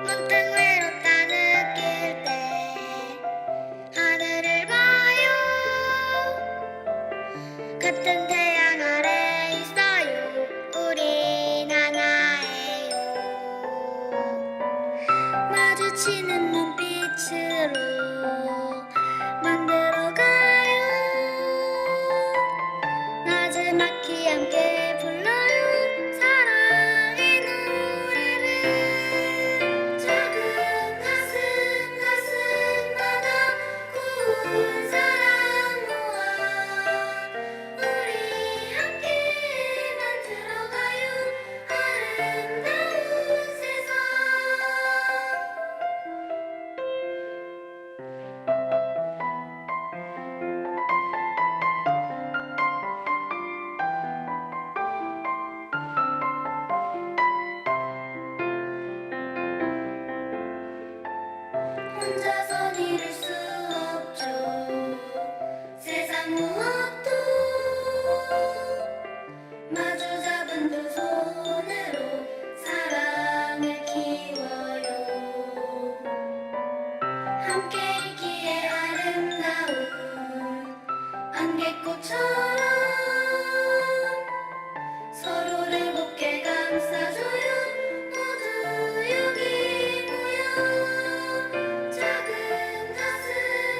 문득 외롭다 느낄 때 하늘을 봐요. 같은 태양 아래 있어요. 우린 하나예요. 마주치는 눈빛으로 만들어가요. 나지막히 함께 불러요. 사랑의 노래를. 작은 가슴마다 고운 사랑 모아 우리 함께 만들어가요. 아름다운 세상. 혼자선 이룰 수 없죠. 세상 무엇도 마주 잡은 두 손으로 사랑을 키워요. 함께 있기에 아름다운 안개꽃처럼 서로를 곱게 감싸줘요. 모두 여기 모여 작은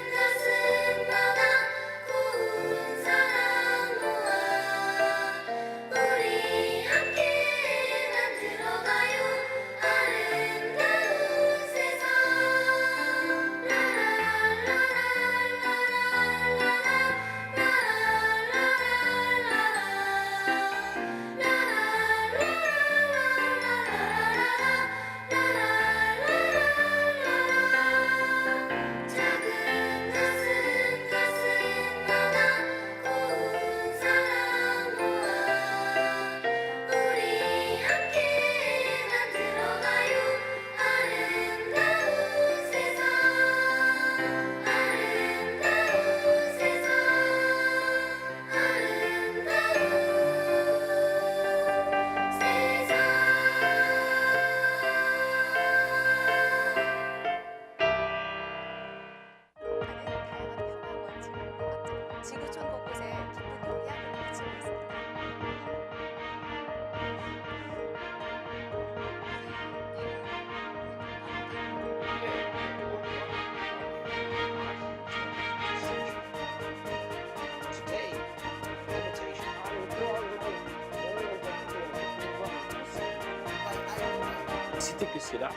가슴마다 고운 사랑 모아 우리 함께 만들어가요. 아름다운 세상. 작은 가슴마다 고운 사랑 모아 우리 함께 만들어가요. 아름다운 세상. 아름다운 세상. 아름다운 세상. 지구촌 곳곳에 깊은 영향을 미치고 있습니다. DPC다.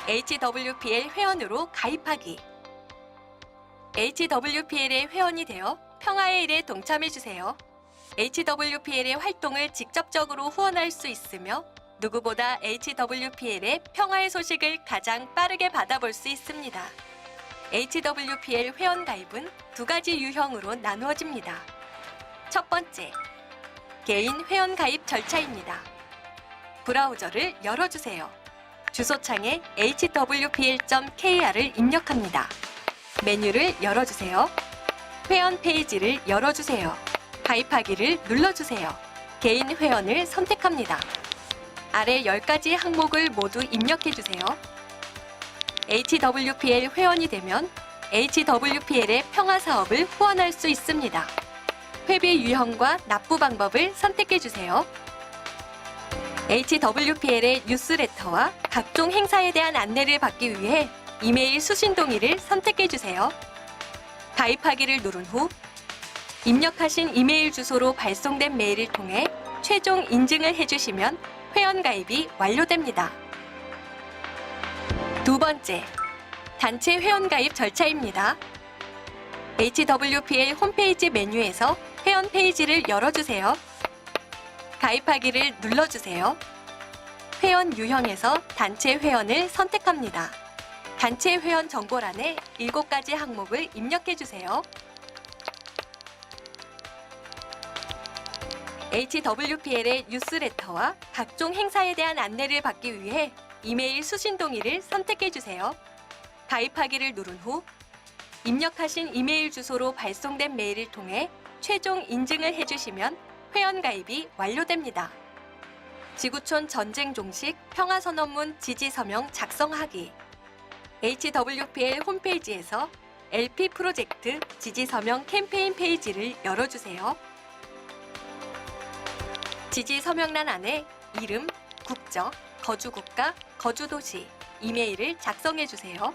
HWPL 회원으로 가입하기. HWPL의 회원이 되어 평화의 일에 동참해주세요. HWPL의 활동을 직접적으로 후원할 수 있으며 누구보다 HWPL의 평화의 소식을 가장 빠르게 받아볼 수 있습니다. HWPL 회원 가입은 두 가지 유형으로 나누어집니다. 첫 번째, 개인 회원 가입 절차입니다. 브라우저를 열어주세요. 주소창에 hwpl.kr을 입력합니다. 메뉴를 열어주세요. 회원 페이지를 열어주세요. 가입하기를 눌러주세요. 개인 회원을 선택합니다. 아래 10가지 항목을 모두 입력해주세요. HWPL 회원이 되면 HWPL의 평화 사업을 후원할 수 있습니다. 회비 유형과 납부 방법을 선택해주세요. HWPL의 뉴스레터와 각종 행사에 대한 안내를 받기 위해 이메일 수신 동의를 선택해주세요. 가입하기를 누른 후 입력하신 이메일 주소로 발송된 메일을 통해 최종 인증을 해주시면 회원 가입이 완료됩니다. 두 번째, 단체 회원 가입 절차입니다. HWPL 홈페이지 메뉴에서 회원 페이지를 열어주세요. 가입하기를 눌러주세요. 회원 유형에서 단체 회원을 선택합니다. 단체 회원 정보란에 7가지 항목을 입력해주세요. HWPL의 뉴스레터와 각종 행사에 대한 안내를 받기 위해 이메일 수신 동의를 선택해주세요. 가입하기를 누른 후 입력하신 이메일 주소로 발송된 메일을 통해 최종 인증을 해주시면 회원 가입이 완료됩니다. 지구촌 전쟁 종식 평화선언문 지지서명 작성하기. HWPL 홈페이지에서 LP 프로젝트 지지서명 캠페인 페이지를 열어주세요. 지지서명란 안에 이름, 국적, 거주국가, 거주도시, 이메일을 작성해주세요.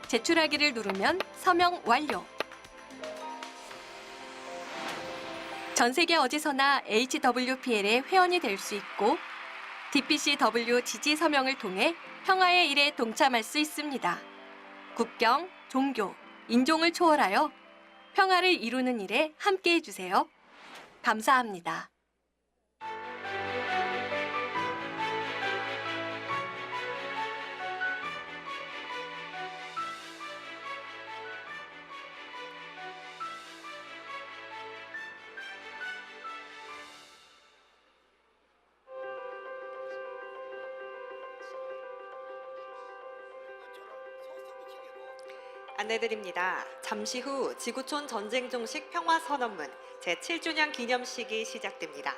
제출하기를 누르면 서명 완료. 전 세계 어디서나 HWPL의 회원이 될 수 있고 DPCW 지지 서명을 통해 평화의 일에 동참할 수 있습니다. 국경, 종교, 인종을 초월하여 평화를 이루는 일에 함께해 주세요. 감사합니다. 안내드립니다. 잠시 후 지구촌 전쟁 종식 평화선언문 제7주년 기념식이 시작됩니다.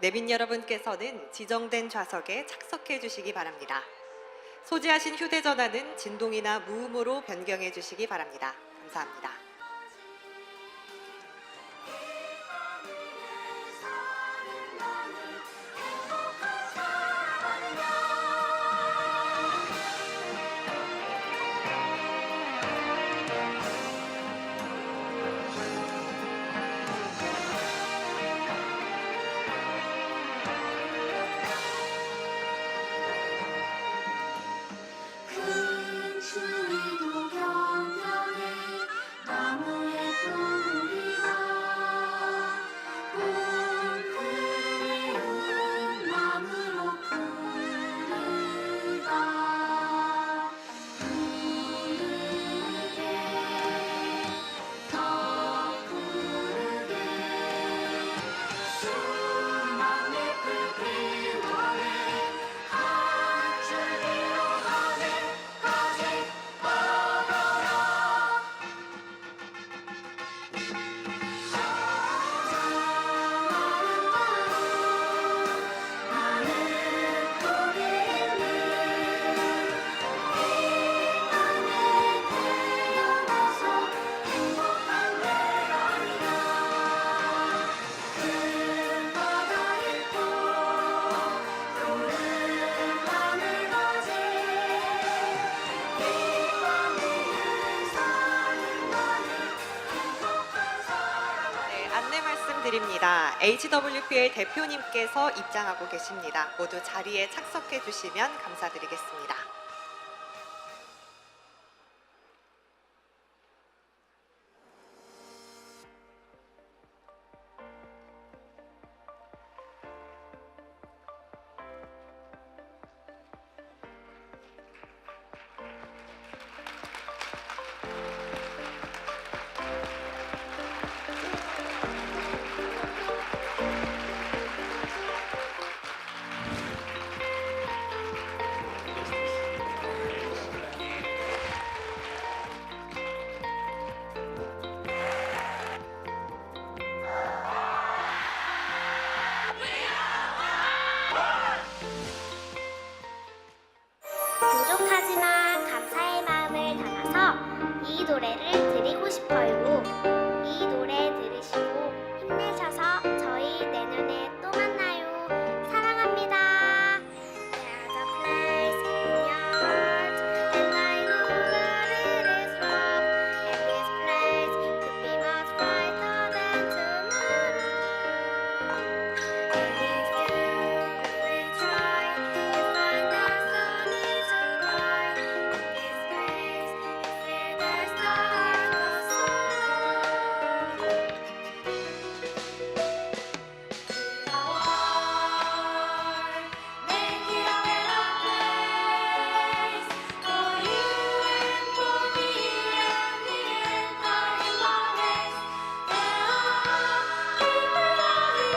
내빈 여러분께서는 지정된 좌석에 착석해 주시기 바랍니다. 소지하신 휴대전화는 진동이나 무음으로 변경해 주시기 바랍니다. 감사합니다. 큰 추위도 견뎌내 자, HWPL 대표님께서 입장하고 계십니다. 모두 자리에 착석해 주시면 감사드리겠습니다. 부족하지만 감사의 마음을 담아서 이 노래를 드리고 싶어요. 이 노래 들으시고 힘내셔서 저희 내년에 또 만나요. 사랑합니다. There's a place in your heart, and I know that it is love. And this place could be much brighter than tomorrow. And if you really try to find the sun is bright, in this place you feel the start of sorrow. Make it a better place for you and for me and the entire human race. There are people living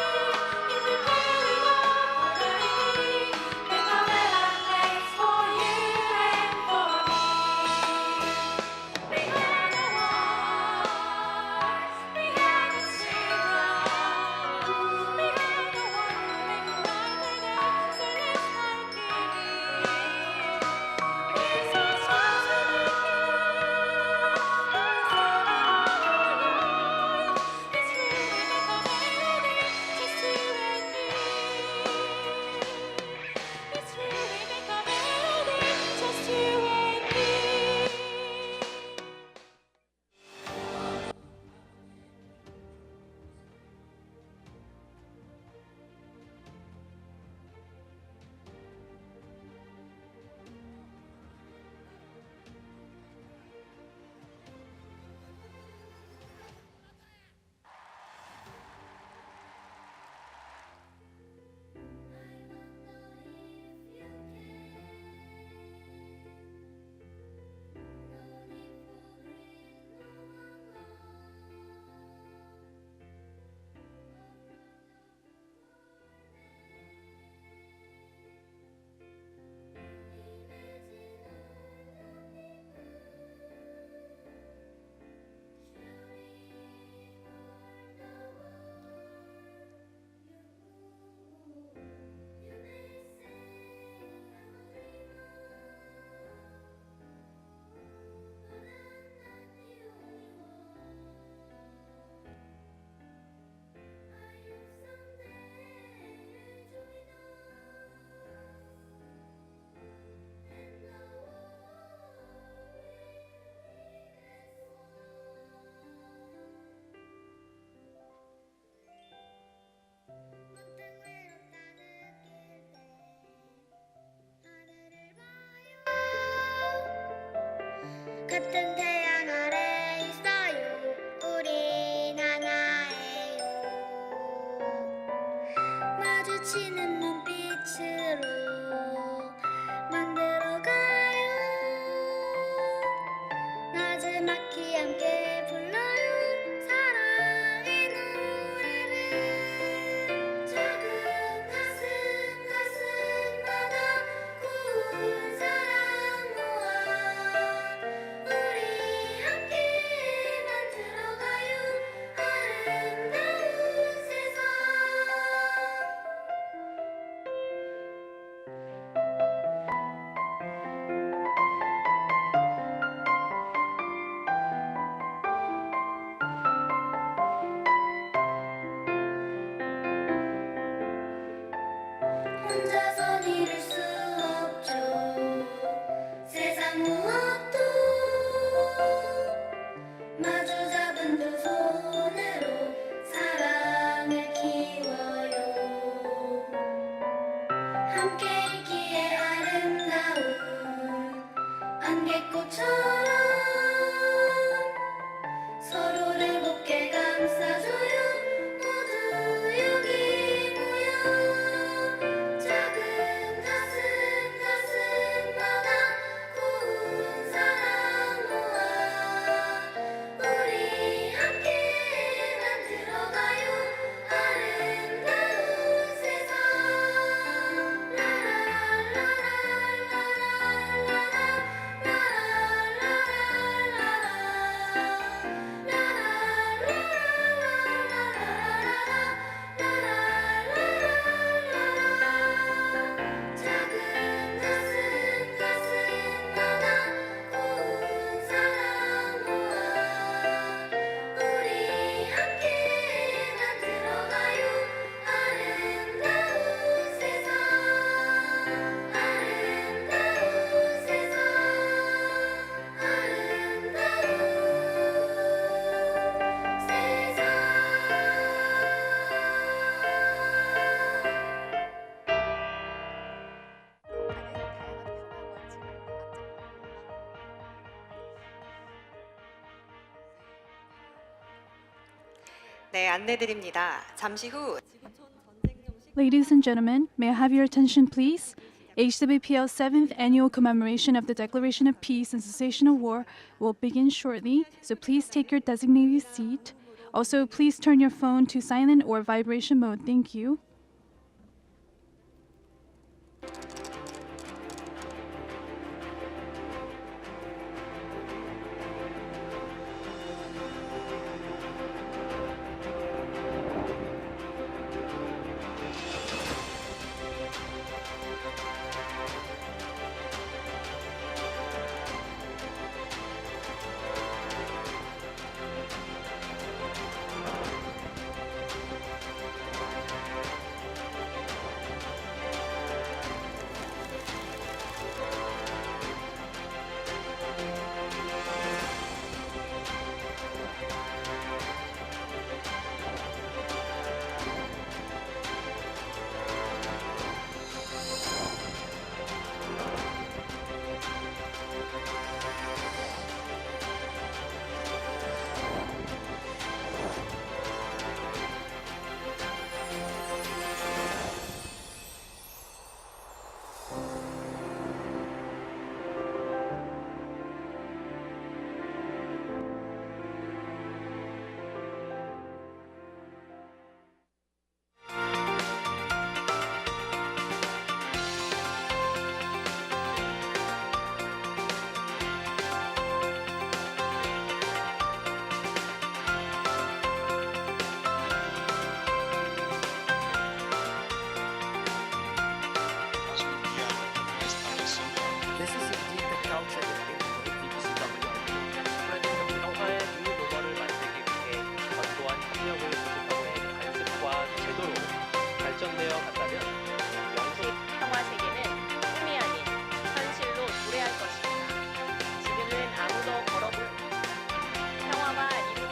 in the very world that we need. Make a better place for you and for me. Behind the walls, behind the zero, behind the wandering right so let's make it. We're so strong to the It's really like a melody, just you and me. It's really like a melody, just you and me. 같은 태양 아래 있어요. 우린 하나예요. 마주치는 눈빛으로 만들어가요. 나지막히 함께 불러요. 사랑의 노래를. 작은 가슴마다 고운 사랑 모아 우리 함께 만들어가요. 아름다운 세상. 네, 안내드립니다. 잠시 후 지구촌 전쟁 종식 Ladies and gentlemen, may I have your attention, please? HWPL's 7th annual commemoration of the Declaration of Peace and Cessation of War will begin shortly, so please take your designated seat. Also, please turn your phone to silent or vibration mode. Thank you. This is indeed the culture that they DPCW. 프레젠트 평화의 new 노멀을 만들기 위해 견고한 협력을 구축하고의 관습과 제도로 발전되어 간다면 영국 평화 세계는 꿈이 아닌 현실로 도래할 것입니다. 지금은 아무도 걸어볼 평화와 이루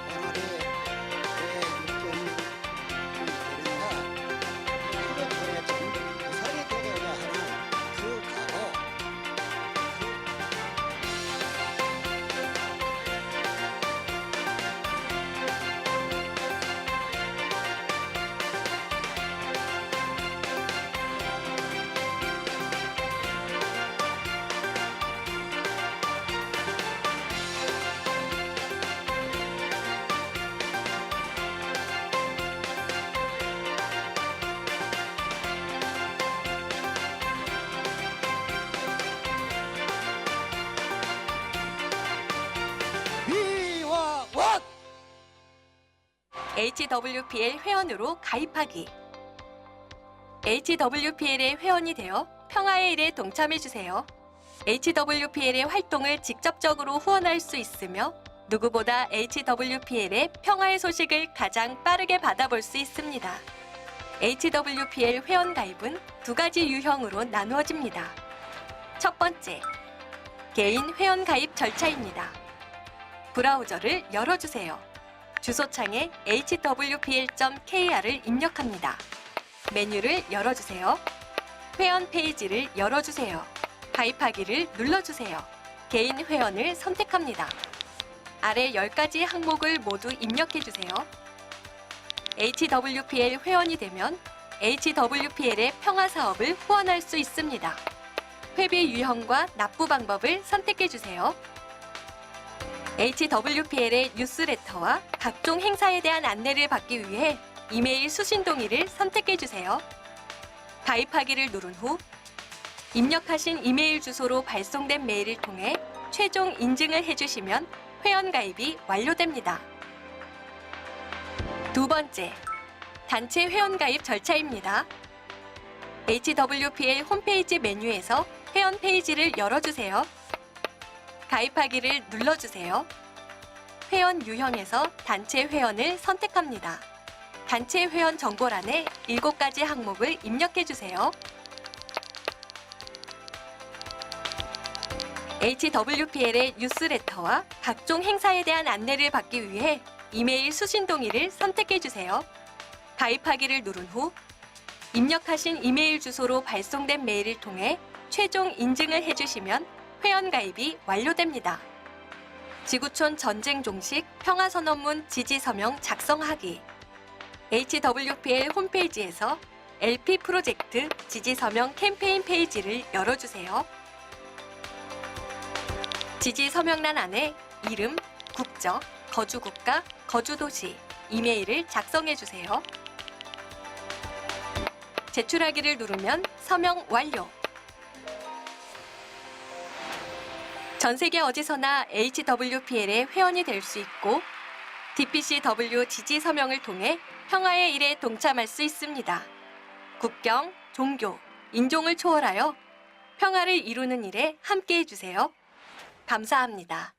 HWPL 회원으로 가입하기. HWPL의 회원이 되어 평화의 일에 동참해주세요. HWPL의 활동을 직접적으로 후원할 수 있으며 누구보다 HWPL의 평화의 소식을 가장 빠르게 받아볼 수 있습니다. HWPL 회원 가입은 두 가지 유형으로 나누어집니다. 첫 번째, 개인 회원 가입 절차입니다. 브라우저를 열어주세요. 주소창에 hwpl.kr을 입력합니다. 메뉴를 열어주세요. 회원 페이지를 열어주세요. 가입하기를 눌러주세요. 개인 회원을 선택합니다. 아래 10가지 항목을 모두 입력해주세요. HWPL 회원이 되면 HWPL의 평화 사업을 후원할 수 있습니다. 회비 유형과 납부 방법을 선택해주세요. HWPL의 뉴스레터와 각종 행사에 대한 안내를 받기 위해 이메일 수신 동의를 선택해주세요. 가입하기를 누른 후 입력하신 이메일 주소로 발송된 메일을 통해 최종 인증을 해주시면 회원 가입이 완료됩니다. 두 번째, 단체 회원 가입 절차입니다. HWPL 홈페이지 메뉴에서 회원 페이지를 열어주세요. 가입하기를 눌러주세요. 회원 유형에서 단체 회원을 선택합니다. 단체 회원 정보란에 7가지 항목을 입력해주세요. HWPL의 뉴스레터와 각종 행사에 대한 안내를 받기 위해 이메일 수신 동의를 선택해주세요. 가입하기를 누른 후 입력하신 이메일 주소로 발송된 메일을 통해 최종 인증을 해주시면 회원 가입이 완료됩니다. 지구촌 전쟁 종식 평화선언문 지지 서명 작성하기. HWPL 홈페이지에서 LP 프로젝트 지지 서명 캠페인 페이지를 열어주세요. 지지 서명란 안에 이름, 국적, 거주국가, 거주도시, 이메일을 작성해주세요. 제출하기를 누르면 서명 완료. 전 세계 어디서나 HWPL의 회원이 될 수 있고 DPCW 지지 서명을 통해 평화의 일에 동참할 수 있습니다. 국경, 종교, 인종을 초월하여 평화를 이루는 일에 함께해 주세요. 감사합니다.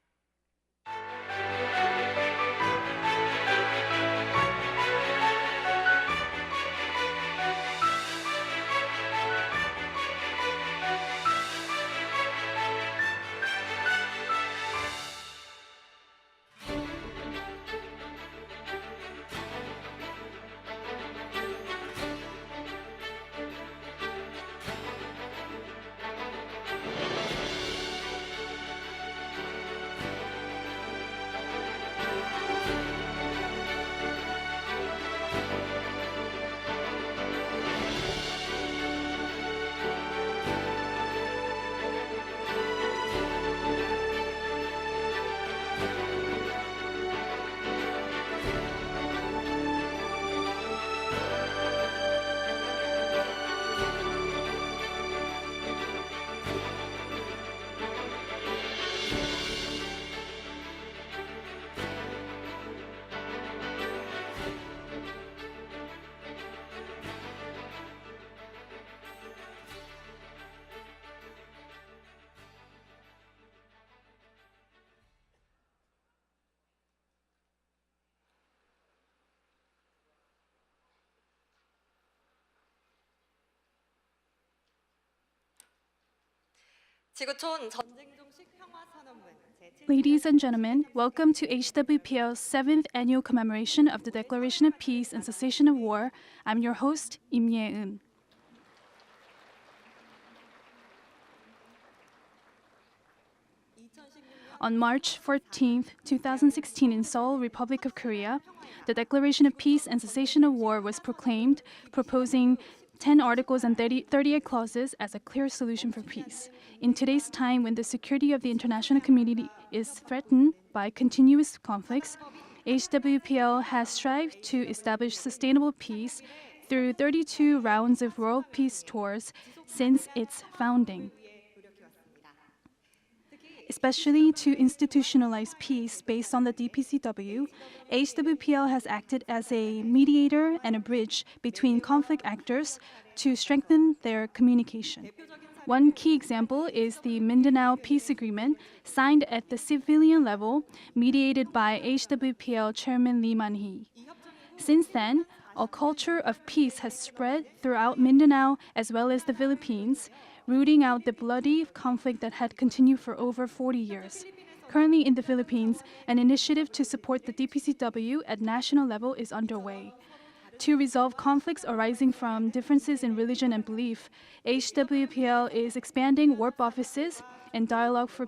지구촌 전쟁 종식 평화 선언문 Ladies and gentlemen, welcome to HWPL's 7th annual commemoration of the Declaration of Peace and Cessation of War. I'm your host, Im Ye-eun. On March 14, 2016 in Seoul, Republic of Korea, the Declaration of Peace and Cessation of War was proclaimed, proposing 10 articles and 38 clauses as a clear solution for peace. In today's time, when the security of the international community is threatened by continuous conflicts, HWPL has strived to establish sustainable peace through 32 rounds of world peace tours since its founding. Especially to institutionalize peace based on the DPCW, HWPL has acted as a mediator and a bridge between conflict actors to strengthen their communication. One key example is the Mindanao Peace Agreement signed at the civilian level, mediated by HWPL Chairman Lee Man-hee. Since then, a culture of peace has spread throughout Mindanao as well as the Philippines, rooting out the bloody conflict that had continued for over 40 years. Currently in the Philippines, an initiative to support the DPCW at national level is underway. To resolve conflicts arising from differences in religion and belief, HWPL is expanding work offices and dialogue for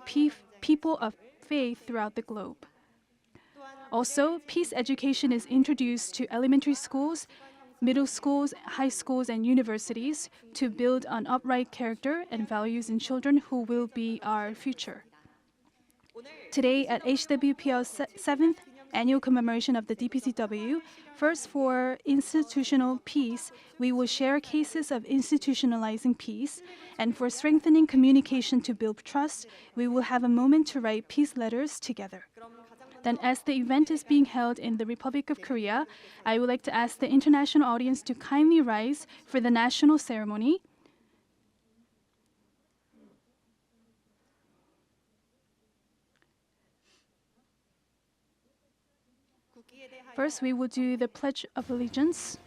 people of faith throughout the globe. Also, peace education is introduced to elementary schools, middle schools, high schools, and universities to build an upright character and values in children who will be our future. Today, at HWPL's 7th annual commemoration of the DPCW, first for institutional peace, we will share cases of institutionalizing peace, and for strengthening communication to build trust, we will have a moment to write peace letters together. Then, as the event is being held in the Republic of Korea, I would like to ask the international audience to kindly rise for the national ceremony. First, we will do the Pledge of Allegiance.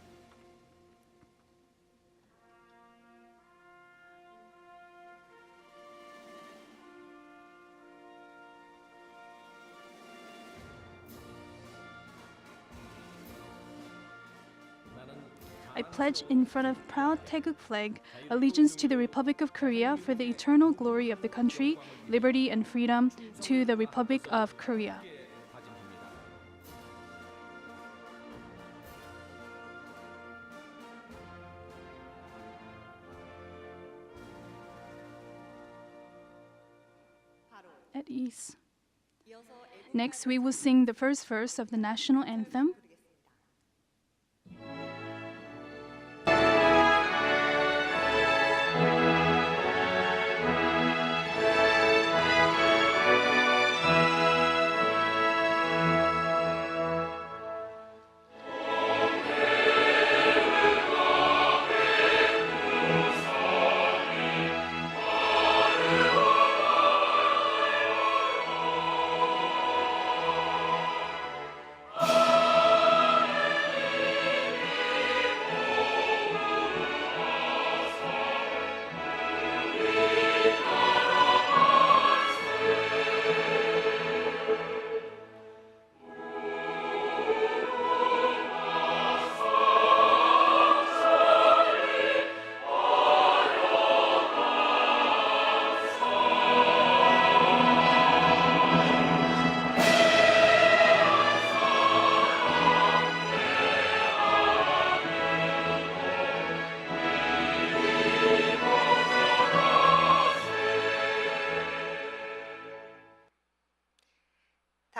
I pledge in front of proud Taeguk flag allegiance to the Republic of Korea for the eternal glory of the country, liberty and freedom, to the Republic of Korea. at ease. Next, we will sing the first verse of the national anthem.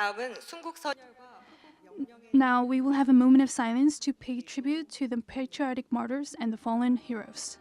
다음은 순국선열과 영령의 Now, we will have a moment of silence to pay tribute to the patriotic martyrs and the fallen heroes.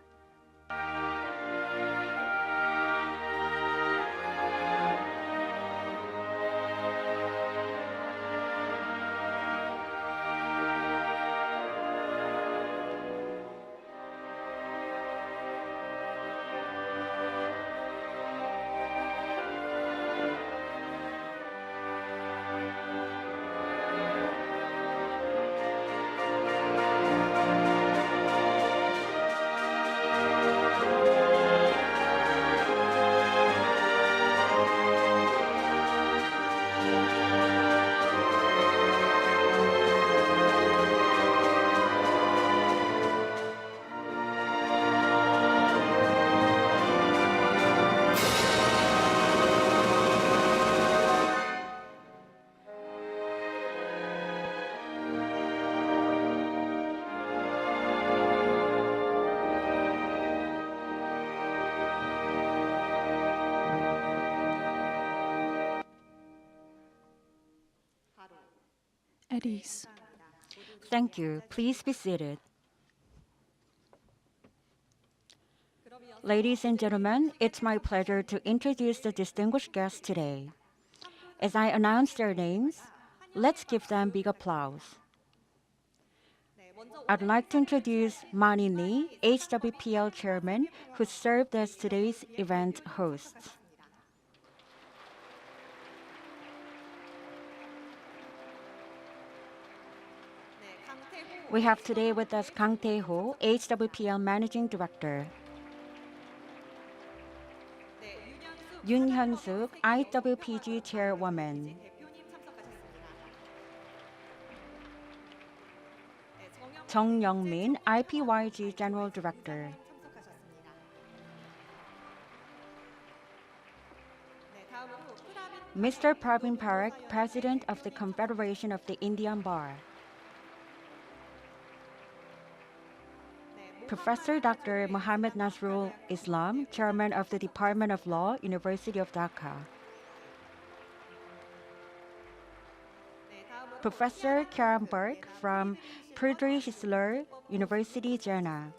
At ease. Thank you. Please be seated. Ladies and gentlemen, it's my pleasure to introduce the distinguished guests today. As I announce their names, let's give them big applause. I'd like to introduce Mani Lee, HWPL chairman, who served as today's event host. We have today with us Kang Tae-ho, HWPL Managing Director. Yoon Hyun-suk, IWPG Chairwoman. Jung Young-min, IPYG General Director. Mr. Pravin Parekh, President of the Confederation of the Indian Bar. Professor Dr. Mohammed Nasrul Islam, Chairman of the Department of Law, University of Dhaka. Professor Karen Burke from Friedrich Schiller University, Jena.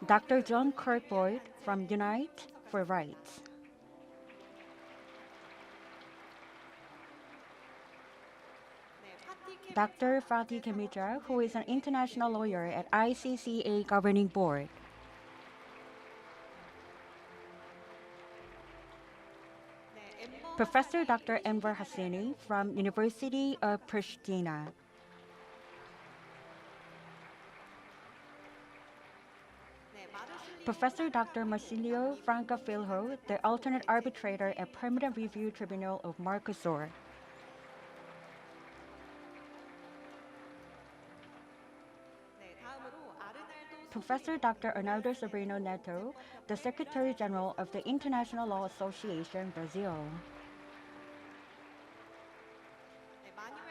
Dr. John Kirkboyd from Unite for Rights. Dr. Fatih Kemitra, who is an international lawyer at ICCA Governing Board. Professor Dr. Enver Hassini from University of Pristina. Professor Dr. Marsilio Franca Filho, the alternate arbitrator at Permanent Review Tribunal of Mercosur. Professor Dr. Arnaldo Sobrino Neto, the Secretary General of the International Law Association, Brazil.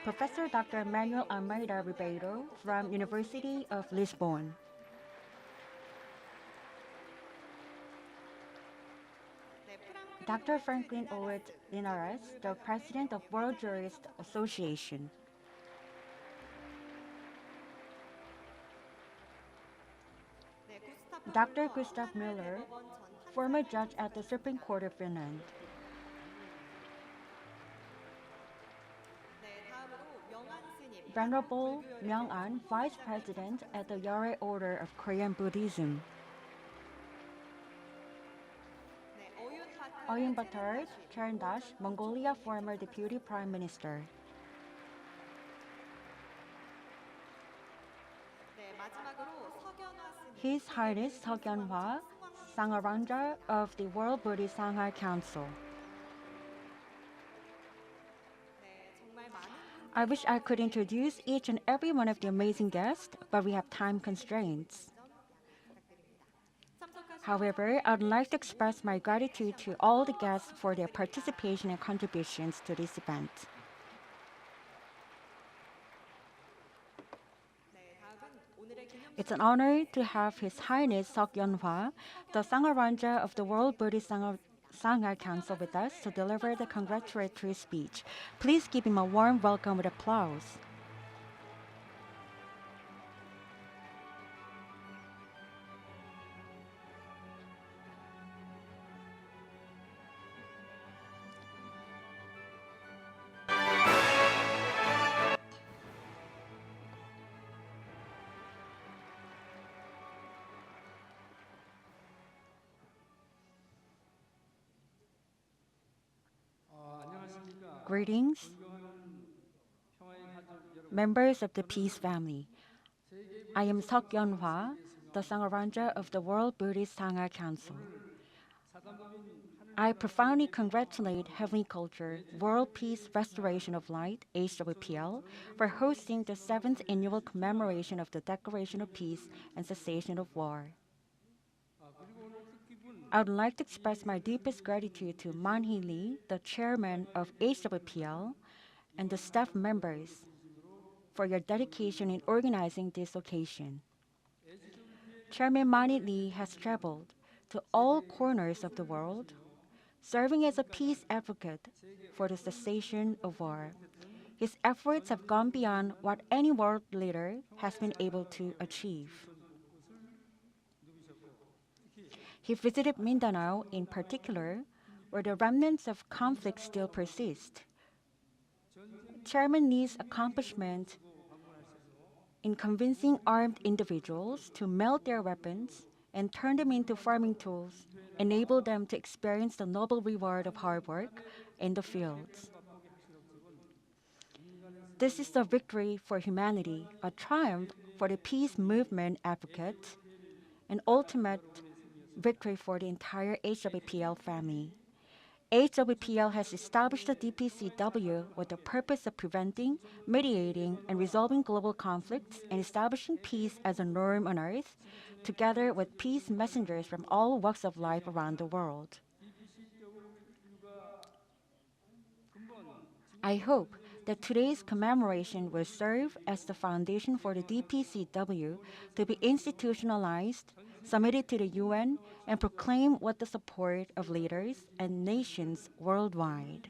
Professor Dr. Manuel Almeida Ribeiro from University of Lisbon. Dr. Franklin Owed Linares, the President of World Jurist Association. Dr. Gustav Miller, former judge at the Supreme Court of Finland. Venerable Myung-an, Vice President at the Yare Order of Korean Buddhism. Oyun Batar Charandash, Mongolia former Deputy Prime Minister. His Highness Seokyeonhwa, Sangaranja of the World Buddhist Sangha Council. I wish I could introduce each and every one of the amazing guests, but we have time constraints. However, I'd like to express my gratitude to all the guests for their participation and contributions to this event. It's an honor to have His Highness Seokyeonhwa, the Sangaranja of the World Buddhist Sangha Council with us to deliver the congratulatory speech. Please give him a warm welcome with applause. Greetings, members of the Peace family. I am Seokyeonhwa, the Sangaranja of the World Buddhist Sangha Council. I profoundly congratulate Heavenly Culture World Peace Restoration of Light, HWPL, for hosting the 7th annual commemoration of the Declaration of Peace and Cessation of War. I would like to express my deepest gratitude to Man-hee Lee, the chairman of HWPL, and the staff members for your dedication in organizing this occasion. Chairman Man-hee Lee has traveled to all corners of the world, serving as a peace advocate for the cessation of war. His efforts have gone beyond what any world leader has been able to achieve. He visited Mindanao in particular, where the remnants of conflict still persist. Chairman Lee's accomplishment in convincing armed individuals to melt their weapons and turn them into farming tools enabled them to experience the noble reward of hard work in the fields. This is the victory for humanity, a triumph for the peace movement advocates, an ultimate victory for the entire HWPL family. HWPL has established the DPCW with the purpose of preventing, mediating, and resolving global conflicts and establishing peace as a norm on Earth, together with peace messengers from all walks of life around the world. I hope that today's commemoration will serve as the foundation for the DPCW to be institutionalized, submitted to the UN, and proclaimed with the support of leaders and nations worldwide.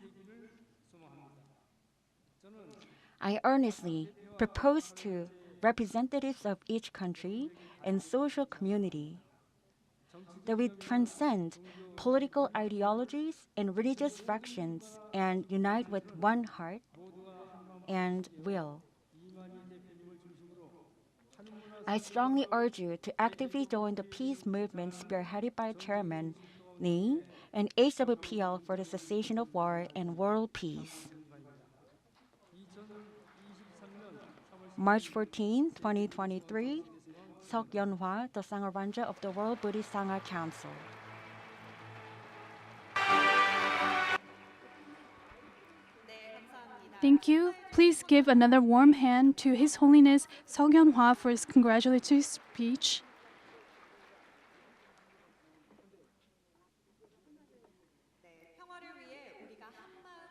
I earnestly propose to representatives of each country and social community that we transcend political ideologies and religious factions and unite with one heart and will. I strongly urge you to actively join the peace movement spearheaded by Chairman Lee and HWPL for the cessation of war and world peace. March 14, 2023, Seokyeonhwa, the Sangaranja of the World Buddhist Sangha Council. Thank you. Please give another warm hand to His Holiness Seokyeonhwa for his congratulatory speech.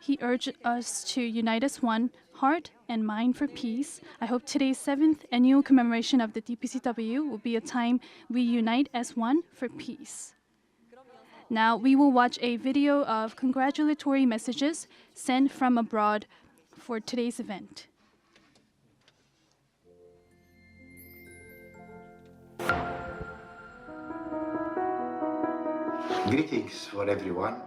He urged us to unite as one, heart and mind for peace. I hope today's 7th annual commemoration of the DPCW will be a time we unite as one for peace. Now we will watch a video of congratulatory messages sent from abroad for today's event. Greetings for everyone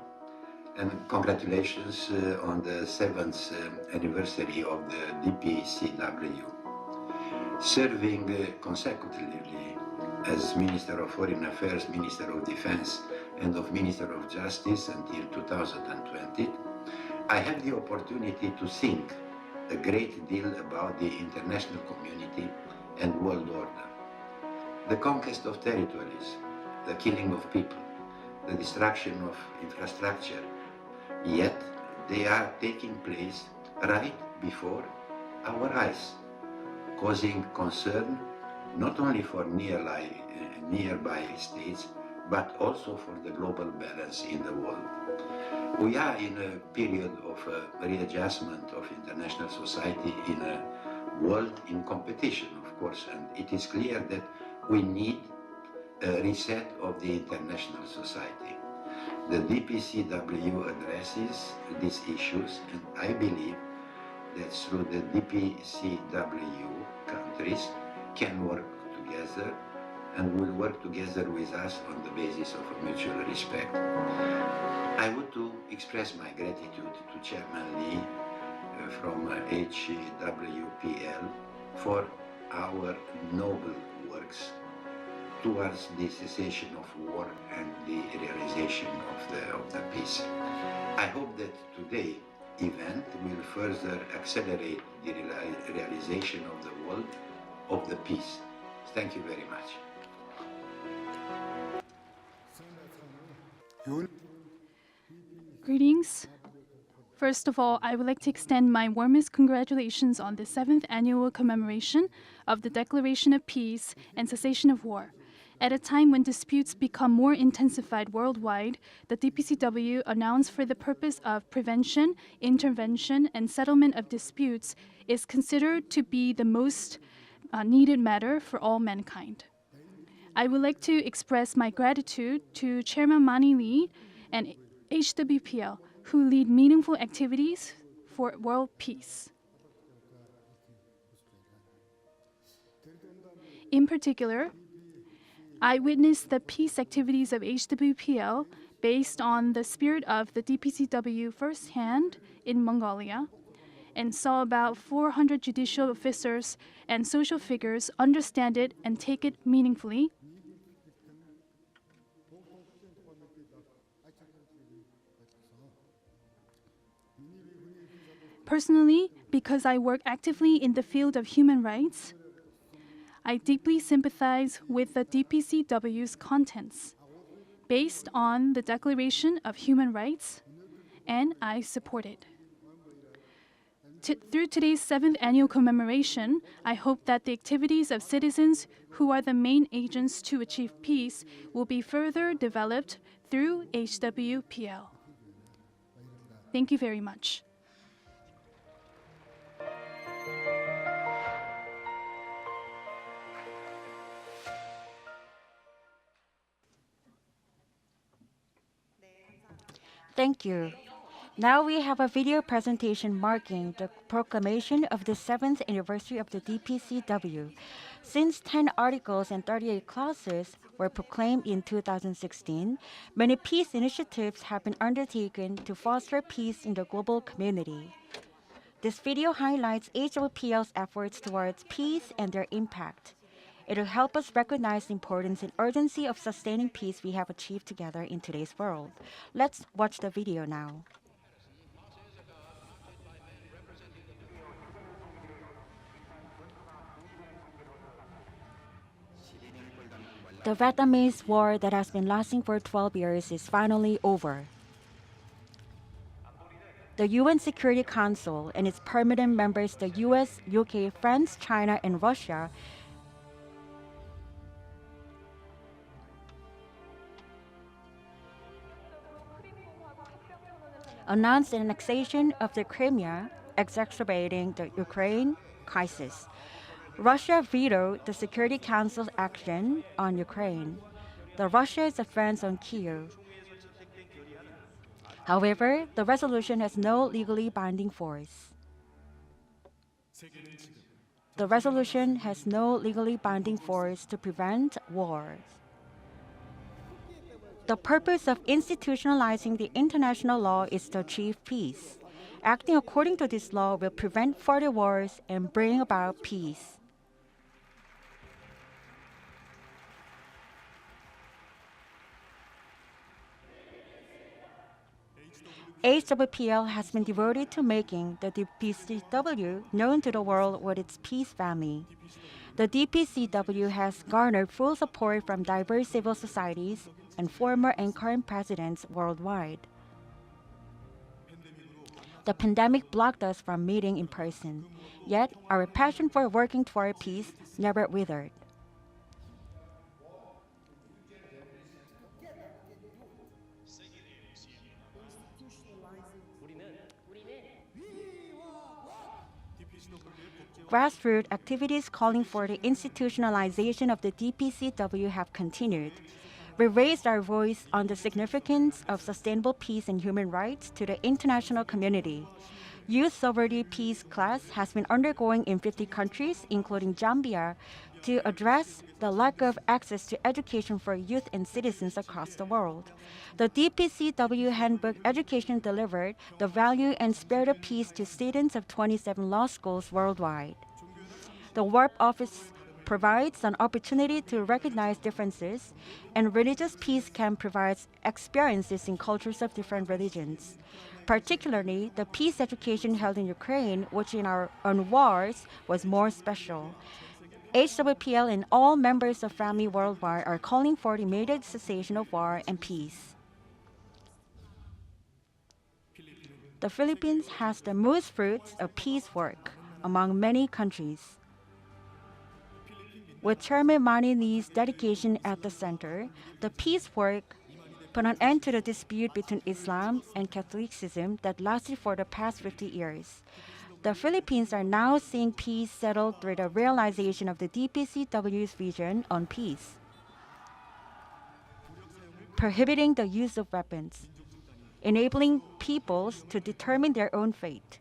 and congratulations on the 7th anniversary of the DPCW. Serving consecutively as Minister of Foreign Affairs, Minister of Defense and of Minister of Justice until 2020, I had the opportunity to think a great deal about the international community and world order. The conquest of territories, the killing of people, the destruction of infrastructure, yet they are taking place right before our eyes, causing concern not only for nearby states, but also for the global balance in the world. We are in a period of readjustment of international society in a world in competition, of course, and it is clear that we need a reset of the international society. The DPCW addresses these issues, and I believe that through the DPCW, countries can work together and will work together with us on the basis of mutual respect. I want to express my gratitude to Chairman Lee from HWPL for our noble works towards the cessation of war and the realization of the peace. I hope that today's event will further accelerate the realization of the world of the peace. Thank you very much. Greetings. First of all, I would like to extend my warmest congratulations on the 7th annual commemoration of the Declaration of Peace and Cessation of War. At a time when disputes become more intensified worldwide, the DPCW announced for the purpose of prevention, intervention, and settlement of disputes is considered to be the most needed matter for all mankind. I would like to express my gratitude to Chairman Mani Lee and HWPL, who lead meaningful activities for world peace. In particular, I witnessed the peace activities of HWPL based on the spirit of the DPCW firsthand in Mongolia, and saw about 400 judicial officers and social figures understand it and take it meaningfully. Personally, because I work actively in the field of human rights, I deeply sympathize with the DPCW's contents based on the Declaration of Human Rights, and I support it. Through today's 7th annual commemoration, I hope that the activities of citizens who are the main agents to achieve peace will be further developed through HWPL. Thank you very much. Thank you. Now we have a video presentation marking the proclamation of the 7th anniversary of the DPCW. Since 10 articles and 38 clauses were proclaimed in 2016, many peace initiatives have been undertaken to foster peace in the global community. This video highlights HWPL's efforts towards peace and their impact. It will help us recognize the importance and urgency of sustaining peace we have achieved together in today's world. Let's watch the video now. The Vietnamese war that has been lasting for 12 years is finally over. The UN Security Council and its permanent members, the US, UK, France, China, and Russia, announced an annexation of the Crimea, exacerbating the Ukraine crisis. Russia vetoed the Security Council's action on Ukraine. Russia is a friend on Kyiv. However, the resolution has no legally binding force. The resolution has no legally binding force to prevent wars. The purpose of institutionalizing the international law is to achieve peace. Acting according to this law will prevent further wars and bring about peace. HWPL has been devoted to making the DPCW known to the world with its peace family. The DPCW has garnered full support from diverse civil societies and former and current presidents worldwide. The pandemic blocked us from meeting in person, yet our passion for working toward peace never withered. Grassroots activities calling for the institutionalization of the DPCW have continued. We raised our voice on the significance of sustainable peace and human rights to the international community. Youth Sovereignty Peace class has been undergoing in 50 countries, including Zambia, to address the lack of access to education for youth and citizens across the world. The DPCW Handbook Education delivered the value and spirit of peace to students of 27 law schools worldwide. The WARP office provides an opportunity to recognize differences, and religious peace camp provides experiences in cultures of different religions. Particularly, the peace education held in Ukraine, which on wars was more special. HWPL and all members of family worldwide are calling for the immediate cessation of war and peace. The Philippines has the most fruits of peace work among many countries. With Chairman Manny Lee's dedication at the center, the peace work put an end to the dispute between Islam and Catholicism that lasted for the past 50 years. The Philippines are now seeing peace settled through the realization of the DPCW's vision on peace, prohibiting the use of weapons, enabling peoples to determine their own fate,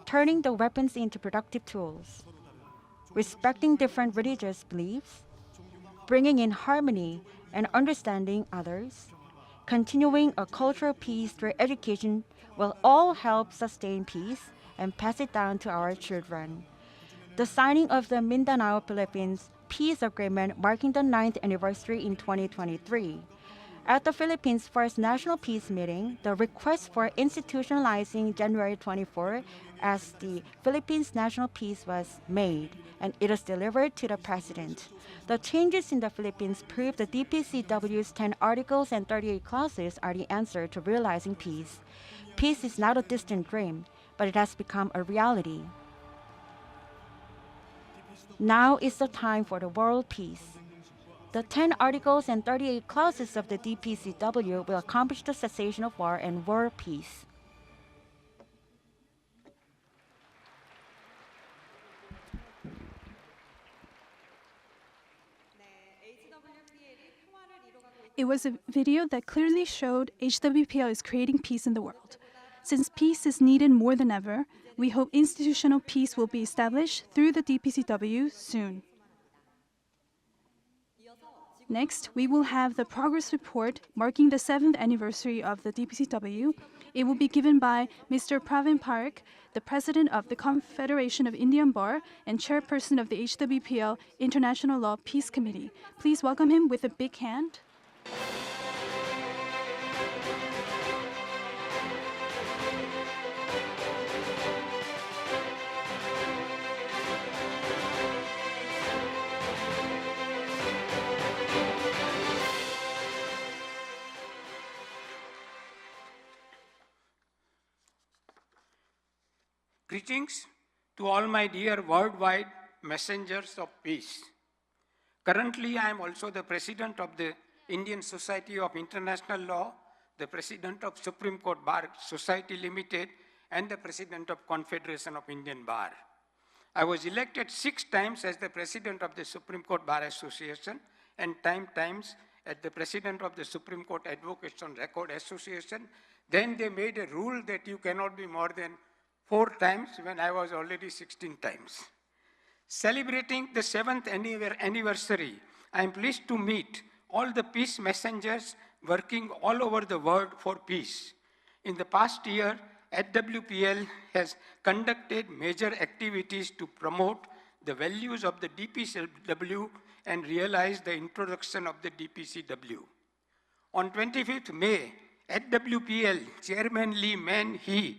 turning the weapons into productive tools, respecting different religious beliefs, bringing in harmony and understanding others, continuing a cultural peace through education will all help sustain peace and pass it down to our children. The signing of the Mindanao, Philippines Peace Agreement marking the 9th anniversary in 2023. At the Philippines' first National Peace Meeting, the request for institutionalizing January 24 as the Philippines National Peace was made, and it was delivered to the President. The changes in the Philippines prove the DPCW's 10 articles and 38 clauses are the answer to realizing peace. Peace is not a distant dream, but it has become a reality. Now is the time for the world peace. The 10 articles and 38 clauses of the DPCW will accomplish the cessation of war and world peace. It was a video that clearly showed HWPL is creating peace in the world. Since peace is needed more than ever, we hope institutional peace will be established through the DPCW soon. Next, we will have the progress report marking the 7th anniversary of the DPCW. It will be given by Mr. Pravin Parekh, the President of the Confederation of Indian Bar and Chairperson of the HWPL International Law Peace Committee. Please welcome him with a big hand. Greetings to all my dear worldwide messengers of peace. Currently, I am also the President of the Indian Society of International Law, the President of Supreme Court Bar Society Limited, and the President of Confederation of Indian Bar. I was elected 6 times as the President of the Supreme Court Bar Association and times at the President of the Supreme Court Advocates on Record Association. Then they made a rule that you cannot be more than 4 times when I was already 16 times. Celebrating the 7th anniversary, I am pleased to meet all the peace messengers working all over the world for peace. In the past year, HWPL has conducted major activities to promote the values of the DPCW and realize the introduction of the DPCW. On 25th May, HWPL Chairman Lee Man-hee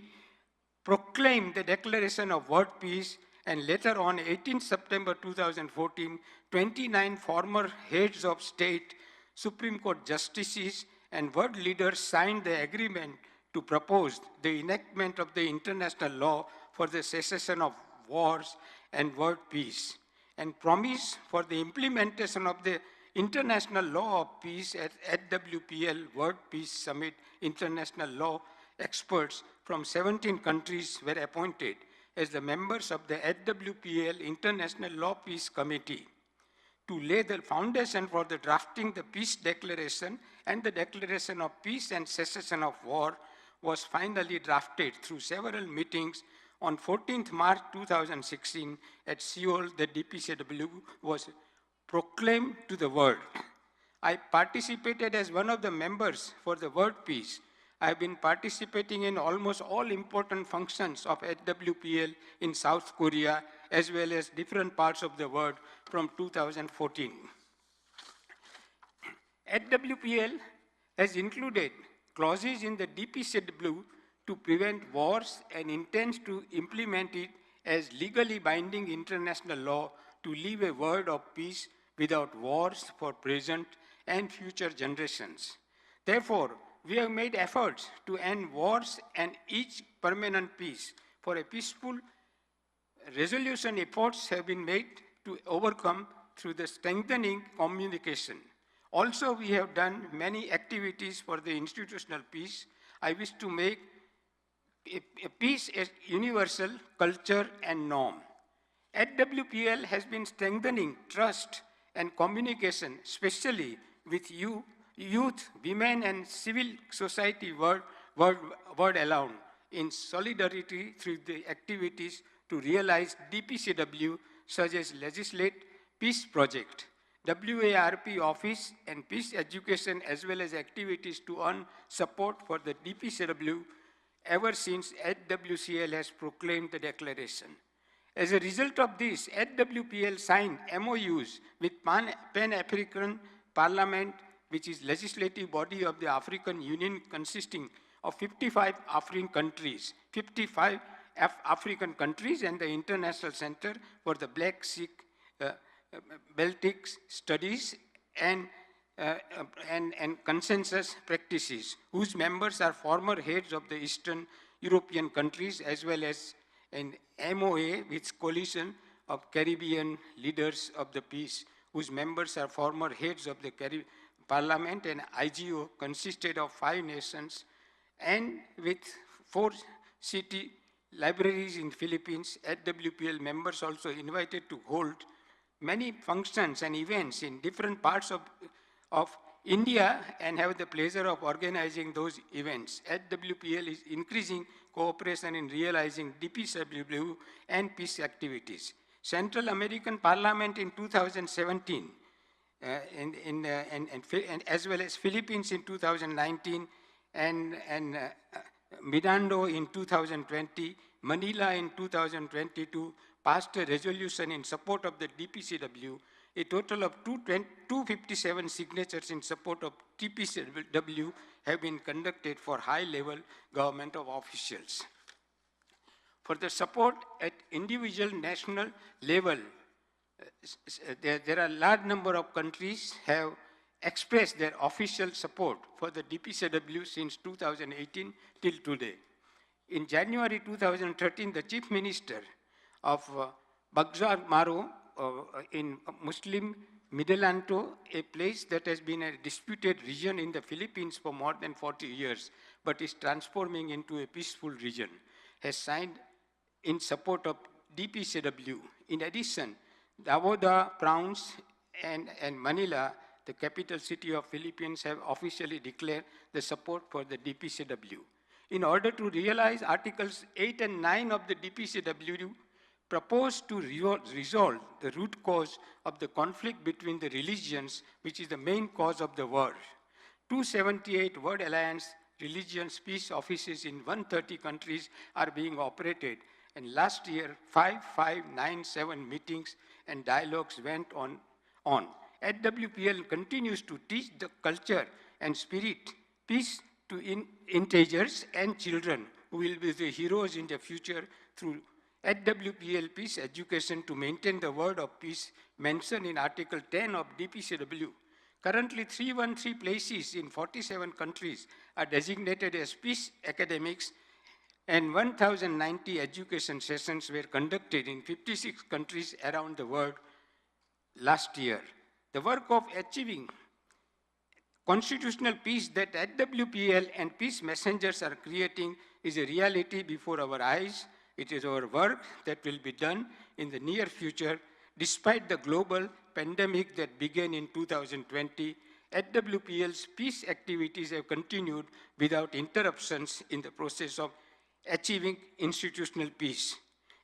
proclaimed the Declaration of World Peace, and later on 18 September 2014, 29 former heads of state, Supreme Court justices, and world leaders signed the agreement to propose the enactment of the international law for the cessation of wars and world peace, and promise for the implementation of the international law of peace at HWPL World Peace Summit. International law experts from 17 countries were appointed as the members of the HWPL International Law Peace Committee to lay the foundation for the drafting the Peace Declaration, and the Declaration of Peace and Cessation of War was finally drafted through several meetings. On 14th March 2016 at Seoul, the DPCW was proclaimed to the world. I participated as one of the members for the world peace. I have been participating in almost all important functions of HWPL in South Korea, as well as different parts of the world from 2014. HWPL has included clauses in the DPCW to prevent wars and intends to implement it as legally binding international law to leave a world of peace without wars for present and future generations. Therefore, we have made efforts to end wars and each permanent peace. For a peaceful resolution, efforts have been made to overcome through the strengthening communication. Also, we have done many activities for the institutional peace. I wish to make a peace as universal culture and norm. HWPL has been strengthening trust and communication, especially with youth, women, and civil society world alone, in solidarity through the activities to realize DPCW, such as Legislate Peace Project, WARP Office, and Peace Education, as well as activities to earn support for the DPCW ever since HWCL has proclaimed the declaration. As a result of this, HWPL signed MOUs with Pan-African Parliament, which is legislative body of the African Union consisting of 55 African countries, and the International Center for the Black Sea Baltic Studies and consensus practices, whose members are former heads of the Eastern European countries, as well as an MOA, which coalition of Caribbean leaders of the peace, whose members are former heads of the Parliament, and IGO consisted of 5 nations, and with 4 city libraries in Philippines. HWPL members also invited to hold many functions and events in different parts of India and have the pleasure of organizing those events. HWPL is increasing cooperation in realizing DPCW and peace activities. Central American Parliament in 2017, and as well as Philippines in 2019, and Mirando in 2020, Manila in 2022, passed a resolution in support of the DPCW. A total of 257 signatures in support of DPCW have been conducted for high-level government of officials. For the support at individual national level, there are a large number of countries have expressed their official support for the DPCW since 2018 till today. In January 2013, the Chief Minister of Bagzar Maro in Muslim Mindanao, a place that has been a disputed region in the Philippines for more than 40 years, but is transforming into a peaceful region, has signed in support of DPCW. In addition, Davao province and Manila the capital city of Philippines, have officially declared the support for the DPCW. In order to realize Articles 8 and 9 of the DPCW, proposed to resolve the root cause of the conflict between the religions, which is the main cause of the war. 278 World Alliance Religions Peace Offices in 130 countries are being operated, and last year 5597 meetings and dialogues went on. HWPL continues to teach the culture and spirit, peace to integers and children who will be the heroes in the future through HWPL Peace Education to maintain the word of peace mentioned in Article 10 of DPCW. Currently, 313 places in 47 countries are designated as peace academics, and 1,090 education sessions were conducted in 56 countries around the world last year. The work of achieving constitutional peace that HWPL and peace messengers are creating is a reality before our eyes. It is our work that will be done in the near future. Despite the global pandemic that began in 2020, HWPL's peace activities have continued without interruptions in the process of achieving institutional peace.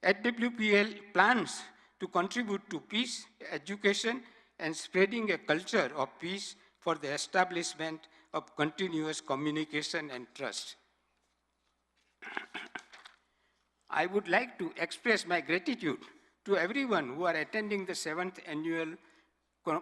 HWPL plans to contribute to peace, education, and spreading a culture of peace for the establishment of continuous communication and trust. I would like to express my gratitude to everyone who are attending the 7th annual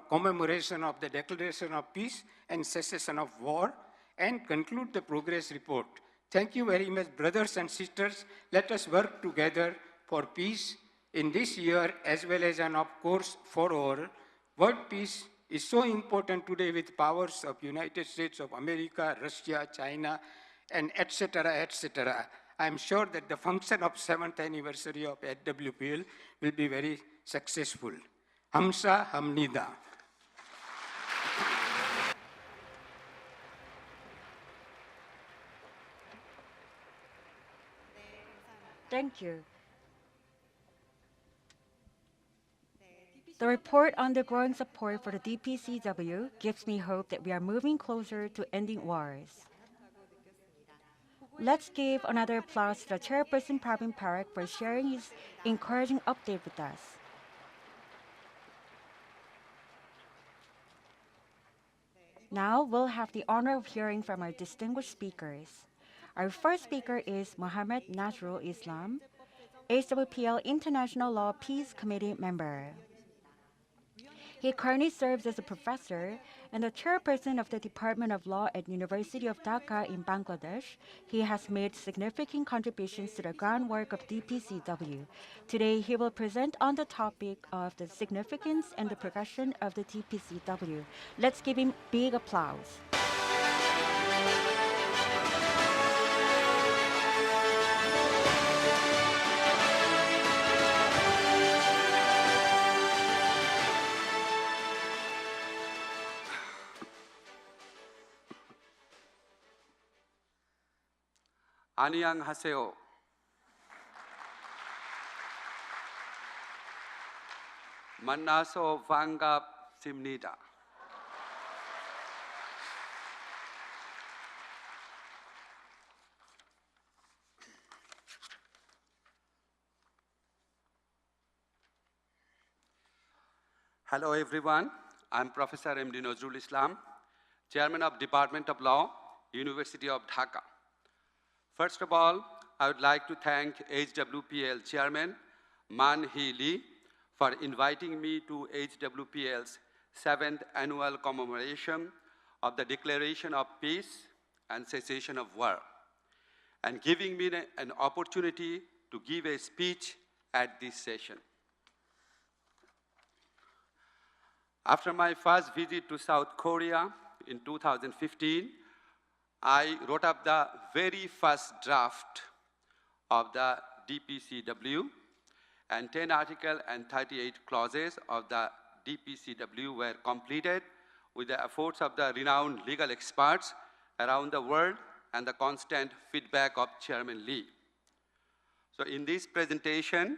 commemoration of the Declaration of Peace and Cessation of War and conclude the progress report. Thank you very much, brothers and sisters. Let us work together for peace in this year as well as, and of course, for all. World peace is so important today with powers of United States of America, Russia, China, and etc., etc. I am sure that the function of 7th anniversary of HWPL will be very successful. Hamsa Hamnida. Thank you. The report on the growing support for the DPCW gives me hope that we are moving closer to ending wars. Let's give another applause to the Chairperson Pravin Parekh for sharing his encouraging update with us. Now we'll have the honor of hearing from our distinguished speakers. Our first speaker is Mohammed Nazrul Islam, HWPL International Law Peace Committee member. He currently serves as a professor and the chairperson of the Department of Law at University of Dhaka in Bangladesh. He has made significant contributions to the groundwork of DPCW. Today, he will present on the topic of the significance and the progression of the DPCW. Let's give him big applause. 안녕하세요. 만나서 반갑습니다. Hello everyone. I'm Professor M.D. Nazrul Islam, Chairman of Department of Law, University of Dhaka. First of all, I would like to thank HWPL Chairman Man Hee Lee for inviting me to HWPL's 7th annual commemoration of the Declaration of Peace and Cessation of War, and giving me an opportunity to give a speech at this session. After my first visit to South Korea in 2015, I wrote up the very first draft of the DPCW, and 10 articles and 38 clauses of the DPCW were completed with the efforts of the renowned legal experts around the world and the constant feedback of Chairman Lee. So in this presentation,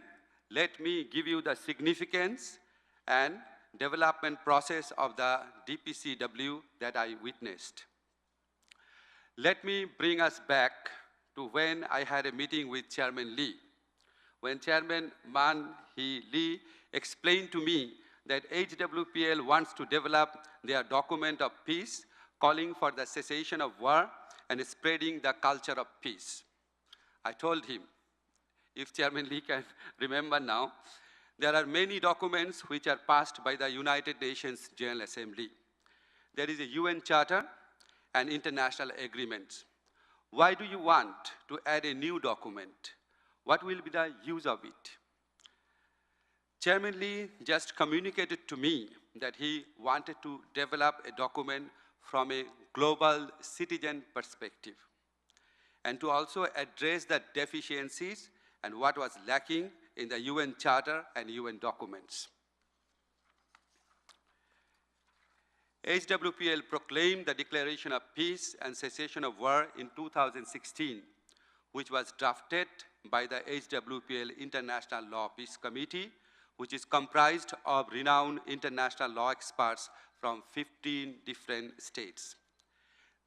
let me give you the significance and development process of the DPCW that I witnessed. Let me bring us back to when I had a meeting with Chairman Lee. When Chairman Man Hee Lee explained to me that HWPL wants to develop their document of peace, calling for the cessation of war and spreading the culture of peace. I told him, if Chairman Lee can remember now, there are many documents which are passed by the United Nations General Assembly. There is a UN Charter and international agreements. Why do you want to add a new document? What will be the use of it? Chairman Lee just communicated to me that he wanted to develop a document from a global citizen perspective and to also address the deficiencies and what was lacking in the UN Charter and UN documents. HWPL proclaimed the Declaration of Peace and Cessation of War in 2016, which was drafted by the HWPL International Law Peace Committee, which is comprised of renowned international law experts from 15 different states.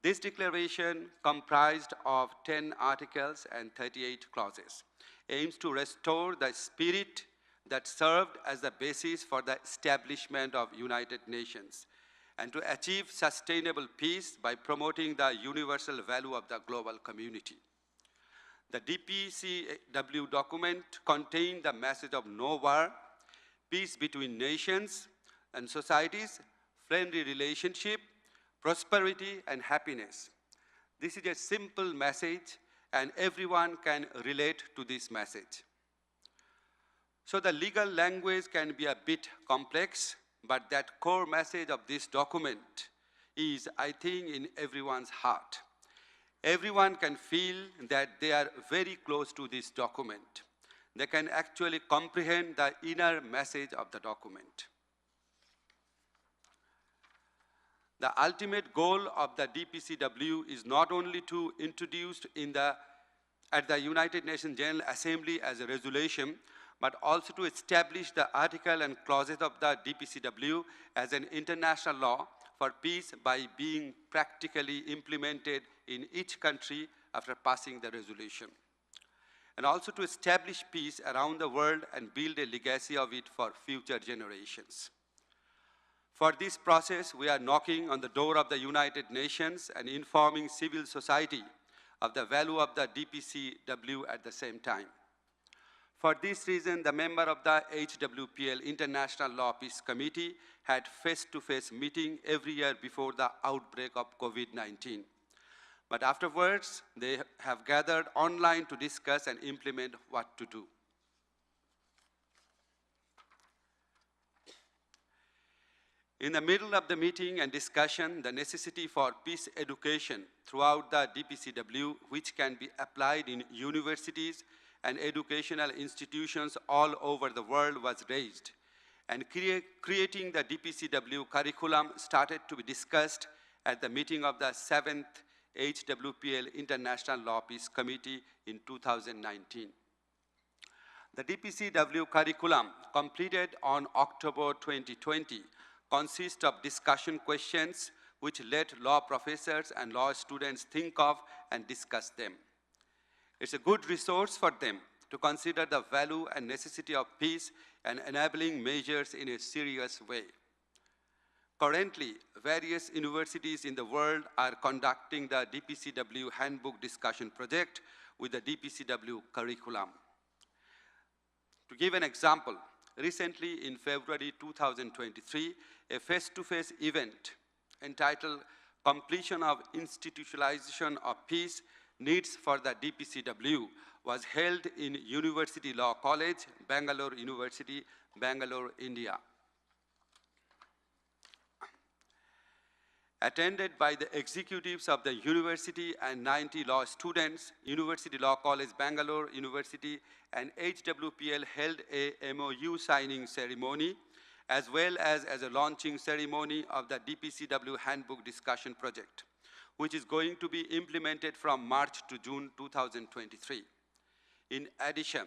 This declaration, comprised of 10 articles and 38 clauses, aims to restore the spirit that served as the basis for the establishment of United Nations and to achieve sustainable peace by promoting the universal value of the global community. The DPCW document contained the message of no war, peace between nations and societies, friendly relationship, prosperity, and happiness. This is a simple message, and everyone can relate to this message. So the legal language can be a bit complex, but that core message of this document is, I think, in everyone's heart. Everyone can feel that they are very close to this document. They can actually comprehend the inner message of the document. The ultimate goal of the DPCW is not only to introduce at the United Nations General Assembly as a resolution, but also to establish the article and clauses of the DPCW as an international law for peace by being practically implemented in each country after passing the resolution. And also to establish peace around the world and build a legacy of it for future generations. For this process, we are knocking on the door of the United Nations and informing civil society of the value of the DPCW at the same time. For this reason, the member of the HWPL International Law Peace Committee had face-to-face meeting every year before the outbreak of COVID-19. But afterwards, they have gathered online to discuss and implement what to do. In the middle of the meeting and discussion, the necessity for peace education throughout the DPCW, which can be applied in universities and educational institutions all over the world, was raised. And creating the DPCW curriculum started to be discussed at the meeting of the 7th HWPL International Law Peace Committee in 2019. The DPCW curriculum, completed on October 2020, consists of discussion questions which let law professors and law students think of and discuss them. It's a good resource for them to consider the value and necessity of peace and enabling measures in a serious way. Currently, various universities in the world are conducting the DPCW Handbook Discussion Project with the DPCW curriculum. To give an example, recently in February 2023, a face-to-face event entitled Completion of Institutionalization of Peace Needs for the DPCW was held in University Law College, Bangalore University, Bangalore, India. Attended by the executives of the university and 90 law students, University Law College, Bangalore University, and HWPL held a MOU signing ceremony, as well as a launching ceremony of the DPCW Handbook Discussion Project, which is going to be implemented from March to June 2023. In addition,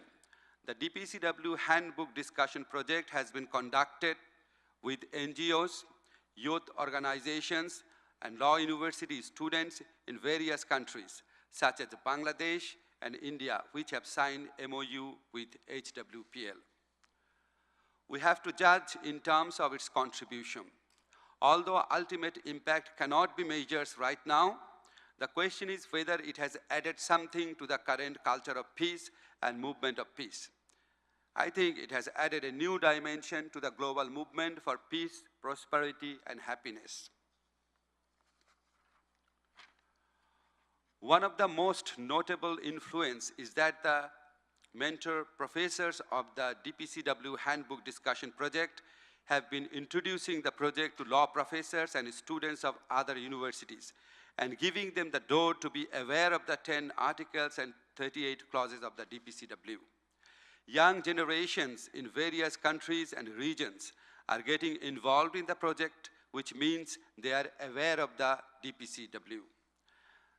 the DPCW Handbook Discussion Project has been conducted with NGOs, youth organizations, and law university students in various countries, such as Bangladesh and India, which have signed MOU with HWPL. We have to judge in terms of its contribution. Although ultimate impact cannot be measured right now, the question is whether it has added something to the current culture of peace and movement of peace. I think it has added a new dimension to the global movement for peace, prosperity, and happiness. One of the most notable influence is that the mentor professors of the DPCW Handbook Discussion Project have been introducing the project to law professors and students of other universities and giving them the door to be aware of the 10 articles and 38 clauses of the DPCW. Young generations in various countries and regions are getting involved in the project, which means they are aware of the DPCW.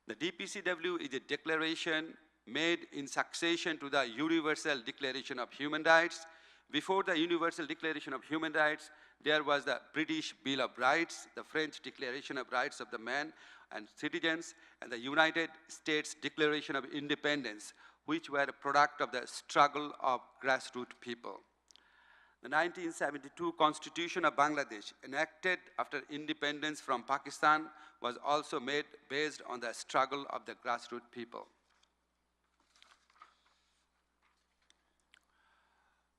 The DPCW is a declaration made in succession to the Universal Declaration of Human Rights. Before the Universal Declaration of Human Rights, there was the British Bill of Rights, the French Declaration of Rights of the Man and Citizens, and the United States Declaration of Independence, which were a product of the struggle of grassroots people. The 1972 Constitution of Bangladesh, enacted after independence from Pakistan, was also made based on the struggle of the grassroots people.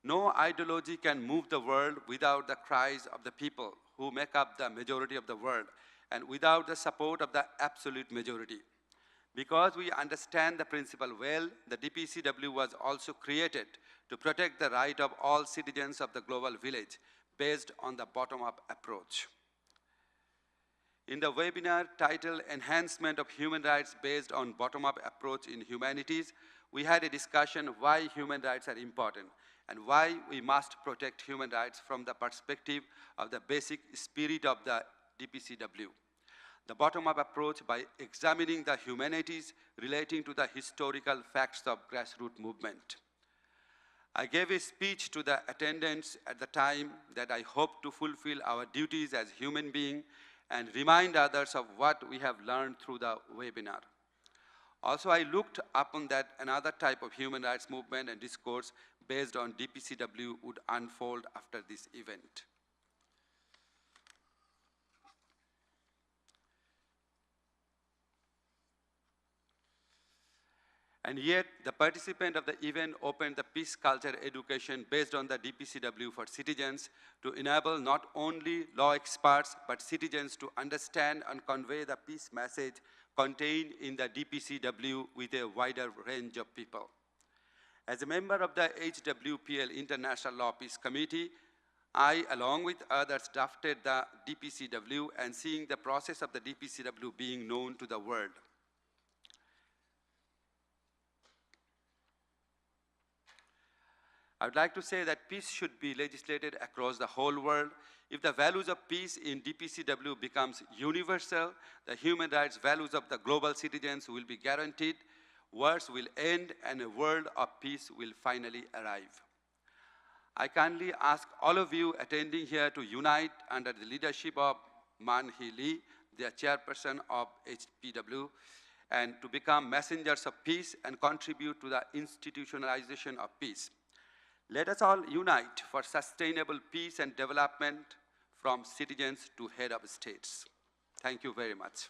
No ideology can move the world without the cries of the people who make up the majority of the world and without the support of the absolute majority. Because we understand the principle well, the DPCW was also created to protect the right of all citizens of the global village based on the bottom-up approach. In the webinar titled Enhancement of Human Rights Based on Bottom-up Approach in Humanities, we had a discussion why human rights are important and why we must protect human rights from the perspective of the basic spirit of the DPCW. The bottom-up approach by examining the humanities relating to the historical facts of grassroots movement. I gave a speech to the attendants at the time that I hope to fulfill our duties as human beings and remind others of what we have learned through the webinar. Also, I looked upon that another type of human rights movement and discourse based on DPCW would unfold after this event. And yet, the participant of the event opened the peace culture education based on the DPCW for citizens to enable not only law experts, but citizens to understand and convey the peace message contained in the DPCW with a wider range of people. As a member of the HWPL International Law Peace Committee, I, along with others, drafted the DPCW and seeing the process of the DPCW being known to the world. I would like to say that peace should be legislated across the whole world. If the values of peace in DPCW becomes universal, the human rights values of the global citizens will be guaranteed, wars will end, and a world of peace will finally arrive. I kindly ask all of you attending here to unite under the leadership of Man Hee Lee, the chairperson of HPW, and to become messengers of peace and contribute to the institutionalization of peace. Let us all unite for sustainable peace and development from citizens to head of states. Thank you very much.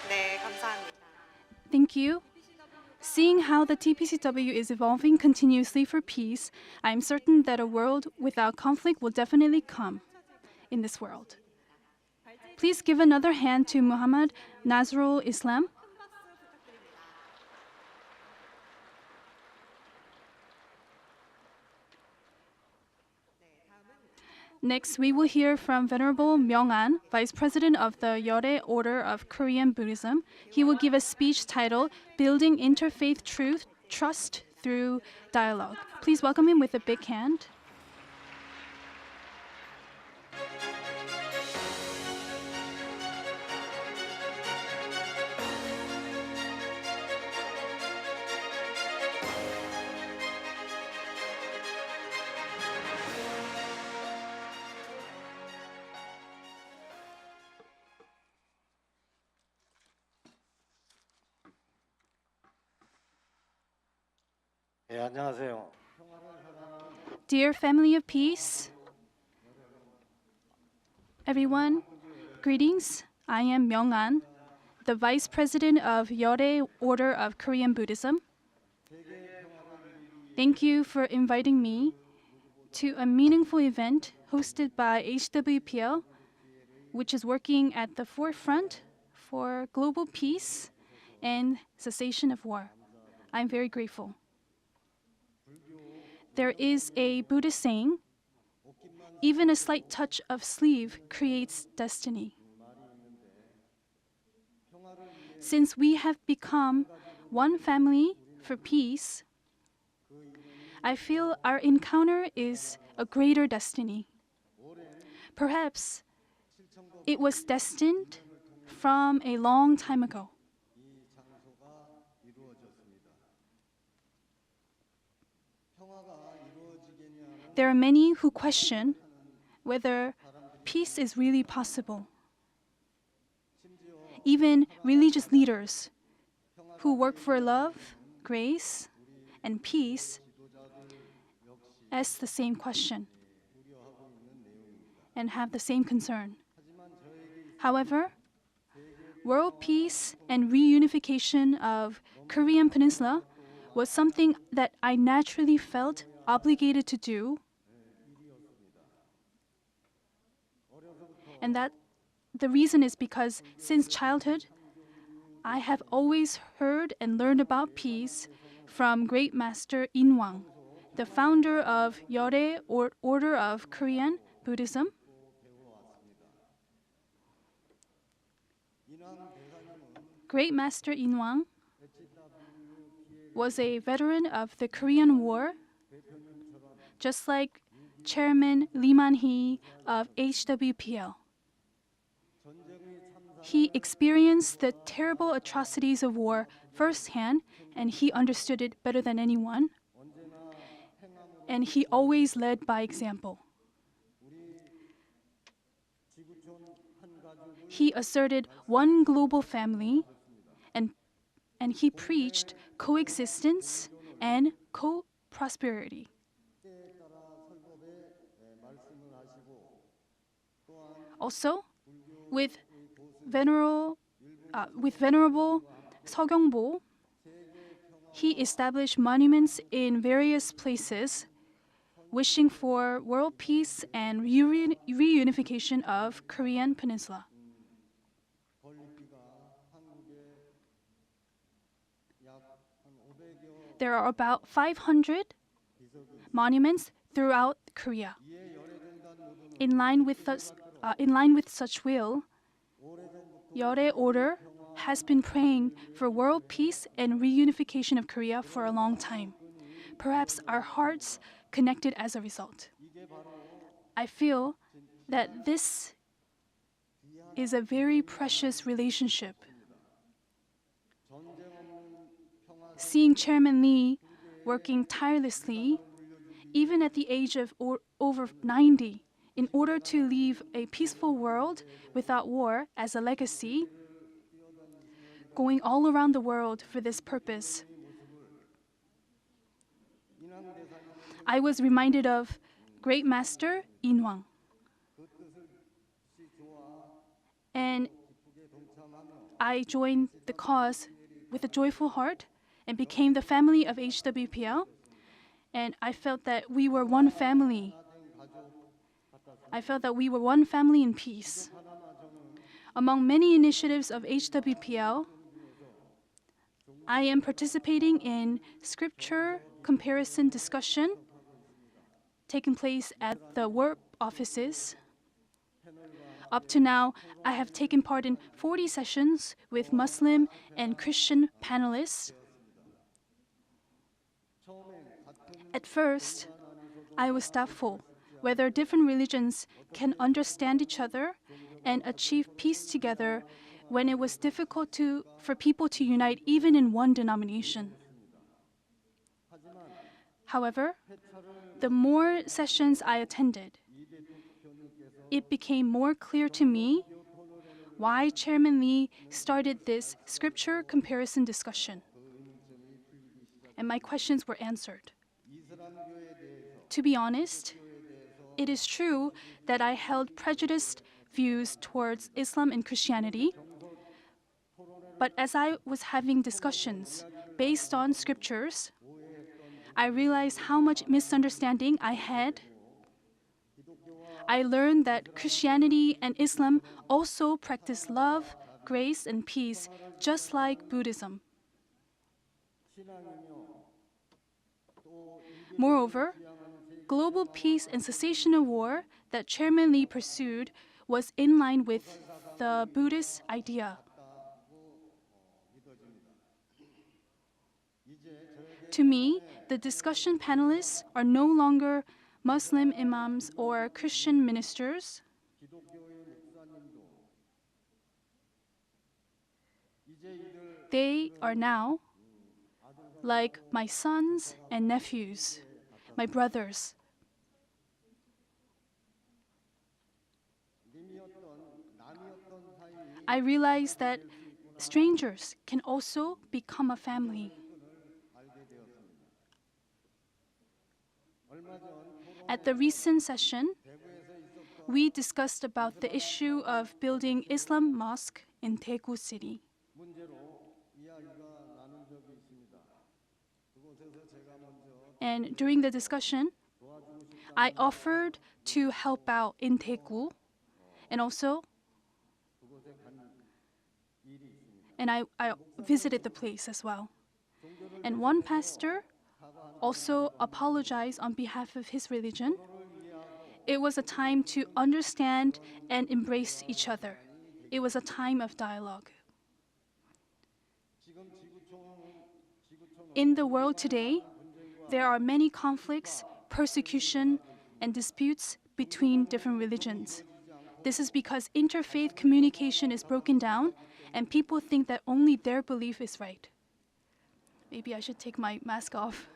네, 감사합니다. Thank you. Seeing how the TPCW is evolving continuously for peace, I am certain that a world without conflict will definitely come in this world. Please give another hand to Muhammad Nazrul Islam. Next, we will hear from Venerable Myung-an, Vice President of the Yore Order of Korean Buddhism. He will give a speech titled Building Interfaith Trust Through Dialogue. Please welcome him with a big hand. 예, 안녕하세요. Dear family of peace, everyone, greetings. I am Myung-an, the Vice President of Yore Order of Korean Buddhism. Thank you for inviting me to a meaningful event hosted by HWPL, which is working at the forefront for global peace and cessation of war. I'm very grateful. There is a Buddhist saying, even a slight touch of sleeve creates destiny. Since we have become one family for peace, I feel our encounter is a greater destiny. Perhaps it was destined from a long time ago. There are many who question whether peace is really possible. Even religious leaders who work for love, grace, and peace ask the same question and have the same concern. However, world peace and reunification of Korean Peninsula was something that I naturally felt obligated to do, and that the reason is because since childhood, I have always heard and learned about peace from Great Master Inwang, the founder of Yore Order of Korean Buddhism. Great Master Inwang was a veteran of the Korean War, just like Chairman Lee Man-hee of HWPL. He experienced the terrible atrocities of war firsthand, and he understood it better than anyone. And he always led by example. He asserted one global family, and he preached coexistence and co-prosperity. Also, with Venerable Seogyeongbo, he established monuments in various places, wishing for world peace and reunification of Korean Peninsula. There are about 500 monuments throughout Korea. In line with such will, Yore Order has been praying for world peace and reunification of Korea for a long time. Perhaps our hearts connected as a result. I feel that this is a very precious relationship. Seeing Chairman Lee working tirelessly, even at the age of over 90, in order to leave a peaceful world without war as a legacy, going all around the world for this purpose, I was reminded of Great Master Inwang. And I joined the cause with a joyful heart and became the family of HWPL. And I felt that we were one family. I felt that we were one family in peace. Among many initiatives of HWPL, I am participating in scripture comparison discussion taking place at the work offices. Up to now, I have taken part in 40 sessions with Muslim and Christian panelists. At first, I was doubtful whether different religions can understand each other and achieve peace together when it was difficult for people to unite even in one denomination. However, the more sessions I attended, it became more clear to me why Chairman Lee started this scripture comparison discussion. and my questions were answered. To be honest, it is true that I held prejudiced views towards Islam and Christianity, but as I was having discussions based on scriptures, I realized how much misunderstanding I had. I learned that Christianity and Islam also practice love, grace, and peace, just like Buddhism. Moreover, global peace and cessation of war that Chairman Lee pursued was in line with the Buddhist idea. To me, the discussion panelists are no longer Muslim imams or Christian ministers. They are now like my sons and nephews, my brothers. I realized that strangers can also become a family. At the recent session, we discussed about the issue of building Islam mosque in Daegu City. And during the discussion, I offered to help out in Daegu, and also I visited the place as well. And one pastor also apologized on behalf of his religion. It was a time to understand and embrace each other. It was a time of dialogue. In the world today, there are many conflicts, persecution, and disputes between different religions. This is because interfaith communication is broken down and people think that only their belief is right. Maybe I should take my mask off.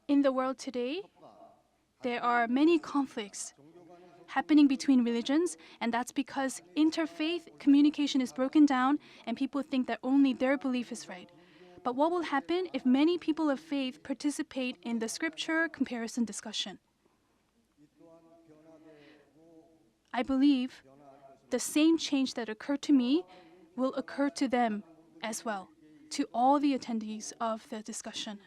In the world today, there are many conflicts happening between religions, and that's because interfaith communication is broken down and people think that only their belief is right. But what will happen if many people of faith participate in the scripture comparison discussion? I believe the same change that occurred to me will occur to them as well, to all the attendees of the discussion.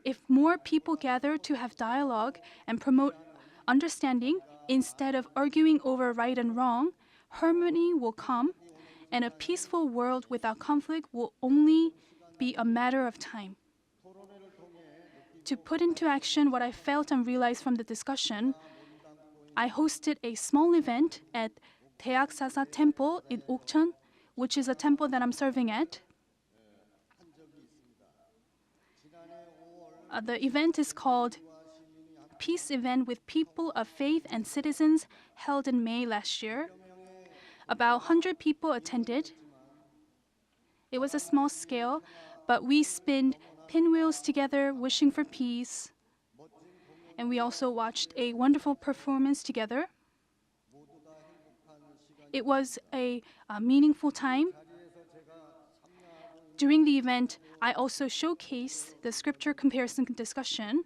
If more people gather to have dialogue and promote understanding instead of arguing over right and wrong, harmony will come, and a peaceful world without conflict will only be a matter of time. To put into action what I felt and realized from the discussion, I hosted a small event at Daeaksasa Temple in Okcheon, which is a temple that I'm serving at. The event is called Peace Event with People of Faith and Citizens, held in May last year. About 100 people attended. It was a small scale, but we spinned pinwheels together, wishing for peace. And we also watched a wonderful performance together. It was a meaningful time. During the event, I also showcased the scripture comparison discussion,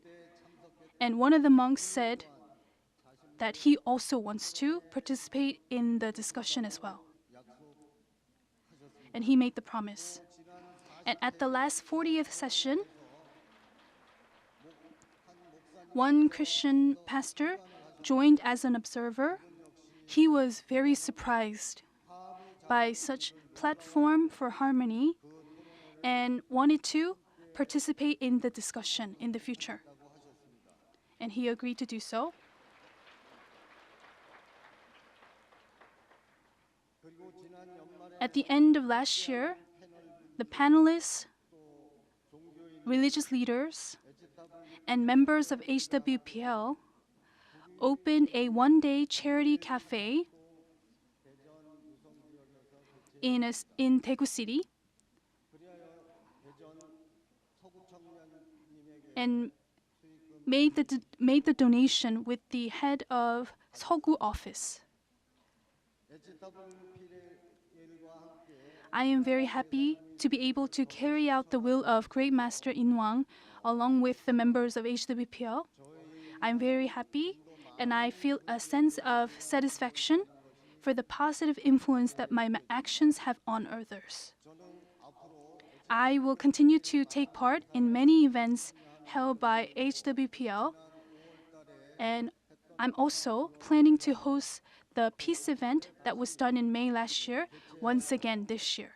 and one of the monks said that he also wants to participate in the discussion as well. And he made the promise. And at the last 40th session, one Christian pastor joined as an observer. He was very surprised by such platform for harmony and wanted to participate in the discussion in the future. And he agreed to do so. At the end of last year, the panelists, religious leaders, and members of HWPL opened a one-day charity cafe in Daegu City. And made the donation with the head of 서구 office. I am very happy to be able to carry out the will of Great Master Inwang along with the members of HWPL. I'm very happy and I feel a sense of satisfaction for the positive influence that my actions have on others. I will continue to take part in many events held by HWPL, and I'm also planning to host the peace event that was done in May last year once again this year.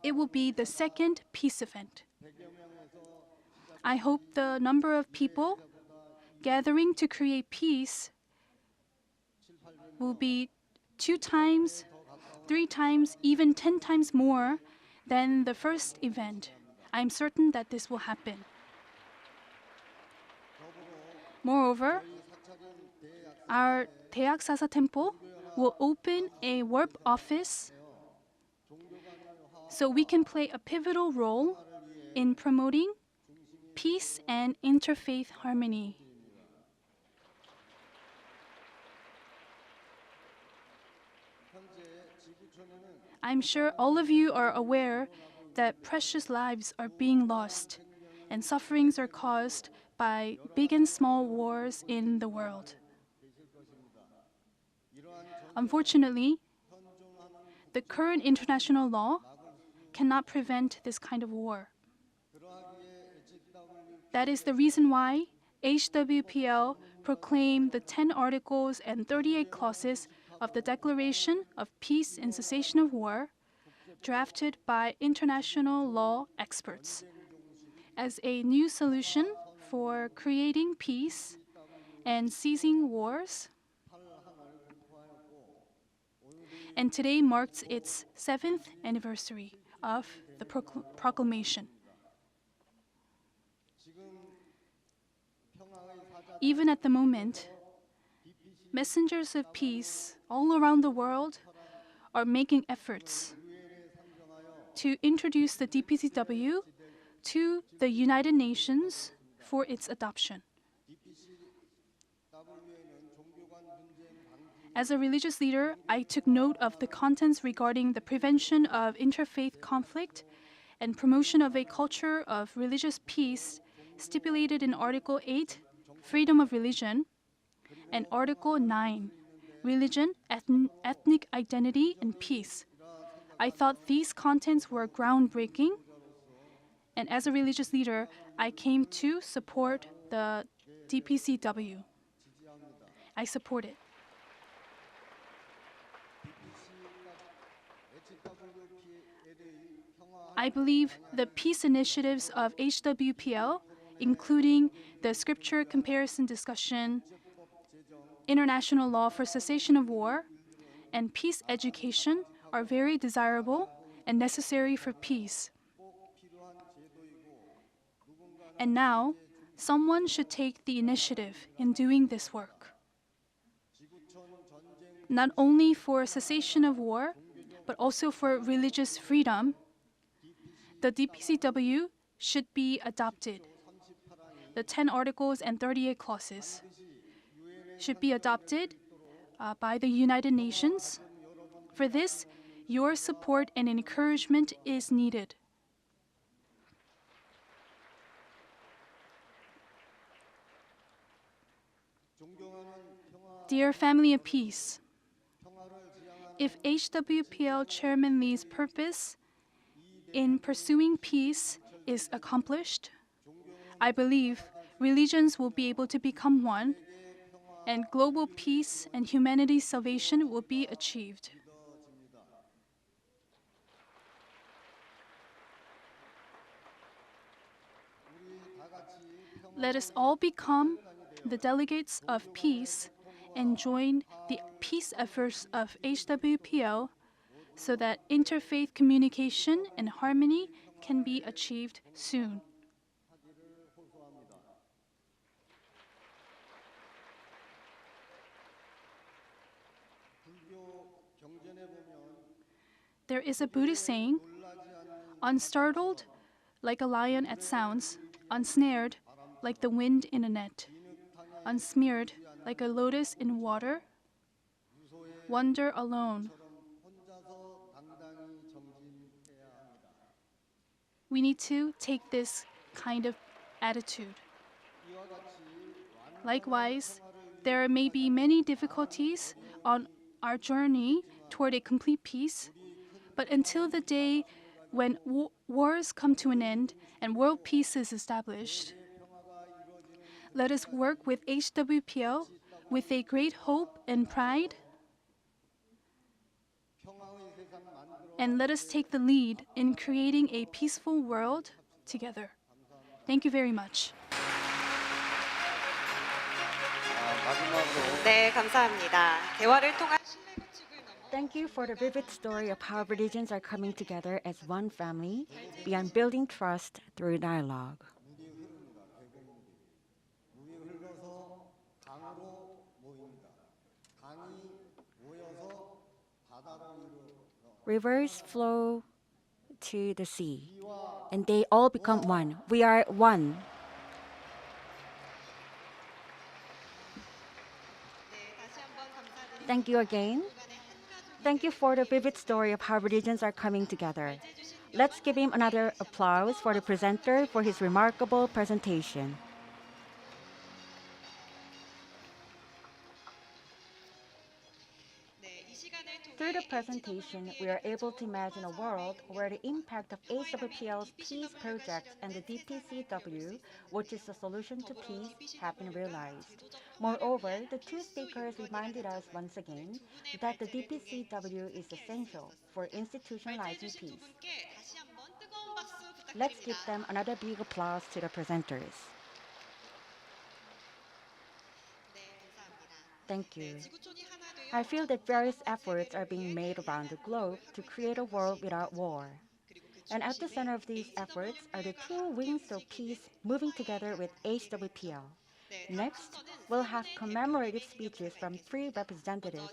It will be the second peace event. I hope the number of people gathering to create peace will be 2 times, 3 times, even 10 times more than the first event. I'm certain that this will happen. Moreover, our 대학사사 temple will open a warp office so we can play a pivotal role in promoting peace and interfaith harmony. I'm sure all of you are aware that precious lives are being lost and sufferings are caused by big and small wars in the world. Unfortunately, the current international law cannot prevent this kind of war. That is the reason why HWPL proclaimed the 10 articles and 38 clauses of the Declaration of Peace and Cessation of War, drafted by international law experts, as a new solution for creating peace and ceasing wars. And today marks its 7th anniversary of the proclamation. Even at the moment, messengers of peace all around the world are making efforts to introduce the DPCW to the United Nations for its adoption. As a religious leader, I took note of the contents regarding the prevention of interfaith conflict and promotion of a culture of religious peace stipulated in Article 8, Freedom of Religion, and Article 9, Religion, Ethnic Identity, and Peace. I thought these contents were groundbreaking, and as a religious leader, I came to support the DPCW. I support it. I believe the peace initiatives of HWPL, including the scripture comparison discussion, international law for cessation of war, and peace education, are very desirable and necessary for peace. And now, someone should take the initiative in doing this work. Not only for cessation of war, but also for religious freedom, the DPCW should be adopted. The 10 articles and 38 clauses should be adopted by the United Nations. For this, your support and encouragement is needed. Dear family of peace, if HWPL Chairman Lee's purpose in pursuing peace is accomplished, I believe religions will be able to become one, and global peace and humanity's salvation will be achieved. Let us all become the delegates of peace and join the peace efforts of HWPL so that interfaith communication and harmony can be achieved soon. There is a Buddhist saying, unstartled like a lion at sounds, unsnared like the wind in a net, unsmeared like a lotus in water, wander alone. We need to take this kind of attitude. Likewise, there may be many difficulties on our journey toward a complete peace, but until the day when wars come to an end and world peace is established, let us work with HWPL with a great hope and pride, and let us take the lead in creating a peaceful world together. Thank you very much. 네, 감사합니다. 대화를 통한 신뢰 구축을 넘어 Thank you for the vivid story of how religions are coming together as one family beyond building trust through dialogue. Rivers flow to the sea, and they all become one. We are one. Thank you again. Thank you for the vivid story of how religions are coming together. Let's give him another applause for the presenter for his remarkable presentation. Through the presentation, we are able to imagine a world where the impact of HWPL's peace projects and the DPCW, which is the solution to peace, have been realized. Moreover, the two speakers reminded us once again that the DPCW is essential for institutionalizing peace. Let's give them another big applause to the presenters. Thank you. I feel that various efforts are being made around the globe to create a world without war. And at the center of these efforts are the two wings of peace moving together with HWPL. Next, we'll have commemorative speeches from three representatives.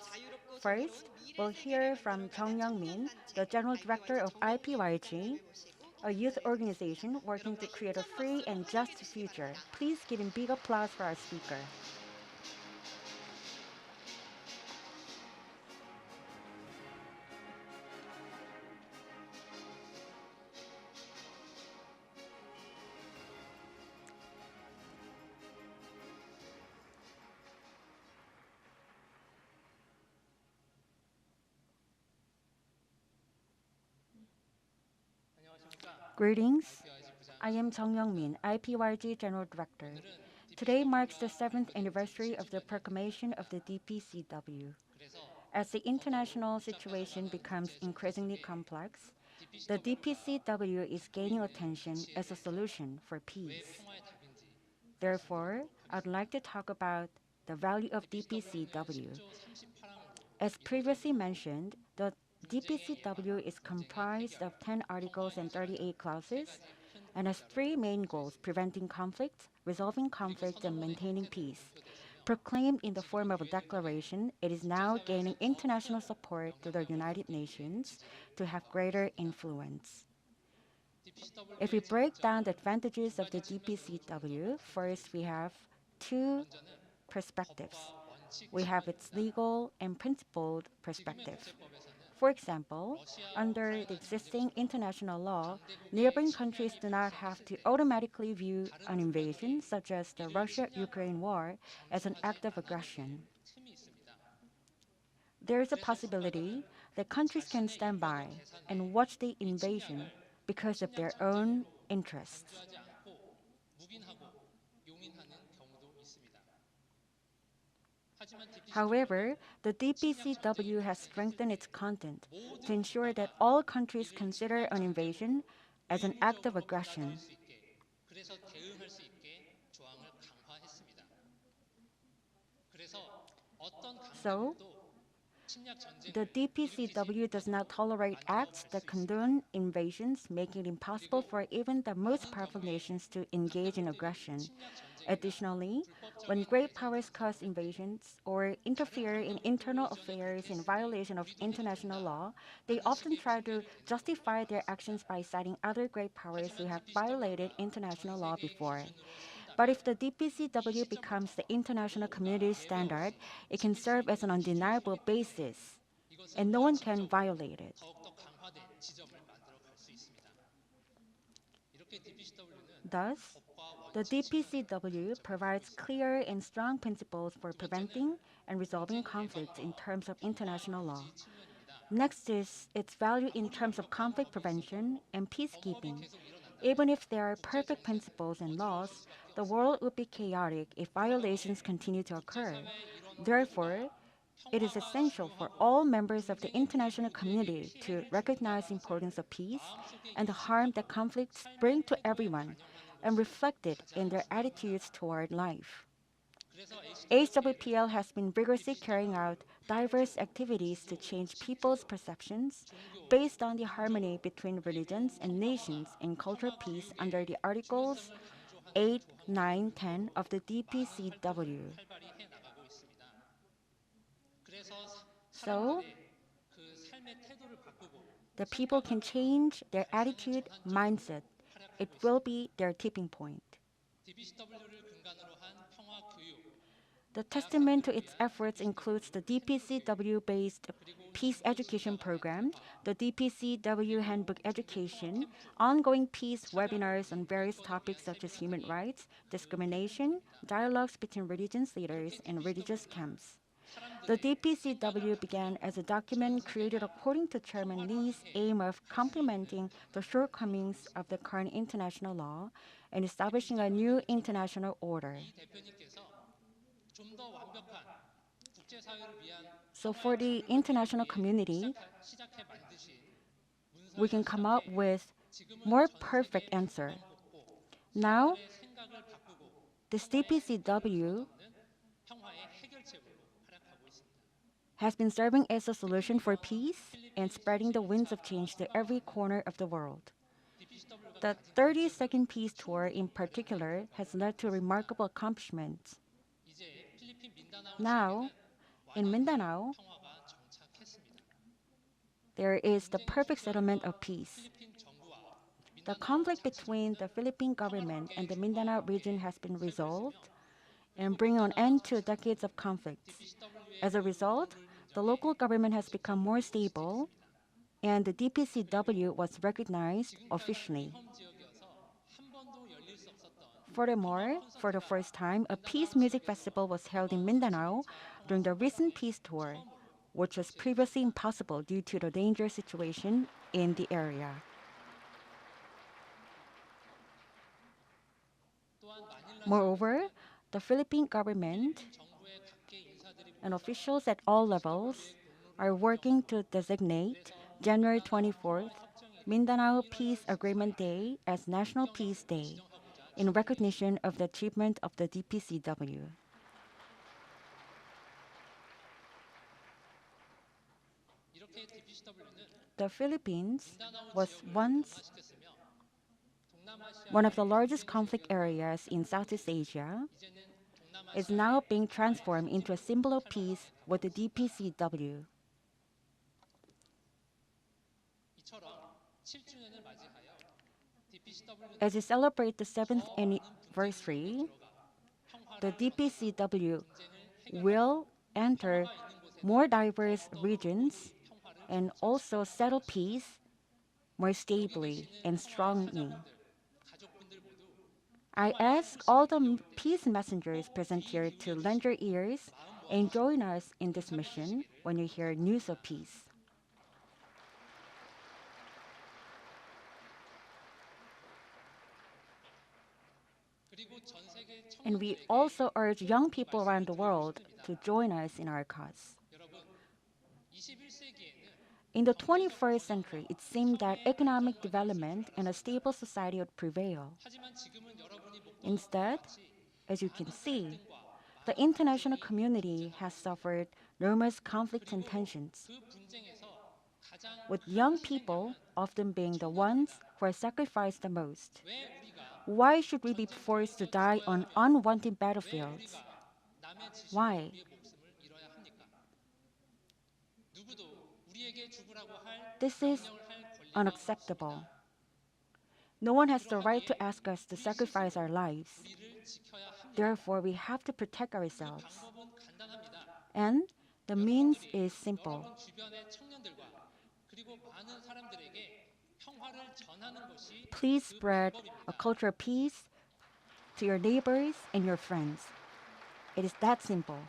First, we'll hear from Jung Young-min, the General Director of IPYG, a youth organization working to create a free and just future. Please give him big applause for our speaker. Greetings. I am Jung Young-min, IPYG General Director. Today marks the 7th anniversary of the proclamation of the DPCW. As the international situation becomes increasingly complex, the DPCW is gaining attention as a solution for peace. Therefore, I'd like to talk about the value of DPCW. As previously mentioned, the DPCW is comprised of 10 articles and 38 clauses and has three main goals: preventing conflicts, resolving conflicts, and maintaining peace. Proclaimed in the form of a declaration, it is now gaining international support to the United Nations to have greater influence. If we break down the advantages of the DPCW, first we have two perspectives. We have its legal and principled perspective. For example, under the existing international law, neighboring countries do not have to automatically view an invasion, such as the Russia-Ukraine war, as an act of aggression. There is a possibility that countries can stand by and watch the invasion because of their own interests. However, the DPCW has strengthened its content to ensure that all countries consider an invasion as an act of aggression. So, the DPCW does not tolerate acts that condone invasions, making it impossible for even the most powerful nations to engage in aggression. Additionally, when great powers cause invasions or interfere in internal affairs in violation of international law, they often try to justify their actions by citing other great powers who have violated international law before. But if the DPCW becomes the international community standard, it can serve as an undeniable basis, and no one can violate it. Thus, the DPCW provides clear and strong principles for preventing and resolving conflicts in terms of international law. Next is its value in terms of conflict prevention and peacekeeping. Even if there are perfect principles and laws, the world would be chaotic if violations continue to occur. Therefore, it is essential for all members of the international community to recognize the importance of peace and the harm that conflicts bring to everyone and reflect it in their attitudes toward life. HWPL has been vigorously carrying out diverse activities to change people's perceptions based on the harmony between religions and nations in cultural peace under the Articles 8, 9, 10 of the DPCW. So, the people can change their attitude, mindset. It will be their tipping point. The testament to its efforts includes the DPCW-based Peace Education Program, the DPCW Handbook Education, ongoing peace webinars on various topics such as human rights, discrimination, dialogues between religious leaders, and religious camps. The DPCW began as a document created according to Chairman Lee's aim of complementing the shortcomings of the current international law and establishing a new international order. So for the international community, we can come up with more perfect answer. Now, this DPCW has been serving as a solution for peace and spreading the winds of change to every corner of the world. The 32nd Peace Tour in particular has led to remarkable accomplishments. Now, in Mindanao, there is the perfect settlement of peace. The conflict between the Philippine government and the Mindanao region has been resolved and bring an end to decades of conflicts. As a result, the local government has become more stable and the DPCW was recognized officially. Furthermore, for the first time, a peace music festival was held in Mindanao during the recent peace tour, which was previously impossible due to the dangerous situation in the area. Moreover, the Philippine government and officials at all levels are working to designate January 24th, Mindanao Peace Agreement Day as National Peace Day in recognition of the achievement of the DPCW. The Philippines was once one of the largest conflict areas in Southeast Asia, is now being transformed into a symbol of peace with the DPCW. As we celebrate the 7th anniversary, the DPCW will enter more diverse regions and also settle peace more stably and strongly. I ask all the peace messengers present here to lend your ears and join us in this mission when you hear news of peace. And we also urge young people around the world to join us in our cause. In the 21st century, it seemed that economic development and a stable society would prevail. Instead, as you can see, the international community has suffered numerous conflicts and tensions, with young people often being the ones who are sacrificed the most. Why should we be forced to die on unwanted battlefields? Why? This is unacceptable. No one has the right to ask us to sacrifice our lives. Therefore, we have to protect ourselves. And the means is simple. Please spread a culture of peace to your neighbors and your friends. It is that simple.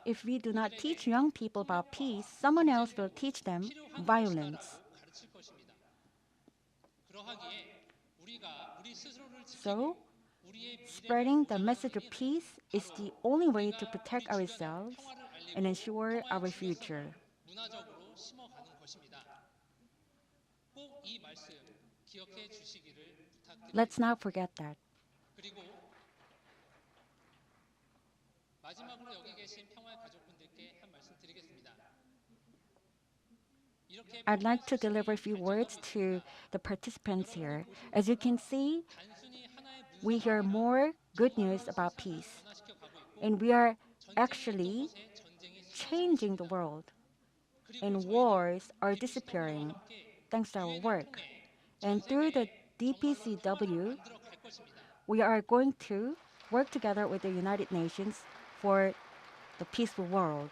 If we do not teach young people about peace, someone else will teach them violence. So, spreading the message of peace is the only way to protect ourselves and ensure our future. Let's not forget that. I'd like to deliver a few words to the participants here. As you can see, we hear more good news about peace, and we are actually changing the world, and wars are disappearing thanks to our work. And through the DPCW, we are going to work together with the United Nations for the peaceful world.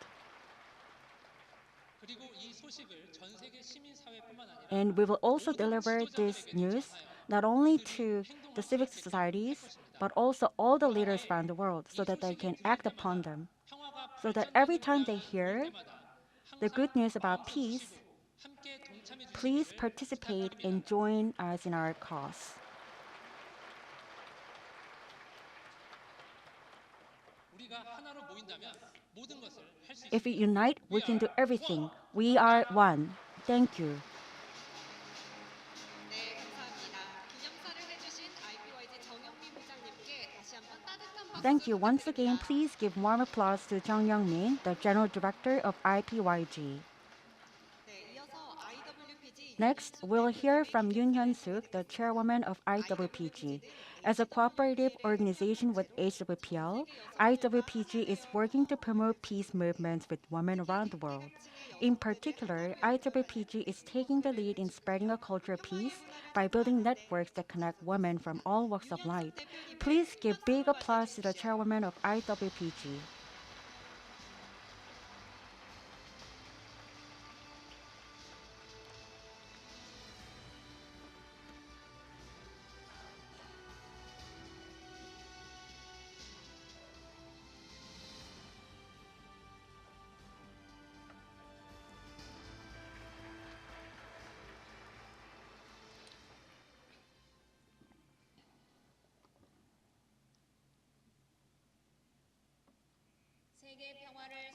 And we will also deliver this news not only to the civic societies, but also all the leaders around the world so that they can act upon them. So that every time they hear the good news about peace, please participate and join us in our cause. If we unite, we can do everything. We are one. Thank you. 네, 감사합니다. 기념사를 해주신 IPYG 정영민 부장님께 다시 한번 따뜻한 박수 Thank you. Once again, 부탁드립니다. please give warm applause to Jung Young-min, the General Director of IPYG. 네, 이어서 IWPG Next, we'll hear from Yoon Hyun-suk, the chairwoman of IWPG. As a cooperative organization with HWPL, IWPG is working to promote peace movements with women around the world. In particular, IWPG is taking the lead in spreading a culture of peace by building networks that connect women from all walks of life. Please give big applause to the chairwoman of IWPG.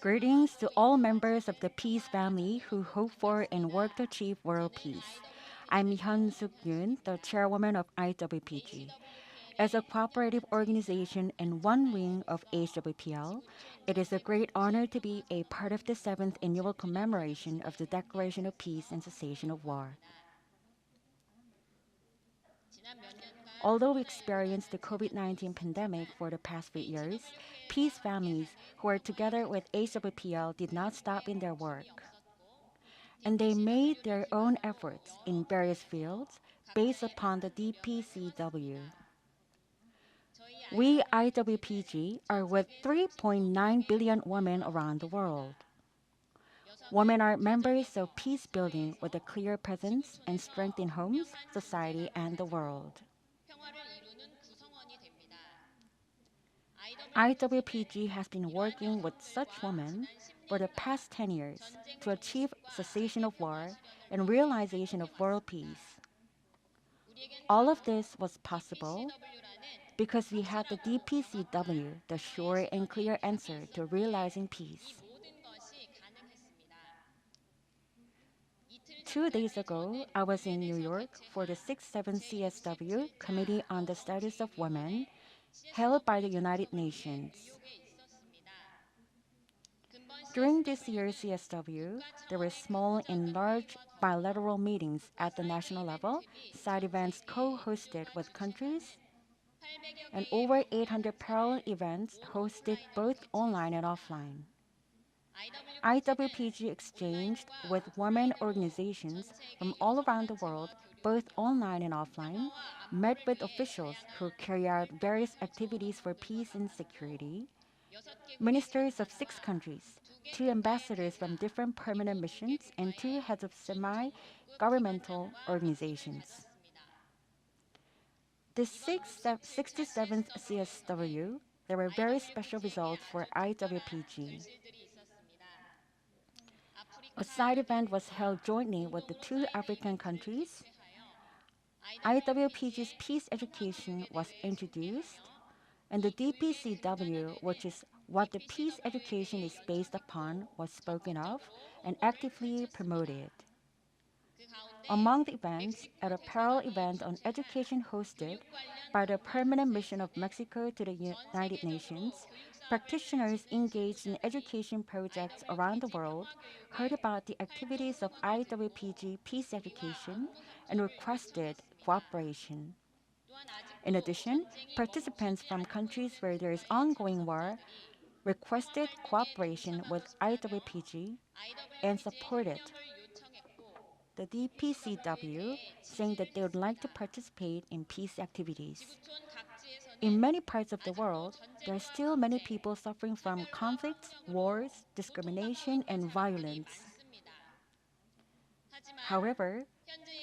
Greetings to all members of the peace family who hope for and work to achieve world peace. I'm Hyun-suk Yoon, the chairwoman of IWPG. As a cooperative organization and one wing of HWPL, it is a great honor to be a part of the 7th annual commemoration of the Declaration of Peace and Cessation of War. Although we experienced the COVID-19 pandemic for the past few years, peace families who are together with HWPL did not stop in their work. And they made their own efforts in various fields based upon the DPCW. We IWPG are with 3.9 billion women around the world. Women are members of peace building with a clear presence and strength in homes, society, and the world. IWPG has been working with such women for the past 10 years to achieve cessation of war and realization of world peace. All of this was possible because we had the DPCW, the sure and clear answer to realizing peace. 2 days ago, I was in New York for the 6th-7th CSW Committee on the Status of Women, held by the United Nations. During this year's CSW, there were small and large bilateral meetings at the national level, side events co-hosted with countries, and over 800 parallel events hosted both online and offline. IWPG exchanged with women organizations from all around the world, both online and offline, met with officials who carry out various activities for peace and security, ministers of 6 countries, 2 ambassadors from different permanent missions, and 2 heads of semi-governmental organizations. The 67th CSW, there were very special results for IWPG. A side event was held jointly with the 2 African countries. IWPG's peace education was introduced, and the DPCW, which is what the peace education is based upon, was spoken of and actively promoted. Among the events, at a parallel event on education hosted by the Permanent Mission of Mexico to the United Nations, practitioners engaged in education projects around the world heard about the activities of IWPG peace education and requested cooperation. In addition, participants from countries where there is ongoing war requested cooperation with IWPG and supported the DPCW, saying that they would like to participate in peace activities. In many parts of the world, there are still many people suffering from conflicts, wars, discrimination, and violence. However,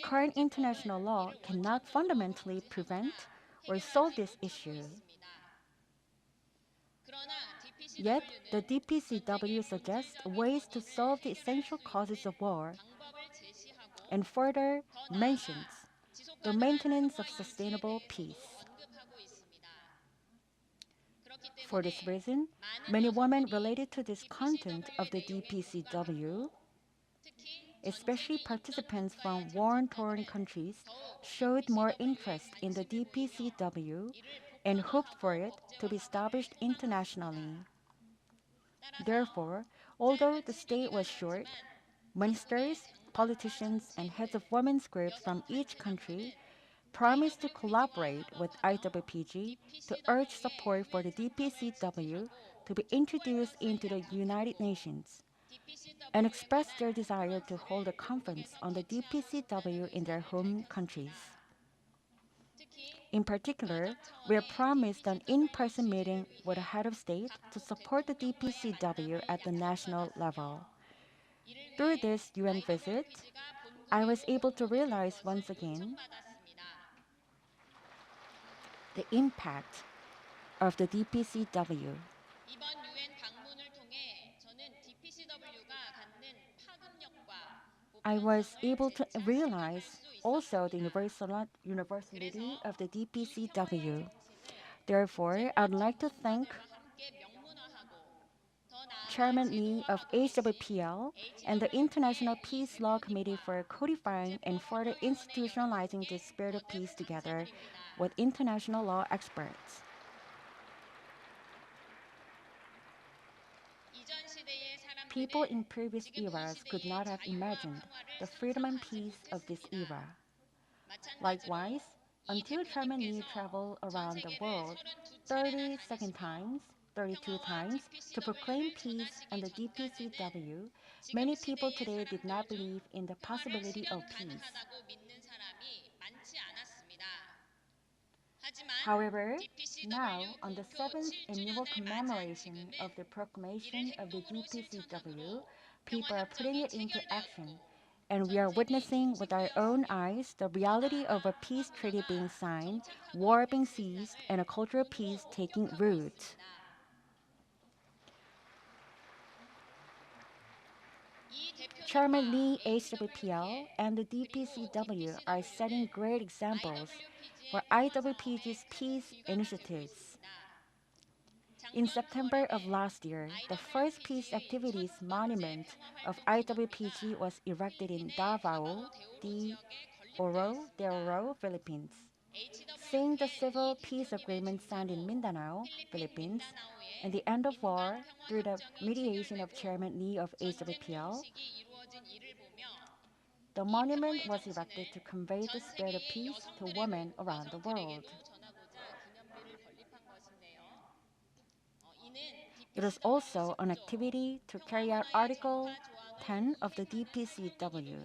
current international law cannot fundamentally prevent or solve this issue. Yet, the DPCW suggests ways to solve the essential causes of war and further mentions the maintenance of sustainable peace. For this reason, many women related to this content of the DPCW, especially participants from war-torn countries, showed more interest in the DPCW and hoped for it to be established internationally. Therefore, although the stay was short, ministers, politicians, and heads of women's groups from each country promised to collaborate with IWPG to urge support for the DPCW to be introduced into the United Nations and expressed their desire to hold a conference on the DPCW in their home countries. In particular, we are promised an in-person meeting with a head of state to support the DPCW at the national level. Through this UN visit, I was able to realize once again the impact of the DPCW. I was able to realize also the universality of the DPCW. Therefore, I would like to thank Chairman Lee of HWPL and the International Peace Law Committee for codifying and further institutionalizing the spirit of peace together with international law experts. People in previous eras could not have imagined the freedom and peace of this era. Likewise, until Chairman Lee traveled around the world 32 times to proclaim peace and the DPCW, many people today did not believe in the possibility of peace. However, now, on the 7th annual commemoration of the proclamation of the DPCW, people are putting it into action, and we are witnessing with our own eyes the reality of a peace treaty being signed, war being ceased, and a cultural peace taking root. Chairman Lee, HWPL, and the DPCW are setting great examples for IWPG's peace initiatives. In September of last year, the first peace activities monument of IWPG was erected in Davao de Oro, Philippines. Seeing the civil peace agreement signed in Mindanao, Philippines, and the end of war through the mediation of Chairman Lee of HWPL, the monument was erected to convey the spirit of peace to women around the world. It is also an activity to carry out Article 10 of the DPCW.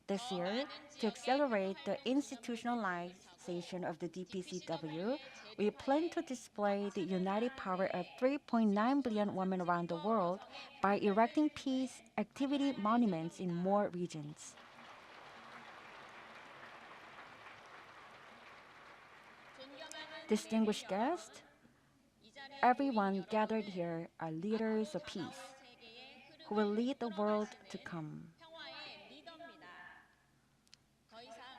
This year, to accelerate the institutionalization of the DPCW, we plan to display the united power of 3.9 billion women around the world by erecting peace activity monuments in more regions. Distinguished guests, everyone gathered here are leaders of peace who will lead the world to come.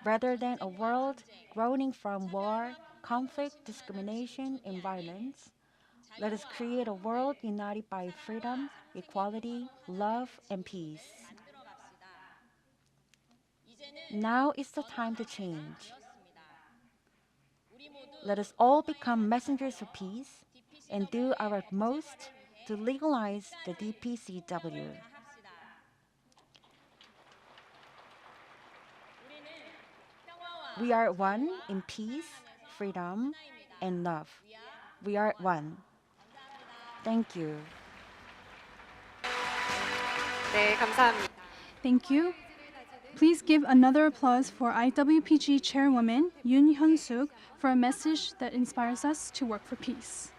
Rather than a world groaning from war, conflict, discrimination, and violence, let us create a world united by freedom, equality, love, and peace. Now is the time to change. Let us all become messengers of peace and do our utmost to legalize the DPCW. We are one in peace, freedom, and love. We are one. Thank you. 네, 감사합니다. Thank you. Please give another applause for IWPG Chairwoman Yoon Hyun-suk for a message that inspires us to work for peace.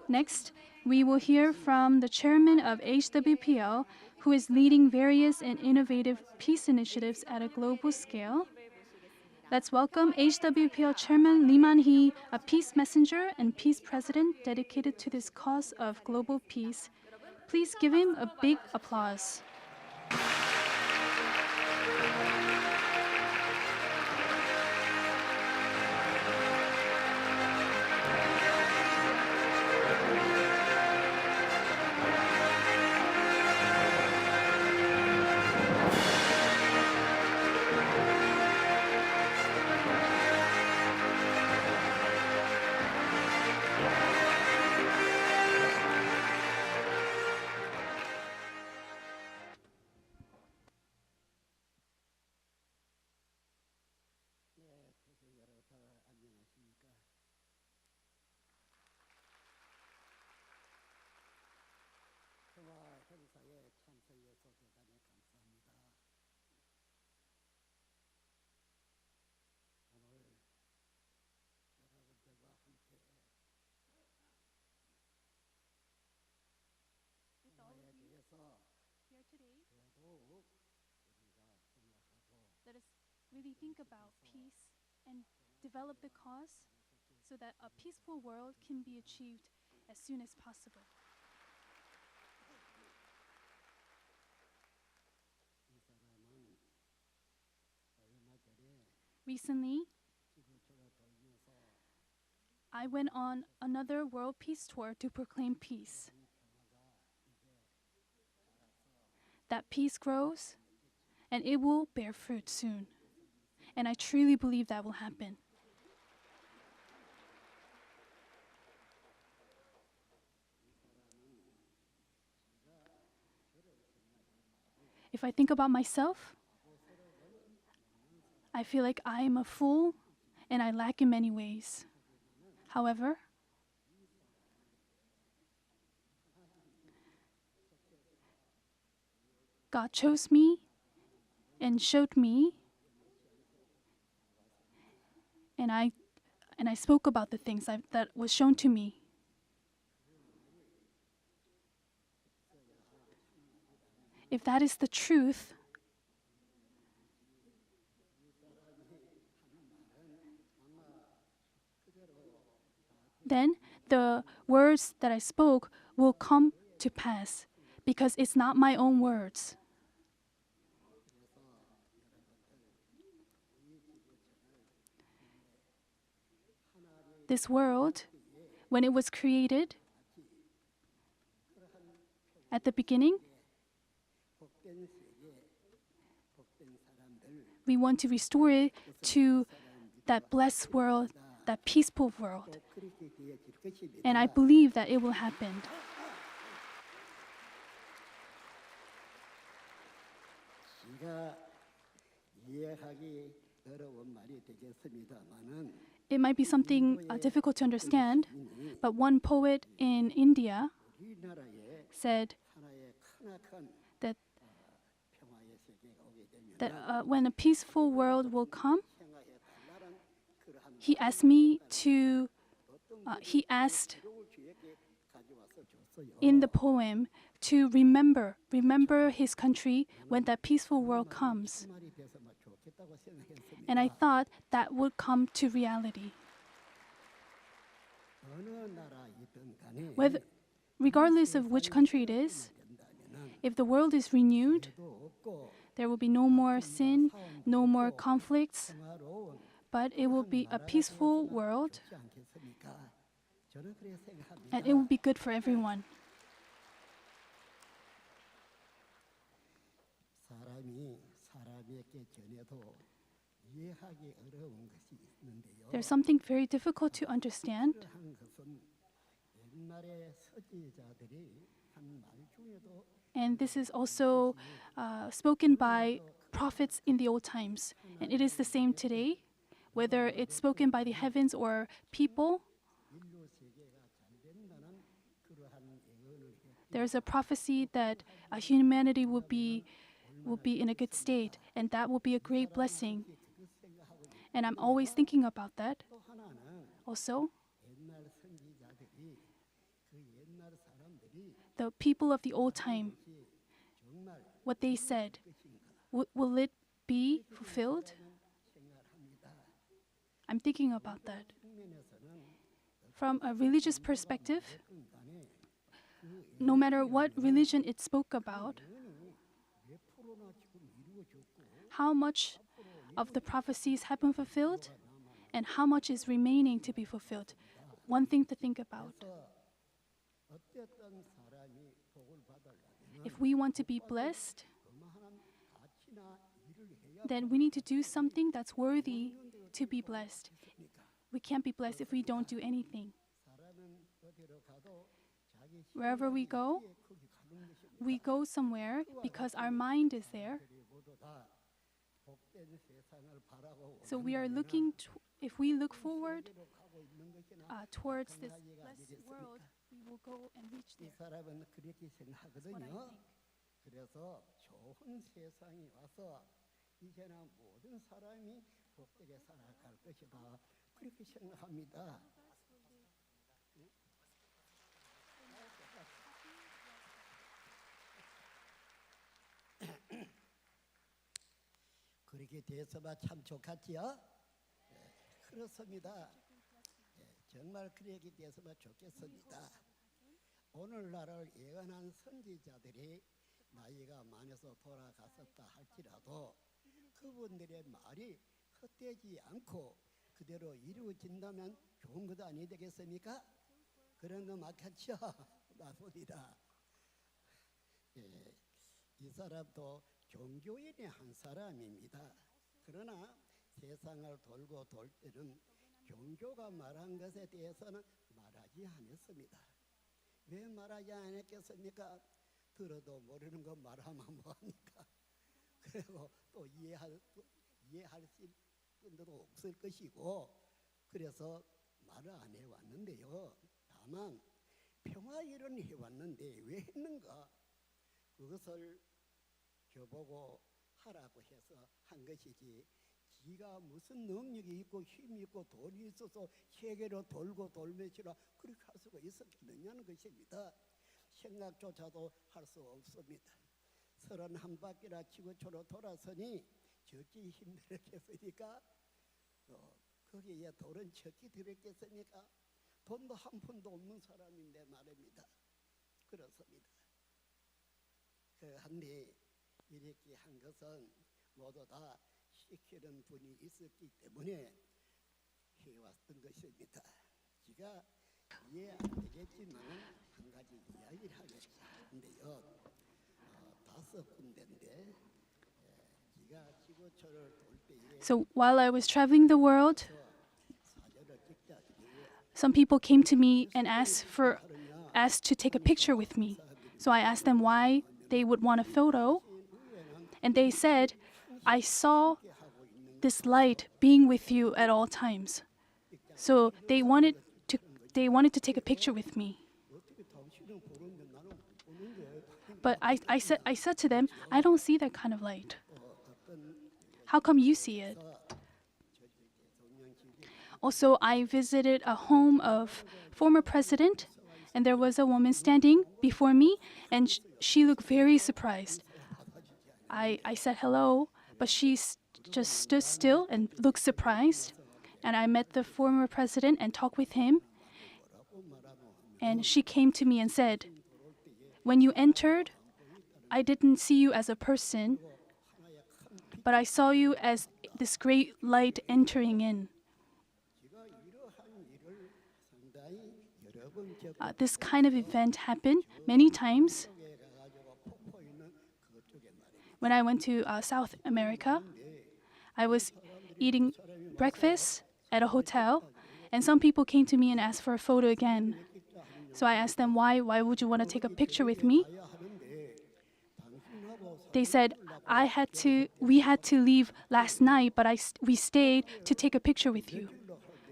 Next, we will hear from the chairman of HWPL, who is leading various and innovative peace initiatives at a global scale. Let's welcome HWPL Chairman Lee Man-hee, a peace messenger and peace president dedicated to this cause of global peace. Please give him a big applause. Let us really think about peace and develop the cause so that a peaceful world can be achieved as soon as possible. Recently, I went on another world peace tour to proclaim peace. That peace grows and it will bear fruit soon. And I truly believe that will happen. If I think about myself, I feel like I am a fool and I lack in many ways. However, God chose me and showed me, and I spoke about the things that was shown to me. If that is the truth, then the words that I spoke will come to pass because it's not my own words. This world, when it was created, at the beginning, we want to restore it to that blessed world, that peaceful world. And I believe that it will happen. 제가 이해하기 It might be something difficult to understand, but one poet in India said that when a peaceful world will come, he asked in the poem to remember his country when that peaceful world comes. And I thought that would come to reality. Regardless of which country it is, if the world is renewed, there will be no more sin, no more conflicts, but it will be a peaceful world, and it will be good for everyone. There's something very difficult to understand. And this is also spoken by prophets in the old times. And it is the same today, whether it's spoken by the heavens or people. There's a prophecy that humanity will be in a good state, and that will be a great blessing. And I'm always thinking about that. Also, the people of the old time, what they said, will it be fulfilled? I'm thinking about that. From a religious perspective, no matter what religion it spoke about, how much of the prophecies have been fulfilled and how much is remaining to be fulfilled. One thing to think about. If we want to be blessed, then we need to do something that's worthy to be blessed. We can't be blessed if we don't do anything. Wherever we go somewhere because our mind is there. So we are looking, if we look forward towards this blessed world, we will go and reach there. That's what I think. 그래서 좋은 세상이 와서 이제는 모든 사람이 복되게 살아갈 것이다. 그렇게 생각합니다. 그렇게 돼서만 참 좋겠지요? 그렇습니다. 정말 그렇게 돼서만 좋겠습니다. 오늘날을 예언한 선지자들이 나이가 많아서 돌아갔었다 할지라도 그분들의 말이 헛되지 않고 그대로 이루어진다면 좋은 것 아니 되겠습니까? 그런 거 맞겠죠? 맞습니다. 이 사람도 종교인의 한 사람입니다. 그러나 세상을 돌고 돌 때는 종교가 말한 것에 대해서는 말하지 않았습니다. 왜 말하지 않았겠습니까? 들어도 모르는 거 말하면 뭐합니까? 그리고 또 이해할 분도 없을 것이고 그래서 말을 안 해왔는데요. 다만 평화일은 해왔는데 왜 했는가? 그것을 저보고 하라고 해서 한 것이지 지가 무슨 능력이 있고 힘이 있고 돈이 있어서 세계로 돌고 돌면서라 그렇게 할 수가 있었느냐는 것입니다. 생각조차도 할 수 없습니다. 31바퀴나 지구촌으로 돌아서니 적기 힘들겠습니까? 거기에 돈은 적기 들었겠습니까? 돈도 한 푼도 없는 사람인데 말입니다. 그렇습니다. 한데 이렇게 한 것은 모두 다 시키는 분이 있었기 때문에 해왔던 것입니다. 제가 이해 안 되겠지만 한 가지 이야기를 하겠는데요. 5군데인데 제가 지구촌을 돌 때에 So while I was traveling the world, some people came to me and asked to take a picture with me. So I asked them why they would want a photo, and they said, I saw this light being with you at all times. So they wanted to take a picture with me. But I said to them, I don't see that kind of light. How come you see it? Also, I visited a home of former president, and there was a woman standing before me, and she looked very surprised. I said hello, but she just stood still and looked surprised. And I met the former president and talked with him. And she came to me and said, when you entered, I didn't see you as a person, but I saw you as this great light entering in. This kind of event happened many times. When I went to South America, I was eating breakfast at a hotel, and some people came to me and asked for a photo again. So I asked them, why would you want to take a picture with me? They said, we had to leave last night, but we stayed to take a picture with you.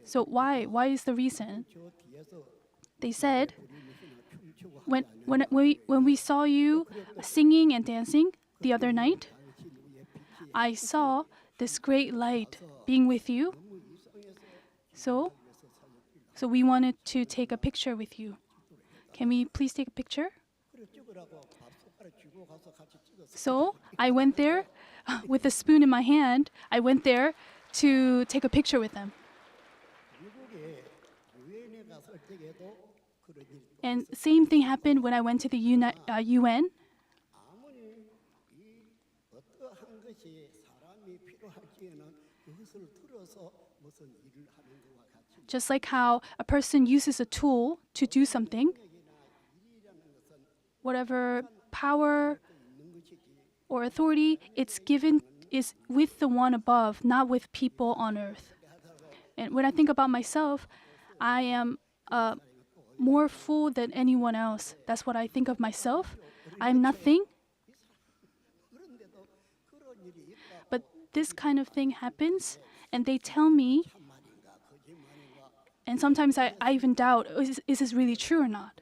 So why? Why is the reason? They said, when we saw you singing and dancing the other night, I saw this great light being with you. So we wanted to take a picture with you. Can we please take a picture? So I went there with a spoon in my hand. I went there to take a picture with them. And same thing happened when I went to the UN. Just like how a person uses a tool to do something, whatever power or authority it's given is with the one above, not with people on earth. And when I think about myself, I am more full than anyone else. That's what I think of myself. I'm nothing. But this kind of thing happens, and they tell me, and sometimes I even doubt, is this really true or not?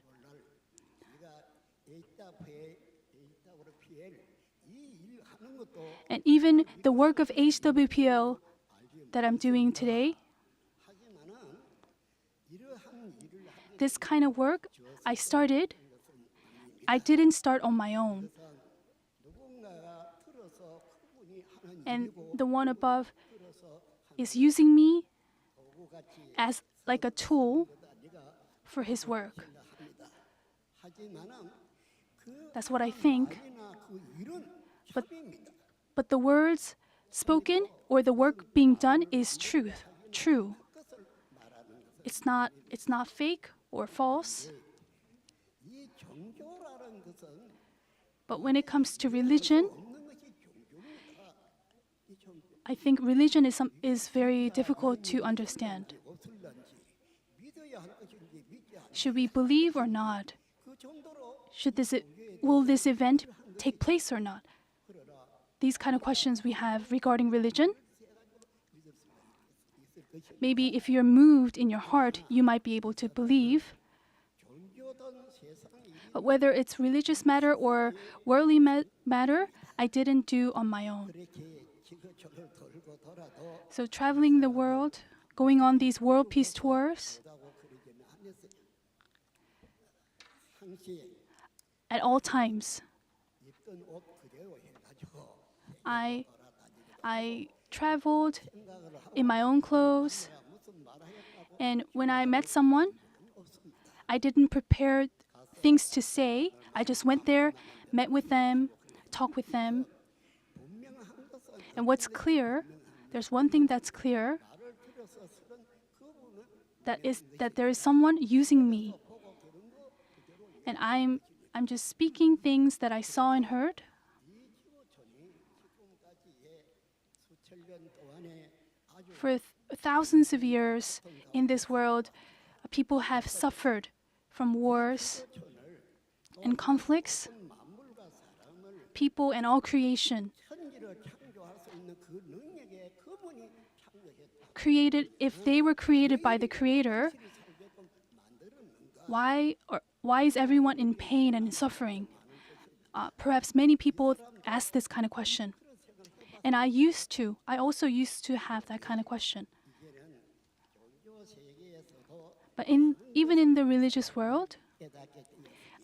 And even the work of HWPL that I'm doing today, this kind of work I didn't start on my own. And the one above is using me as like a tool for his work. That's what I think. But the words spoken or the work being done is true. It's not fake or false. But when it comes to religion, I think religion is very difficult to understand. Should we believe or not? Will this event take place or not? These kind of questions we have regarding religion. Maybe if you're moved in your heart, you might be able to believe. But whether it's religious matter or worldly matter, I didn't do on my own. So traveling the world, going on these world peace tours, at all times, I traveled in my own clothes, and when I met someone, I didn't prepare things to say. I just went there, met with them, talked with them. And what's clear, there's one thing that's clear, that there is someone using me. And I'm just speaking things that I saw and heard. For thousands of years in this world, people have suffered from wars and conflicts. People and all creation. if they were created by the Creator, why is everyone in pain and suffering? Perhaps many people ask this kind of question. And I also used to have that kind of question. But even in the religious world,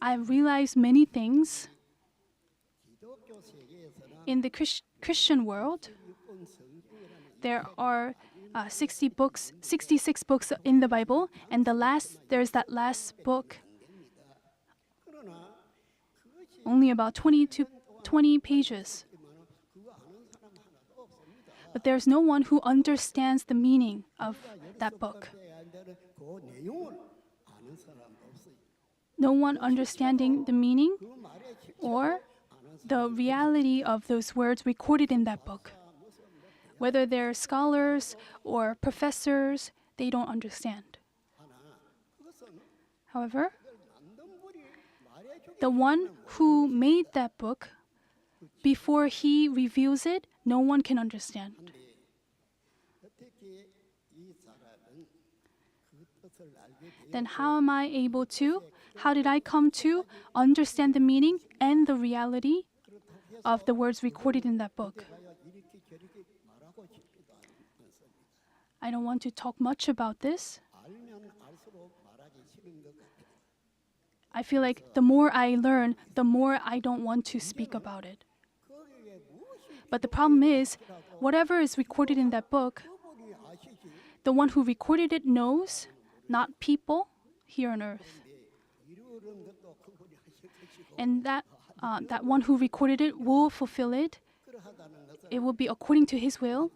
I've realized many things. In the Christian world, there are 66 books in the Bible, and there's that last book, only about 20 pages. But there's no one who understands the meaning of that book. No one understanding the meaning or the reality of those words recorded in that book. Whether they're scholars or professors, they don't understand. However, the one who made that book, before he reveals it, no one can understand. Then how did I come to understand the meaning and the reality of the words recorded in that book? I don't want to talk much about this. I feel like the more I learn, the more I don't want to speak about it. But the problem is, whatever is recorded in that book, the one who recorded it knows, not people here on earth. And that one who recorded it will fulfill it. It will be according to his will.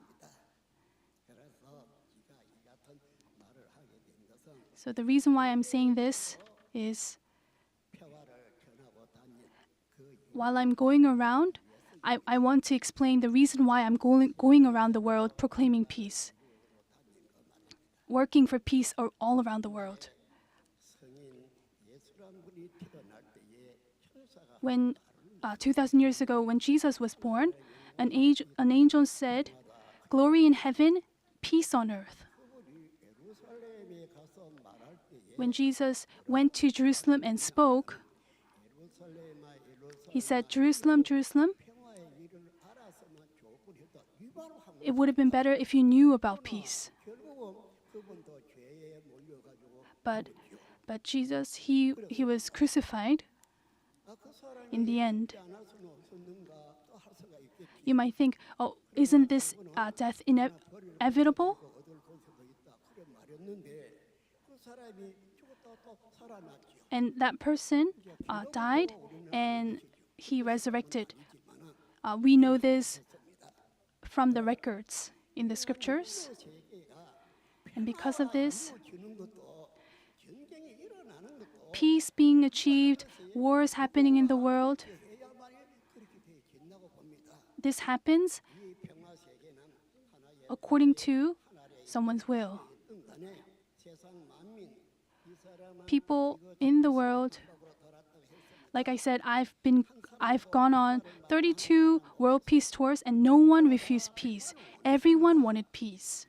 So the reason why I'm saying this is, while I'm going around, I want to explain the reason why I'm going around the world proclaiming peace, working for peace all around the world. When 2,000 years ago, when Jesus was born, an angel said, "Glory in heaven, peace on earth." When Jesus went to Jerusalem and spoke, he said, "Jerusalem, Jerusalem, it would have been better if you knew about peace." But Jesus, he was crucified. In the end, you might think, "Oh, isn't this death inevitable?" And that person died and he resurrected. We know this from the records in the scriptures. And because of this, peace being achieved, wars happening in the world, this happens according to someone's will. People in the world, like I said, I've gone on 32 world peace tours and no one refused peace. Everyone wanted peace.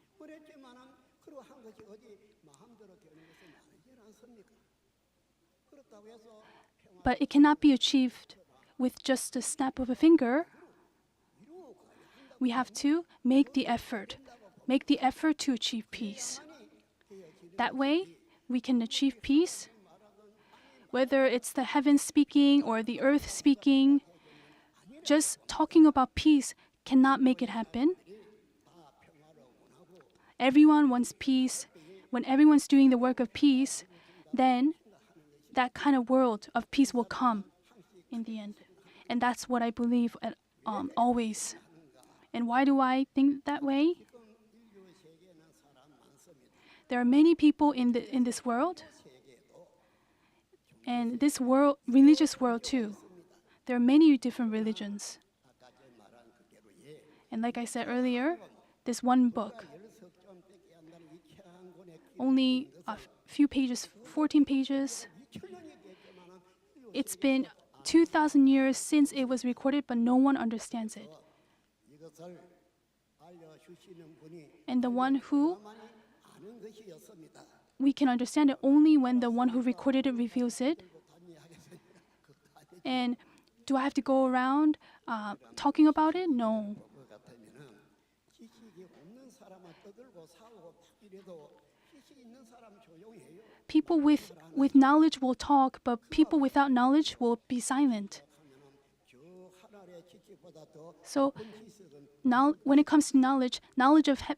But it cannot be achieved with just a snap of a finger. We have to make the effort to achieve peace. That way, we can achieve peace. Whether it's the heavens speaking or the earth speaking, just talking about peace cannot make it happen. Everyone wants peace. When everyone's doing the work of peace, then that kind of world of peace will come in the end. And that's what I believe always. And why do I think that way? There are many people in this world, and this world, religious world too. There are many different religions. And like I said earlier, this one book, only a few pages, 14 pages. It's been 2,000 years since it was recorded, but no one understands it. 알려주시는 분이 And the one who 나만이 아는 것이었습니다. we can understand it only when the one who recorded it reveals it. And do I have to go around talking about it? No. 것 같으면은 지식이 없는 사람은 떠들고 싸우고 이래도 지식 있는 사람 조용해요. People with knowledge will talk, but people without knowledge will be silent. 저 하늘의 지식보다 더 So 깊은 지식은 now, when it comes to knowledge,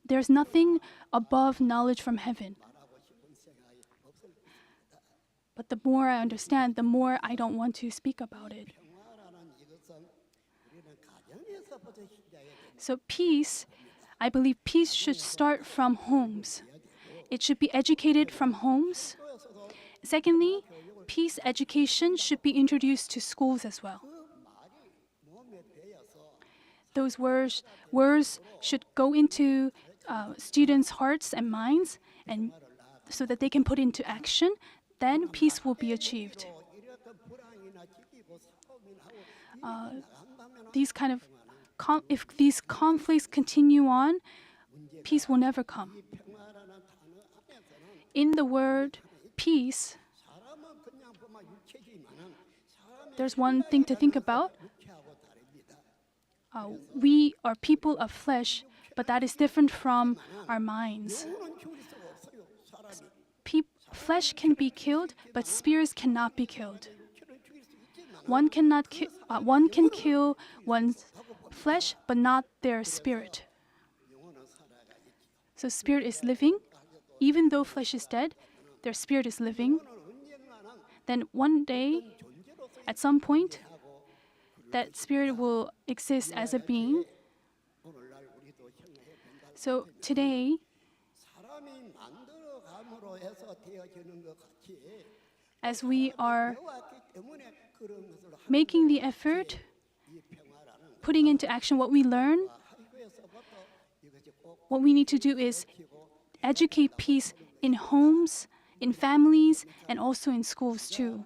there's nothing above knowledge from heaven. 말하고 싶은 생각이 없을 것입니다. But the more I understand, the more I don't want to speak about it. 평화라는 이것은 우리는 가정에서부터 시작해야 됩니다. So peace, I believe peace should start from homes. It should be educated from homes. Secondly, peace education should be introduced to schools as well. 몸에 배어서 Those words should go into students' hearts and minds, and so that they can put into action. Then peace will be achieved. 이렇게 불황이나 지키고 싸움이나 하고 These kind of if these conflicts continue on, peace will never come. 평화라는 단어 안에서는 In the word peace, 사람은 그냥 보면 육체지만은 사람의 there's one thing to think about. 육체하고 다릅니다. We are people of flesh, but that is different from our minds. 영혼은 죽일 수가 없어요. 사람이 Flesh can be killed, but spirits cannot be killed. 육체는 죽일 수 있지만 One can kill one's flesh, but not their spirit. 영혼은 살아가 있지요. So spirit is living, even though flesh is dead. Their spirit is living. 언젠가는 Then one day, 존재로서 at some point, 하고 that spirit will exist as a being. 오늘날 우리도 생각해 본다. So today, 사람이 만들어감으로 해서 되어지는 것 같이 as we are 배워왔기 때문에 그런 것을 making the effort, 이 평화라는 putting into action what we learn, 학교에서부터 이것이 꼭 what we need to do is educate peace in homes, in families, and also in schools too.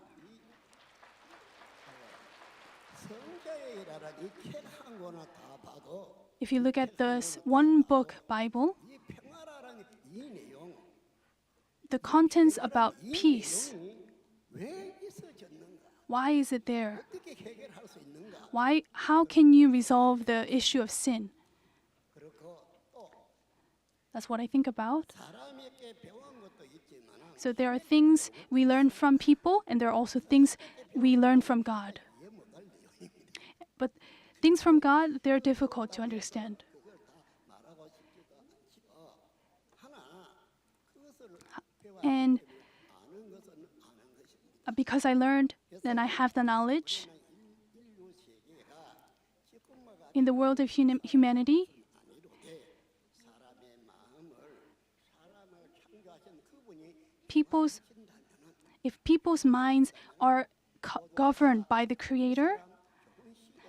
성자의라는 이 책 한 권을 다 봐도 If you look at this one book Bible, 이 평화라는 이 내용 the contents about peace, 왜 있어졌는가? why is it there? 어떻게 해결할 수 있는가? How can you resolve the issue of sin? 그렇고 또 That's what I think about. 사람에게 배운 것도 있지만 So there are things we learn from people, and there are also things we learn from God. 이해 못할 내용입니다. But things from God, they're difficult to understand. 그걸 다 말하고 싶지도 않지만 하나 그것을 배워 And 아는 것은 아는 것입니다. because I learned, then I have the knowledge. 인류 세계가 지금과 In the world of humanity, 아니로되 사람의 마음을 사람을 창조하신 그분이 if people's minds are governed by the Creator,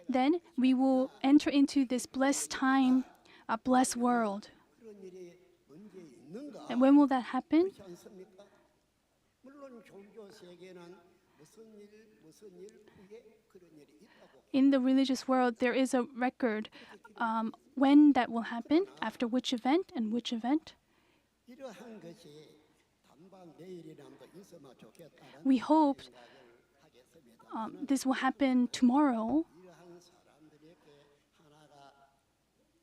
then we will enter into this blessed time, a blessed world. 그런 일이 언제 있는가? And when will that happen? 그렇지 않습니까? 물론 종교 세계는 무슨 일 후에 그런 일이 있다고 In the religious world, there is a record when that will happen, after which event and which event. 이러한 것이 단방 내일이라도 있으면 좋겠다는 We hope 하겠습니다. this will happen tomorrow, 이러한 사람들에게 하나가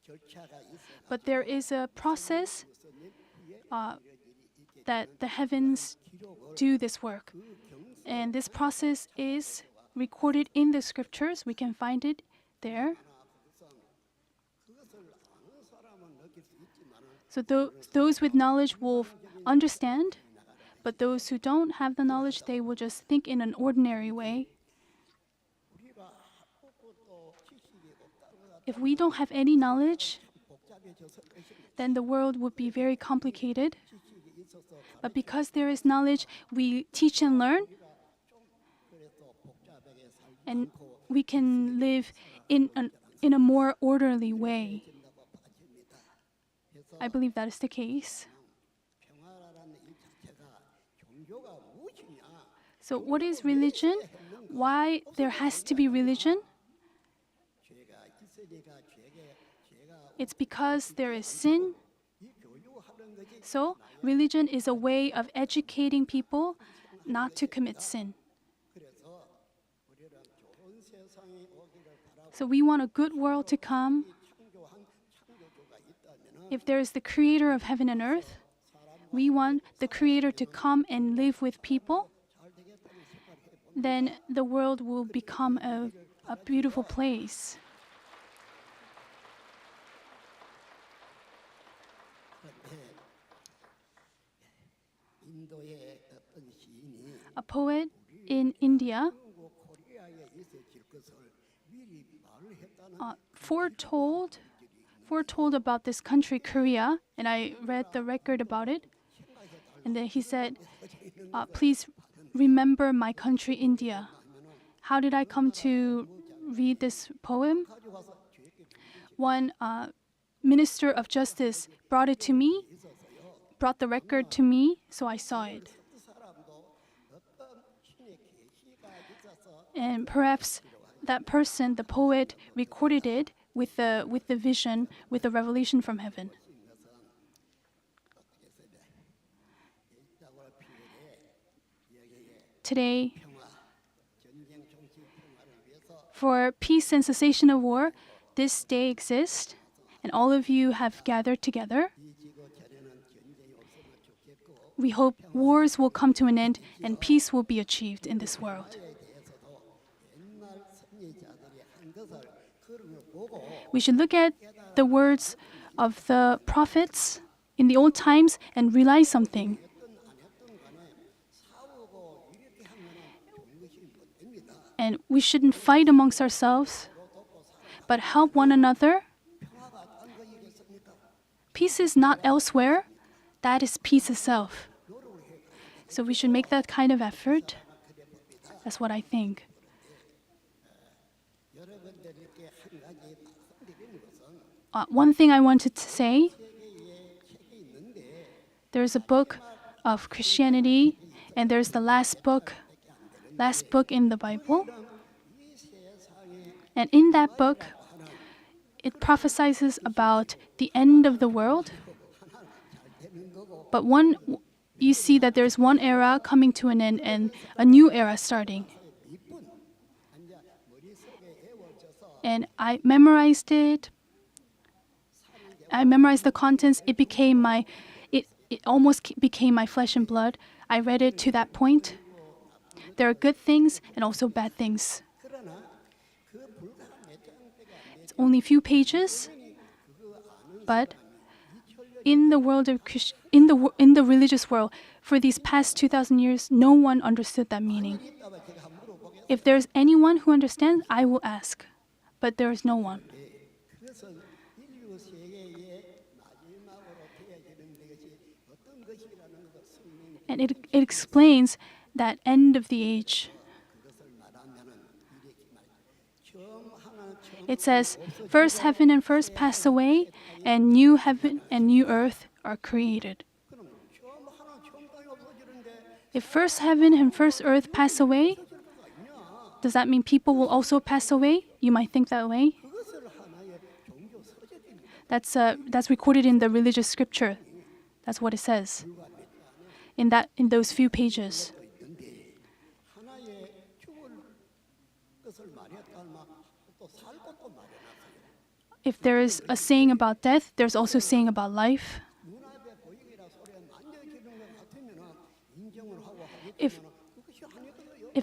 절차가 있어 but there is a process 무슨 일 후에 that the heavens do this work. And this process is recorded in the scriptures. We can find it there. 그것을 아는 사람은 느낄 수 있지만 So those with knowledge will understand, but those who don't have the knowledge, they will just think in an ordinary way. 우리가 아무것도 지식이 없다고 If we don't have any knowledge, 복잡해졌을 것입니다. then the world would be very complicated. 지식이 있어서 But because there is knowledge, we teach and learn, 그래도 복잡하게 살지 and 않고 we can live in a more orderly way. 된다고 봐집니다. 그래서 I believe that is the case. 평화라는 이 자체가 종교가 무엇이냐? So what is religion? Why there has to be religion? 죄가 있으니까 죄가 It's because there is sin. So, religion is a way of educating people not to commit sin. So, we want a good world to come. If there is the creator of heaven and earth, we want the creator to come and live with people. Then the world will become a beautiful place. A poet in India foretold about this country, Korea, and I read the record about it. And then he said, please remember my country, India. How did I come to read this poem? One minister of justice brought it to me, brought the record to me, so I saw it. And perhaps that person, the poet, recorded it with the vision, with the revelation from heaven. Today, for peace and cessation of war, this day exists, and all of you have gathered together. We hope wars will come to an end and peace will be achieved in this world. We should look at the words of the prophets in the old times and realize something. And we shouldn't fight amongst ourselves, but help one another. Peace is not elsewhere, that is peace itself. So we should make that kind of effort. That's what I think. One thing I wanted to say, there's a book of Christianity, and there's the last book in the Bible. And in that book, it prophesies about the end of the world. But you see that there's one era coming to an end and a new era starting. And I memorized it. I memorized the contents. It almost became my flesh and blood. I read it to that point. There are good things and also bad things. It's only a few pages, but in the world of in the religious world, for these past 2,000 years, no one understood that meaning. If there's anyone who understands, I will ask, but there is no one. And it explains that end of the age. It says, first heaven and first pass away, and new heaven and new earth are created. If first heaven and first earth pass away, does that mean people will also pass away? You might think that way. That's recorded in the religious scripture. That's what it says. In those few pages. If there is a saying about death, there's also a saying about life. If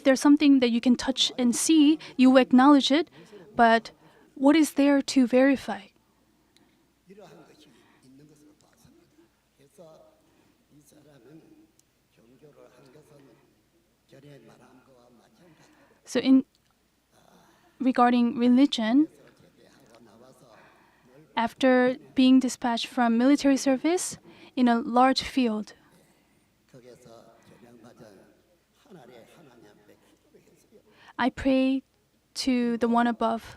there's something that you can touch and see, you will acknowledge it, but what is there to verify? So regarding religion, after being dispatched from military service in a large field, I pray to the one above.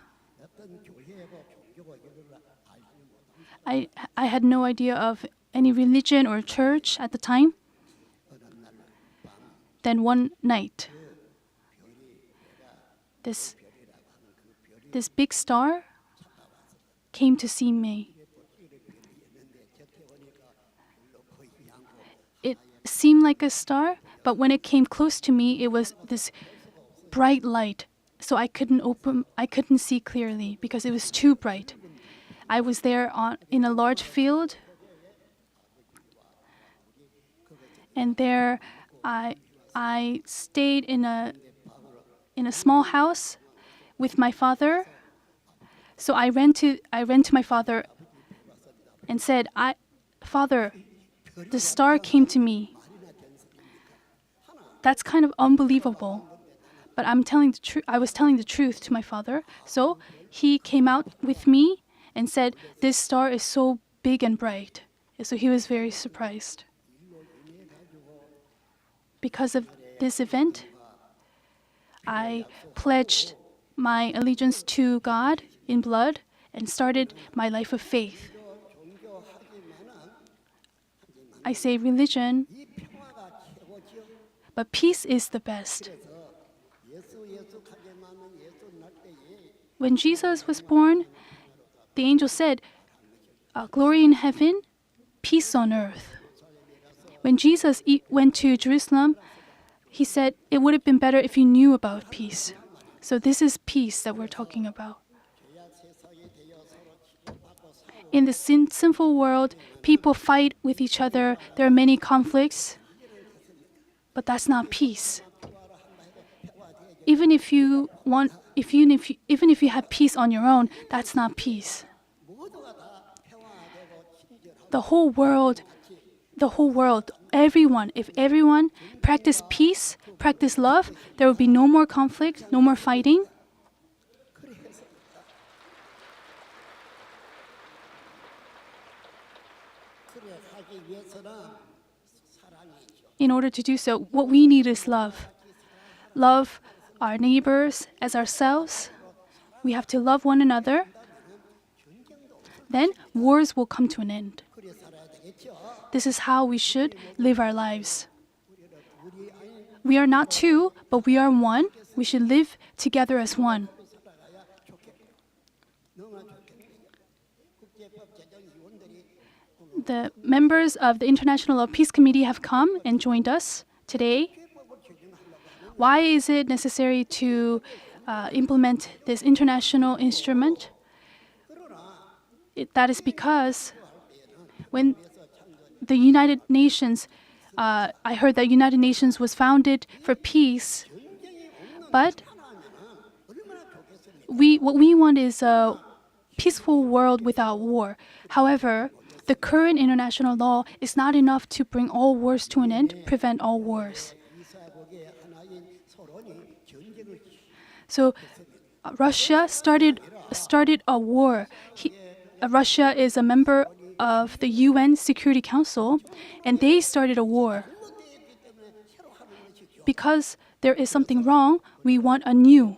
I had no idea of any religion or church at the time. Then one night, this big star came to see me. seem like a star, but when it came close to me, it was this bright light. So I couldn't see clearly because it was too bright. I was there in a large field, and there I stayed in a small house with my father. So I ran to my father and said, "Father, the star came to me." That's kind of unbelievable, but I was telling the truth to my father. So he came out with me and said, "This star is so big and bright." So he was very surprised. Because of this event, I pledged my allegiance to God in blood and started my life of faith. I say religion, but peace is the best. When Jesus was born, the angel said, "Glory in heaven, peace on earth." When Jesus went to Jerusalem, he said, "It would have been better if you knew about peace." So this is peace that we're talking about. In the sinful world, people fight with each other. There are many conflicts, but that's not peace. Even if you have peace on your own, that's not peace. The whole world, everyone, if everyone practice peace, practice love, there will be no more conflict, no more fighting. In order to do so, what we need is love. Love our neighbors as ourselves. We have to love one another. Then wars will come to an end. This is how we should live our lives. We are not two, but we are one. We should live together as one. The members of the International Law Peace Committee have come and joined us today. Why is it necessary to implement this international instrument? That is because when the United Nations, I heard that United Nations was founded for peace, but what we want is a peaceful world without war. However, the current international law is not enough to bring all wars to an end, prevent all wars. So Russia started a war. Russia is a member of the UN Security Council, and they started a war. Because there is something wrong, we want a new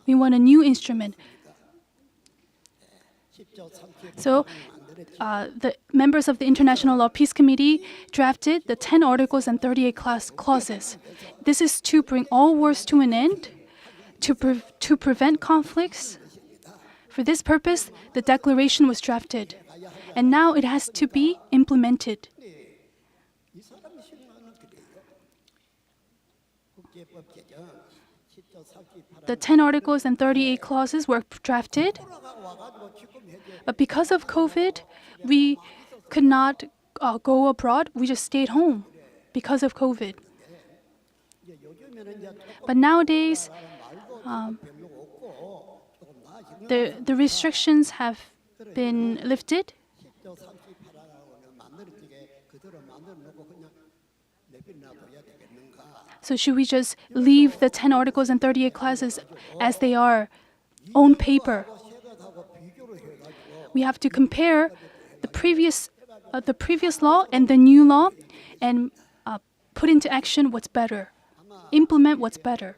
instrument. So the members of the International Law Peace Committee drafted the 10 articles and 38 clauses. This is to bring all wars to an end, to prevent conflicts. For this purpose, the declaration was drafted, and now it has to be implemented. The 10 articles and 38 clauses were drafted, but because of COVID, we could not go abroad. We just stayed home because of COVID. But nowadays, the restrictions have been lifted. So should we just leave the 10 articles and 38 clauses as they are, on paper? We have to compare the previous law and the new law and put into action what's better, implement what's better.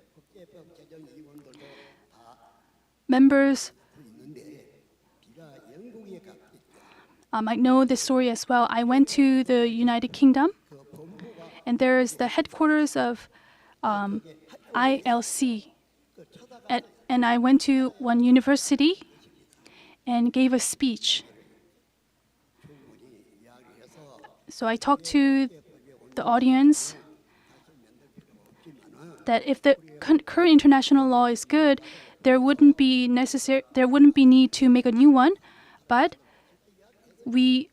Members might know this story as well. I went to the United Kingdom, and there is the headquarters of ILC. And I went to one university and gave a speech. So I talked to the audience that if the current international law is good, there wouldn't be need to make a new one. But we,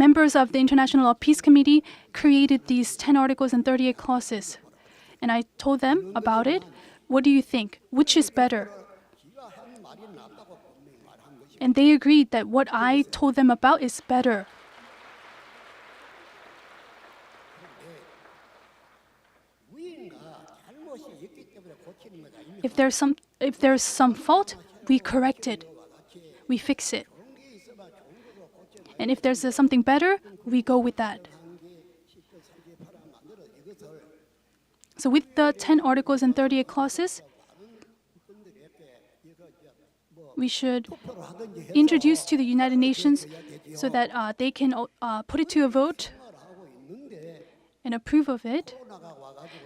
members of the International Law Peace Committee, created these 10 articles and 38 clauses. And I told them about it. What do you think? Which is better? And they agreed that what I told them about is better. If there's some fault, we correct it. We fix it. And if there's something better, we go with that. So with the 10 articles and 38 clauses, we should introduce to the United Nations so that they can put it to a vote and approve of it.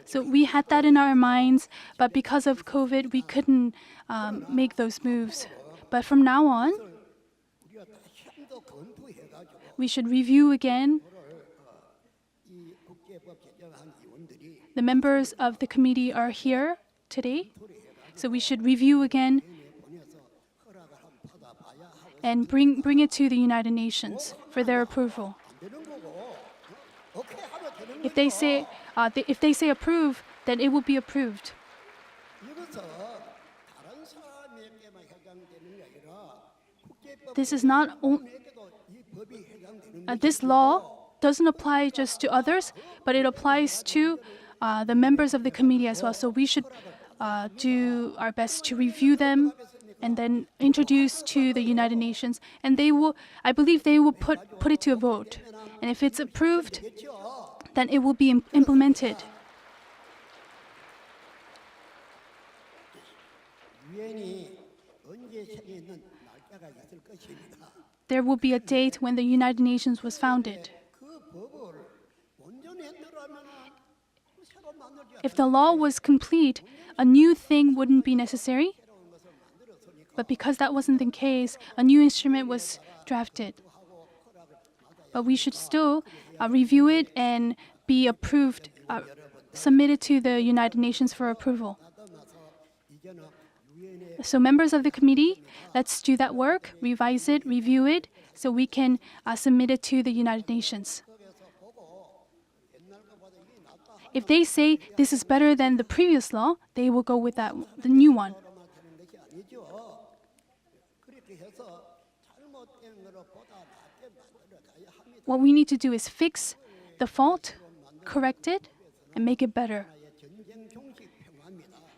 So we had that in our minds, but because of COVID, we couldn't make those moves. But from now on, we should review again. The members of the committee are here today, so we should review again and bring it to the United Nations for their approval. If they say approve, then it will be approved. This is not this law doesn't apply just to others, but it applies to the members of the committee as well. So we should do our best to review them and then introduce to the United Nations. And I believe they will put it to a vote. And if it's approved, then it will be implemented. There will be a date when the United Nations was founded. If the law was complete, a new thing wouldn't be necessary. But because that wasn't the case, a new instrument was drafted. But we should still review it and be approved, submitted to the United Nations for approval. So members of the committee, let's do that work, revise it, review it, so we can submit it to the United Nations. If they say this is better than the previous law, they will go with the new one. What we need to do is fix the fault, correct it, and make it better.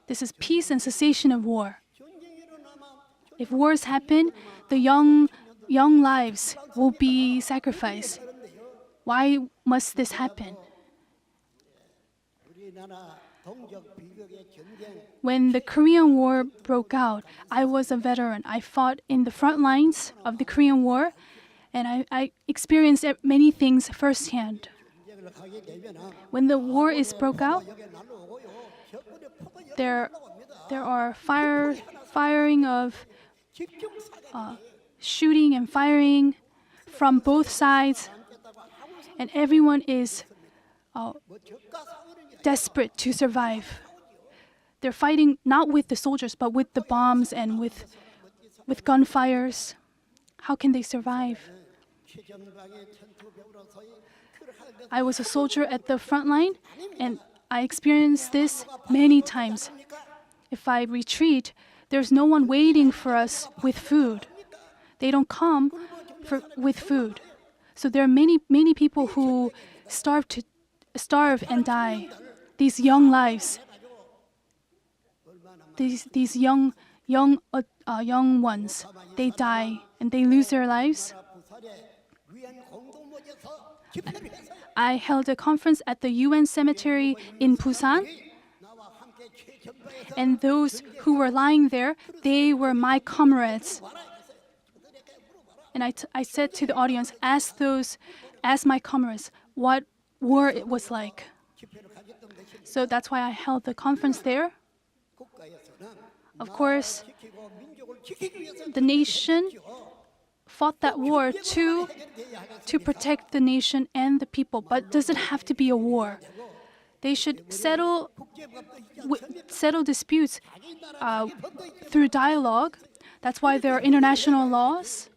This is peace and cessation of war. If wars happen, the young lives will be sacrificed. Why must this happen? When the Korean War broke out, I was a veteran. I fought in the front lines of the Korean War, and I experienced many things firsthand. When the war is broke out, there are firing of shooting and firing from both sides, and everyone is desperate to survive. They're fighting not with the soldiers, but with the bombs and with gunfires. How can they survive? I was a soldier at the front line, and I experienced this many times. If I retreat, there's no one waiting for us with food. They don't come with food. So there are many people who starve and die. These young lives, these young ones, they die and they lose their lives. I held a conference at the UN cemetery in Busan, and those who were lying there, they were my comrades. And I said to the audience, ask my comrades what war it was like. So that's why I held the conference there. Of course, the nation fought that war to protect the nation and the people, but it doesn't have to be a war. They should settle disputes through dialogue. That's why there are international laws.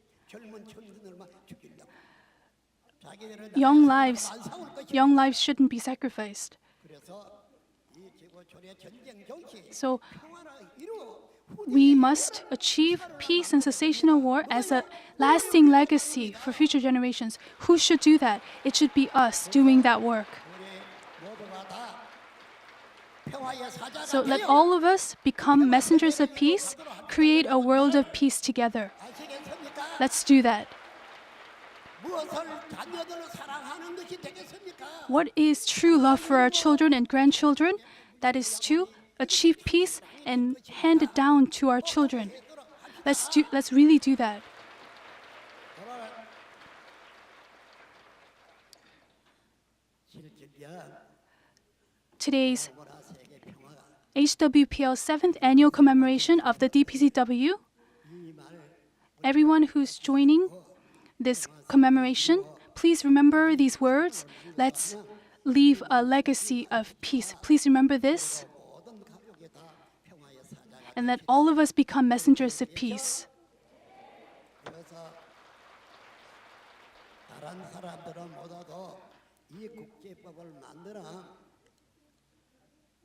Young lives shouldn't be sacrificed. So we must achieve peace and cessation of war as a lasting legacy for future generations. Who should do that? It should be us doing that work. So let all of us become messengers of peace, create a world of peace together. Let's do that. What is true love for our children and grandchildren? That is to achieve peace and hand it down to our children. Let's really do that. Today's HWPL 7th annual commemoration of the DPCW. Everyone who's joining this commemoration, please remember these words. Let's leave a legacy of peace. Please remember this. And let all of us become messengers of peace.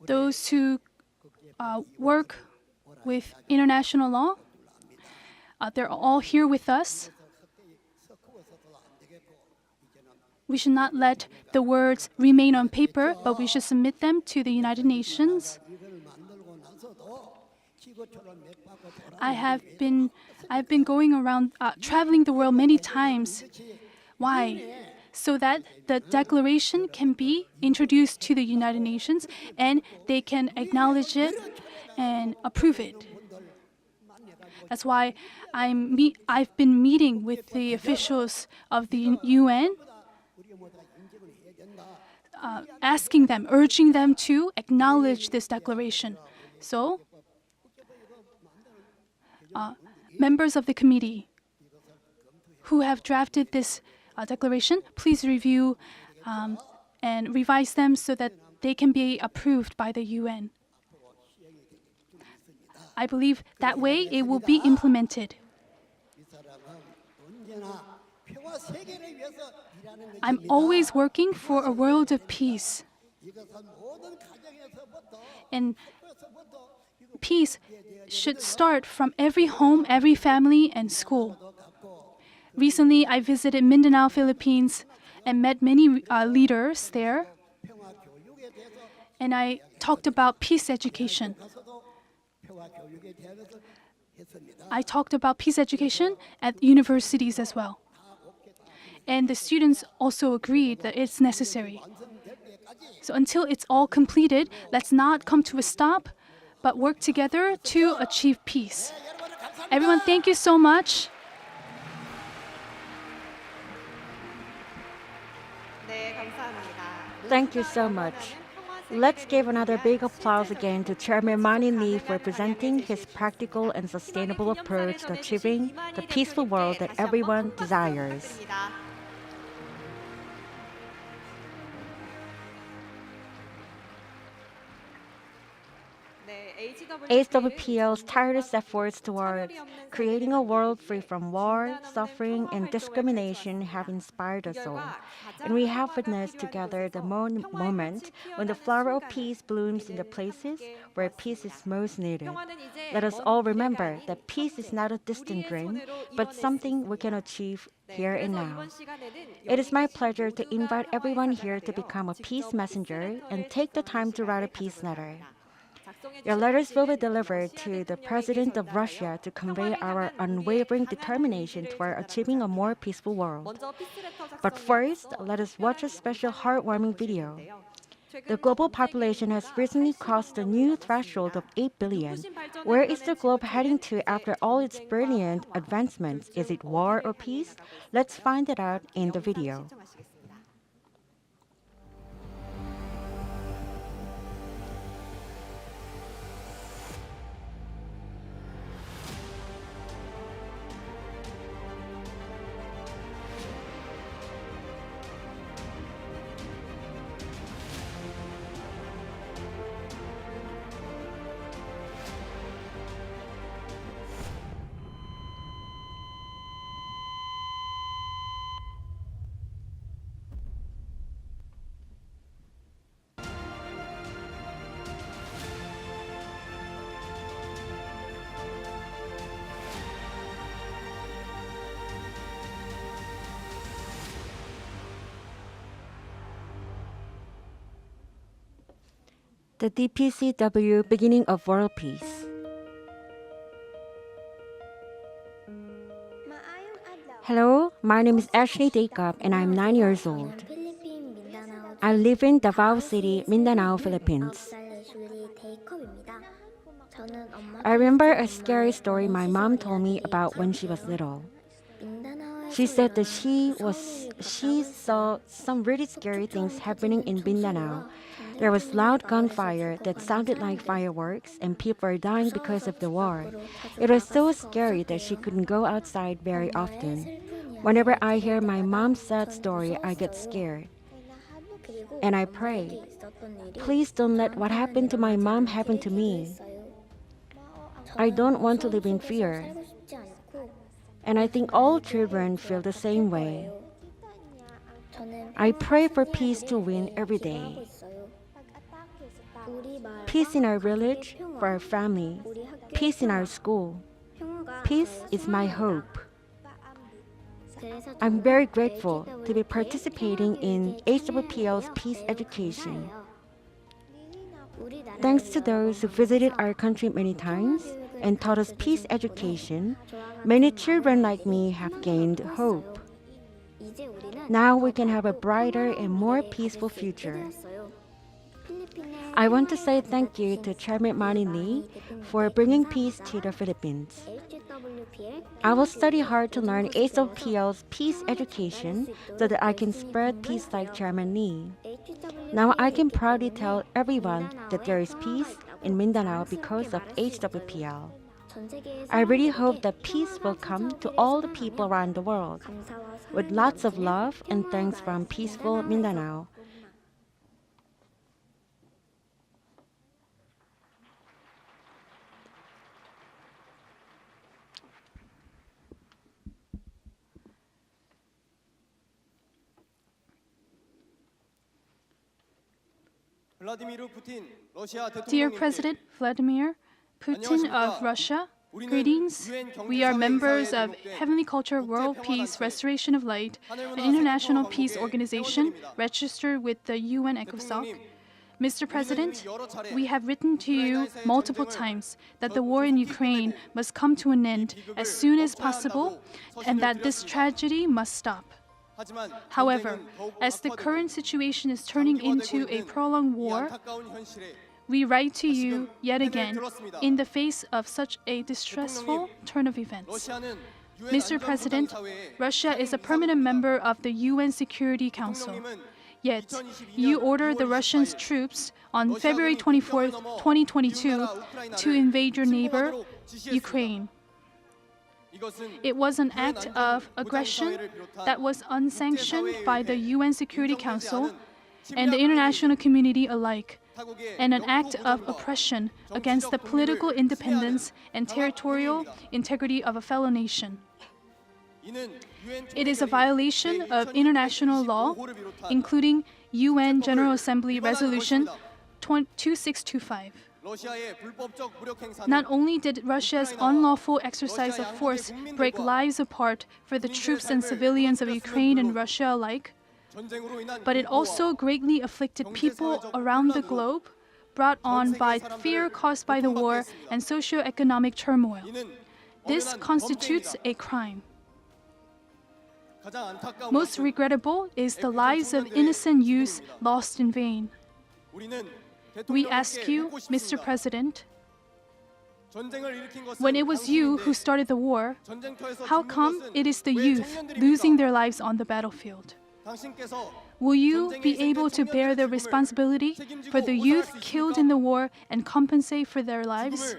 Those who work with international law, they're all here with us. We should not let the words remain on paper, but we should submit them to the United Nations. I've been going around, traveling the world many times. Why? So that the declaration can be introduced to the United Nations and they can acknowledge it and approve it. That's why I've been meeting with the officials of the UN, asking them, urging them to acknowledge this declaration. So, members of the committee who have drafted this declaration, please review and revise them so that they can be approved by the UN. I believe that way it will be implemented. I'm always working for a world of peace. And peace should start from every home, every family, and school. Recently, I visited Mindanao, Philippines, and met many leaders there. And I talked about peace education. I talked about peace education at universities as well. And the students also agreed that it's necessary. So until it's all completed, let's not come to a stop, but work together to achieve peace. Everyone, thank you so much. Thank you so much. Let's give another big applause again to Chairman Mani Lee for presenting his practical and sustainable approach to achieving the peaceful world that everyone desires. HWPL's tireless efforts toward creating a world free from war, suffering, and discrimination have inspired us all. And we have witnessed together the moment when the flower of peace blooms in the places where peace is most needed. Let us all remember that peace is not a distant dream, but something we can achieve here and now. It is my pleasure to invite everyone here to become a peace messenger and take the time to write a peace letter. Your letters will be delivered to the President of Russia to convey our unwavering determination toward achieving a more peaceful world. But first, let us watch a special heartwarming video. The global population has recently crossed the new threshold of 8 billion. Where is the globe heading to after all its brilliant advancements? Is it war or peace? Let's find it out in the video. The DPCW beginning of world peace. Hello, my name is Ashley Jacob and I'm 9 years old. I live in Davao City, Mindanao, Philippines. I remember a scary story my mom told me about when she was little. She said that she saw some really scary things happening in Mindanao. There was loud gunfire that sounded like fireworks and people were dying because of the war. It was so scary that she couldn't go outside very often. Whenever I hear my mom's sad story, I get scared. And I pray, please don't let what happened to my mom happen to me. I don't want to live in fear. And I think all children feel the same way. I pray for peace to win every day. Peace in our village, for our family. Peace in our school. Peace is my hope. I'm very grateful to be participating in HWPL's Peace Education. Thanks to those who visited our country many times and taught us peace education, many children like me have gained hope. Now we can have a brighter and more peaceful future. I want to say thank you to Chairman Manny Lee for bringing peace to the Philippines. I will study hard to learn HWPL's peace education so that I can spread peace like Chairman Lee. Now I can proudly tell everyone that there is peace in Mindanao because of HWPL. I really hope that peace will come to all the people around the world. With lots of love and thanks from peaceful Mindanao. Dear President Vladimir Putin of Russia, greetings. We are members of Heavenly Culture World Peace Restoration of Light, an international peace organization registered with the UN ECOSOC. Mr. President, we have written to you multiple times that the war in Ukraine must come to an end as soon as possible and that this tragedy must stop. However, as the current situation is turning into a prolonged war, we write to you yet again in the face of such a distressful turn of events. Mr. President, Russia is a permanent member of the UN Security Council. Yet, you ordered the Russian troops on February 24, 2022, to invade your neighbor, Ukraine. It was an act of aggression that was unsanctioned by the UN Security Council and the international community alike, and an act of oppression against the political independence and territorial integrity of a fellow nation. It is a violation of international law, including UN General Assembly Resolution 2625. Not only did Russia's unlawful exercise of force break lives apart for the troops and civilians of Ukraine and Russia alike, but it also greatly afflicted people around the globe, brought on by fear caused by the war and socio-economic turmoil. This constitutes a crime. Most regrettable is the lives of innocent youths lost in vain. We ask you, Mr. President, when it was you who started the war, how come it is the youth losing their lives on the battlefield? Will you be able to bear the responsibility for the youth killed in the war and compensate for their lives?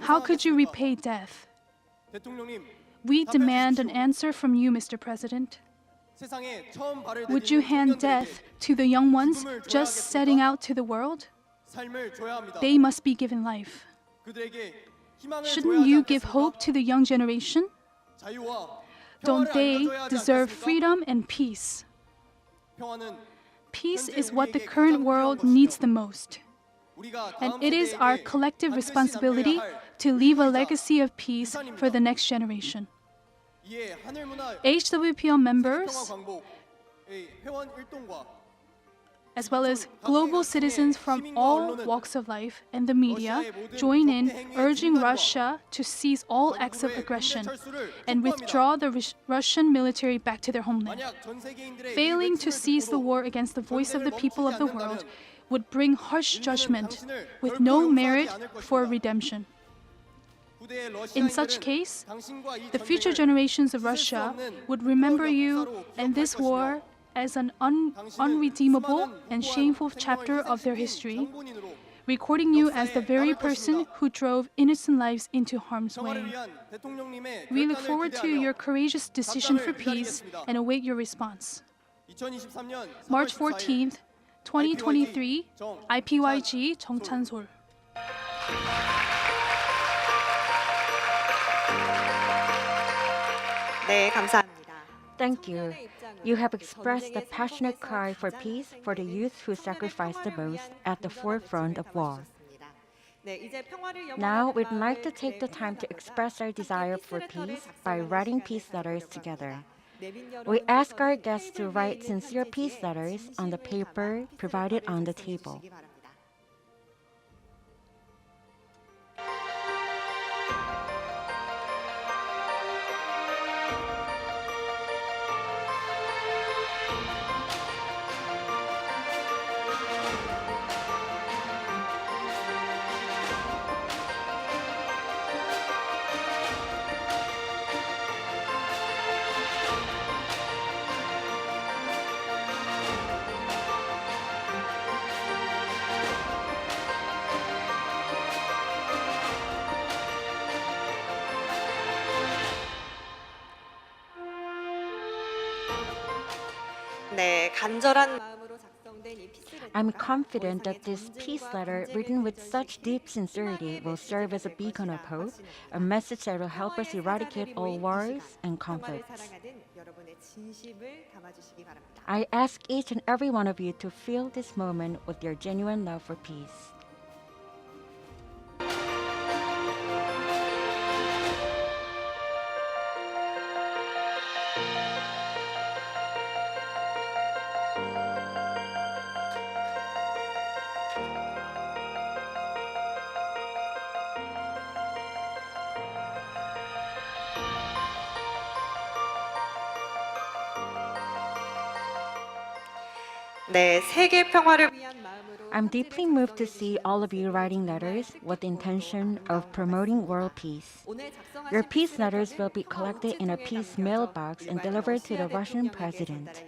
How could you repay death? We demand an answer from you, Mr. President. Would you hand death to the young ones just setting out to the world? They must be given life. Shouldn't you give hope to the young generation? Don't they deserve freedom and peace? Peace is what the current world needs the most. And it is our collective responsibility to leave a legacy of peace for the next generation. HWPL members as well as global citizens from all walks of life and the media join in urging Russia to cease all acts of aggression and withdraw the Russian military back to their homeland. Failing to seize the war against the voice of the people of the world would bring harsh judgment with no merit for redemption. In such case, the future generations of Russia would remember you and this war as an unredeemable and shameful chapter of their history, recording you as the very person who drove innocent lives into harm's way. We look forward to your courageous decision for peace and await your response. March 14th, 2023, IPYG 정찬솔. 네, 감사합니다. Thank you. You have expressed a passionate cry for peace for the youth who sacrificed the most at the forefront of war. Now, we'd like to take the time to express our desire for peace by writing peace letters together. We ask our guests to write sincere peace letters on the paper provided on the table. 네, 간절한 마음으로 작성된 이 피스 레터가 I'm confident that this peace letter, written with such deep sincerity, will serve as a beacon of hope, a message that will help us eradicate all wars and 평화를 conflicts. 사랑하는 여러분의 진심을 담아주시기 바랍니다. I ask each and every one of you to fill this moment with your genuine love for peace. 네, 세계 평화를 위한 마음으로 I'm deeply moved to see all of you writing letters with the intention of promoting world peace. Your peace letters will be collected in a peace mailbox and delivered to the Russian president.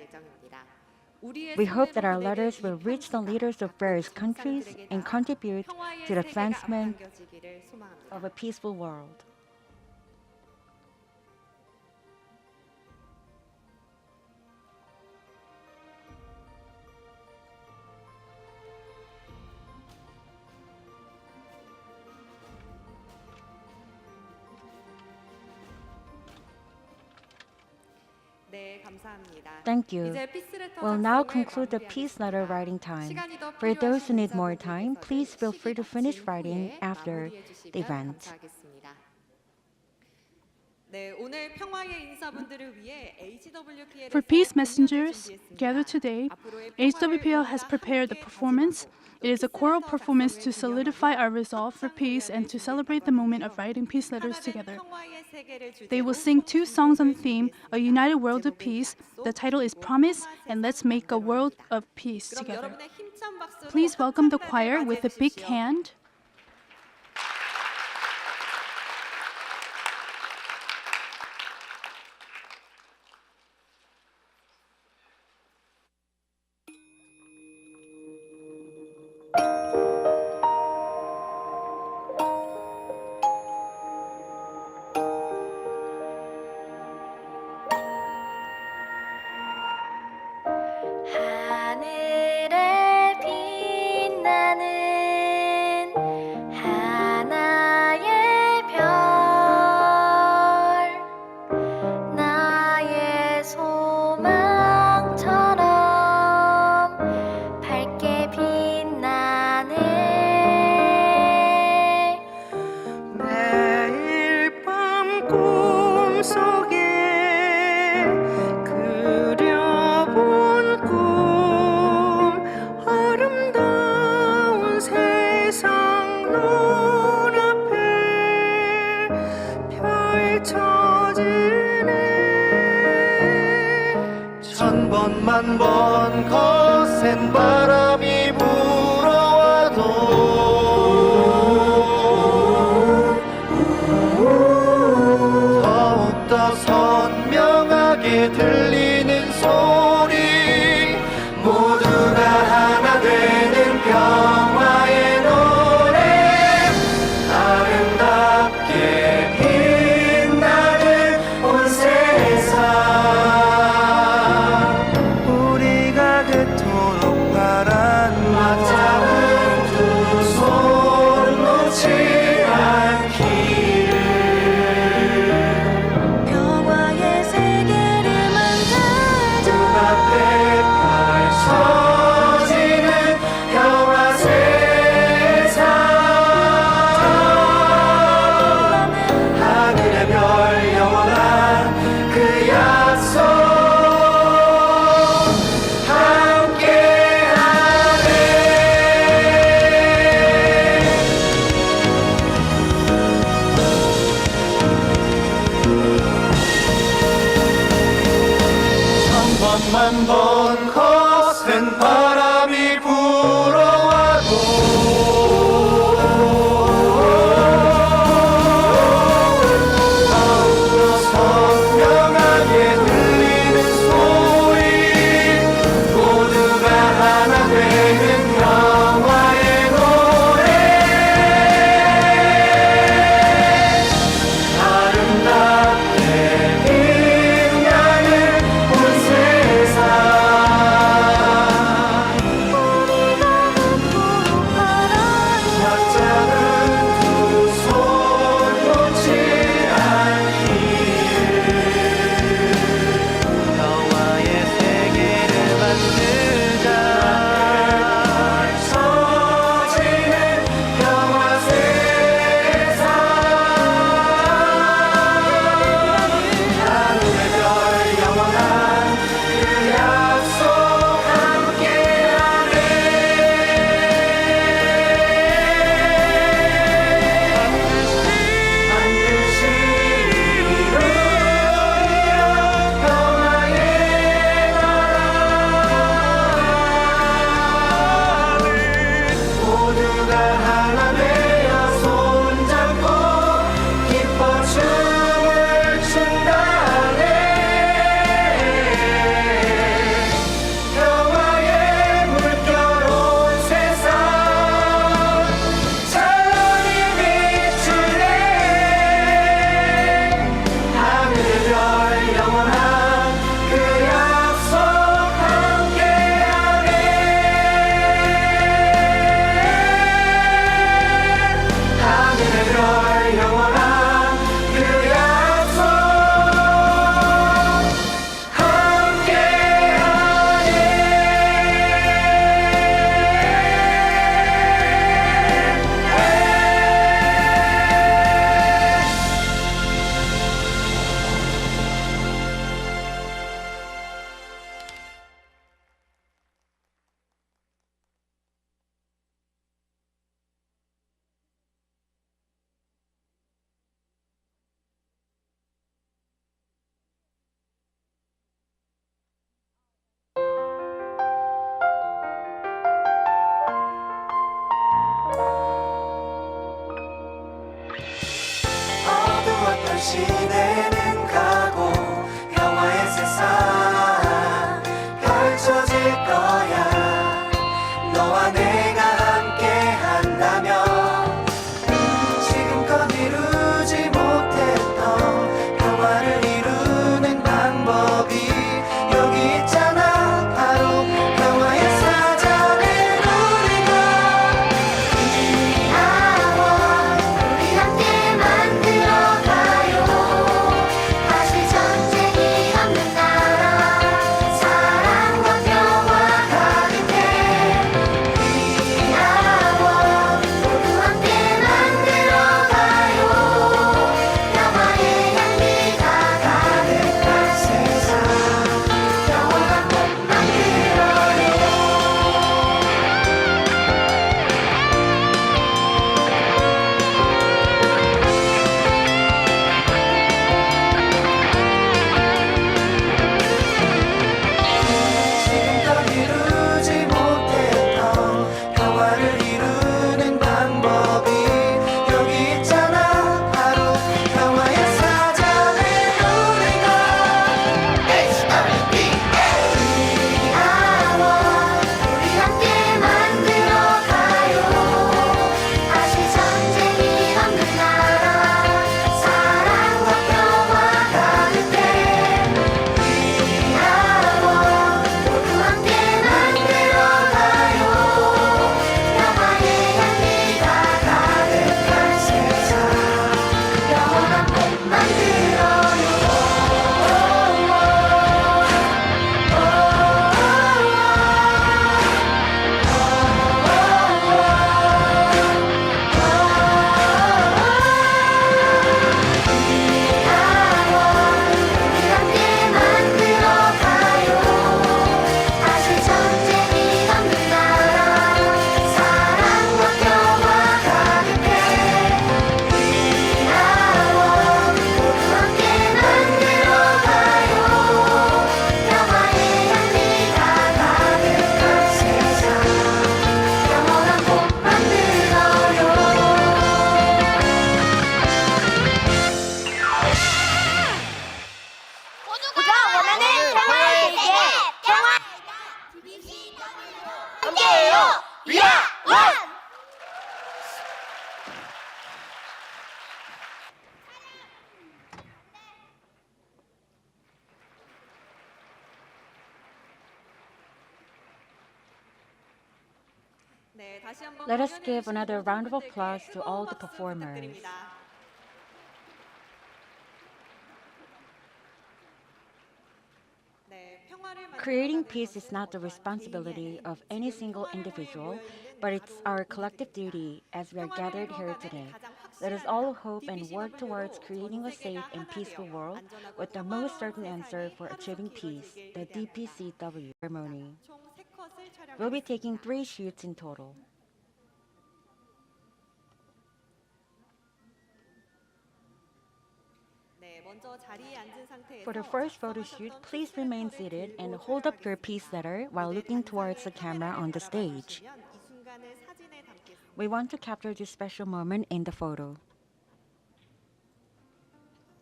We hope that our letters will reach the leaders of various countries and contribute to the advancement of a peaceful world. 네, 감사합니다. Thank you. 이제 피스 레터 We'll now 작성을 conclude the peace letter writing time. 시간이 더 For those who need 필요하신 more time, please feel free to finish 시기 writing 후에 after 마무리해 주시면 the event. 감사하겠습니다. 네, 오늘 평화의 인사분들을 위해 HWPL For peace messengers gathered today, HWPL has prepared the performance. It is a choral performance to solidify our resolve for peace and to celebrate the moment of writing peace letters together. They will sing two songs on the theme, A United World of Peace. The title is Promise and Let's Make a World of Peace Together. Please welcome the choir with a big hand. 하늘에 빛나는 번만 번 거센 바람이 불어와도 더욱더 선명하게 들리는 소리 모두가 하나 되는 평화의 노래 아름답게 빛나는 온 세상 우리가 그토록 바란 맞잡은 두 손 놓지 않기를 평화의 세계를 만들자 눈앞에 펼쳐지는 평화 세상 하늘의 별 영원한 그 약속 함께하네 천 번만 번 거센 바람이 불어와도 더욱더 선명하게 들리는 소리 모두가 하나 되는 평화의 노래 아름답게 빛나는 온 세상 맞잡은 두 손 놓지 않기를 평화의 세계를 만들자 펼쳐지는 평화 세상 하늘의 별 영원한 그 약속 함께하네 반드시 이루리라 평화의 나라를 모두가 하나 되어 손잡고 기뻐 춤을 춘다네 평화의 물결 온 세상 찬란히 비추네 하늘의 별 영원한 그 약속 함께하네 하늘의 별 영원한 그 약속 어두웠던 시대는 가고 평화의 세상 펼쳐질 거야 너와 내가 함께 한다면 지금껏 이루지 못했던 평화를 이루는 방법이 여기 있잖아 바로 평화의 사전을 우리가 이 나라와 우리 함께 만들어가요 네, 다시 한번 Let us 공연해 give 주신 another 모든 round of 분들께 applause to 뜨거운 all the 박수 performers. 부탁드립니다. 네, 평화를 Creating 만들어가는 peace is 것은 not the 어떠한 responsibility 개인이 of 아닌 any 지금 single 평화를 위해 individual, 모여있는 but it's 바로 our 우리 collective 들입니다. duty as we are 평화를 gathered here 이루어가는 today. 가장 Let us 확실한 all 답, hope and work towards DPCW로 creating 전 a safe 세계가 and 하나 peaceful 되어 world 안전하고 with the most 평화로운 certain answer 세상이 for achieving 하루속히 peace, 이루어지길 the 기대합니다. DPCW ceremony. 총 3컷을 We'll be taking 촬영하겠습니다. 3 shoots in total. 네, 먼저 자리에 앉은 상태에서 For the first photo shoot, please remain seated and hold up your peace letter while looking towards the camera on the stage. 이 순간을 사진에 담겠습니다. We want to capture this special moment in the photo.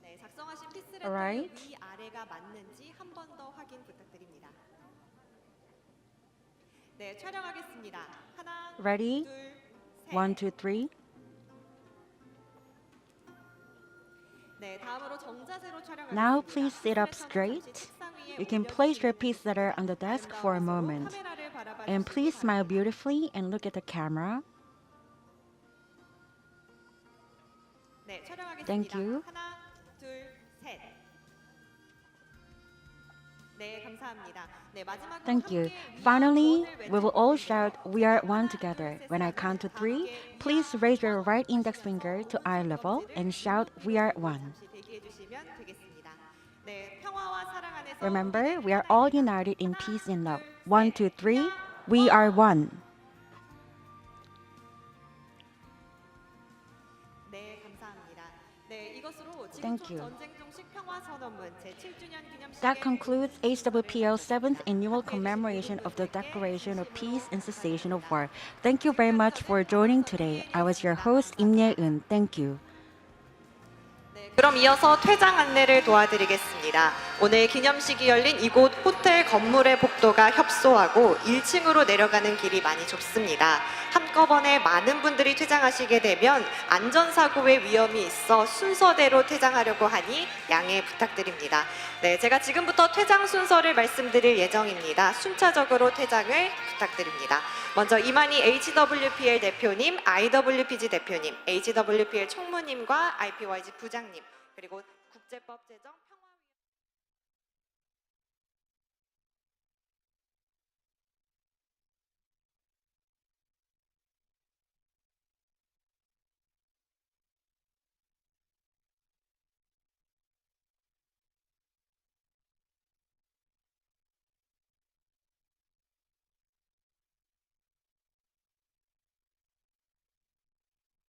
네, 작성하신 피스레터의 Alright. 위 아래가 맞는지 한 번 더 확인 부탁드립니다. 네, 촬영하겠습니다. 하나, Ready? 둘, 셋. 1, 2, 3. 네, 다음으로 정자세로 촬영하겠습니다. Now please sit up 피스레터는 straight. 잠시 책상 위에 You can place your 올려주시면 peace letter on the desk for a 아름다운 moment. 모습으로 카메라를 바라봐 And 주시기 please smile 바랍니다. beautifully and look at the camera. 네, 촬영하겠습니다. Thank you. 하나, 둘, 셋. 네, 감사합니다. 네, 마지막으로 Thank you. 함께 We Are Finally, One을 we will all 외쳐보겠습니다. shout, "We are one 하나, together." 둘, When I 셋을 count to 하면 다 3, 함께 please We Are raise your One right index 하시면서 finger to 온 eye level 손검지를 and shout, "We are one." 잠시 대기해 주시면 되겠습니다. 네, 평화와 사랑 안에서 Remember, 우리는 we are all 하나입니다. united in 하나, peace and love. 둘, 1, 셋. 2, 3, we are one. 네, 감사합니다. 네, 이것으로 Thank 지구촌 you. 전쟁 종식 평화 선언문 제7주년 기념식의 That concludes HWPL's 7th annual commemoration of the Declaration of Peace and Cessation of War. Thank you very much for joining today. I was your host, Im Ye-eun. Thank you. 그럼 이어서 퇴장 안내를 도와드리겠습니다. 오늘 기념식이 열린 이곳 호텔 건물의 복도가 협소하고 1층으로 내려가는 길이 많이 좁습니다. 한꺼번에 많은 분들이 퇴장하시게 되면 안전사고의 위험이 있어 순서대로 퇴장하려고 하니 양해 부탁드립니다. 네, 제가 지금부터 퇴장 순서를 말씀드릴 예정입니다. 순차적으로 퇴장을 부탁드립니다. 먼저 이만희 HWPL 대표님, IWPG 대표님, HWPL 총무님과 IPYG 부장님, 그리고 국제법 제정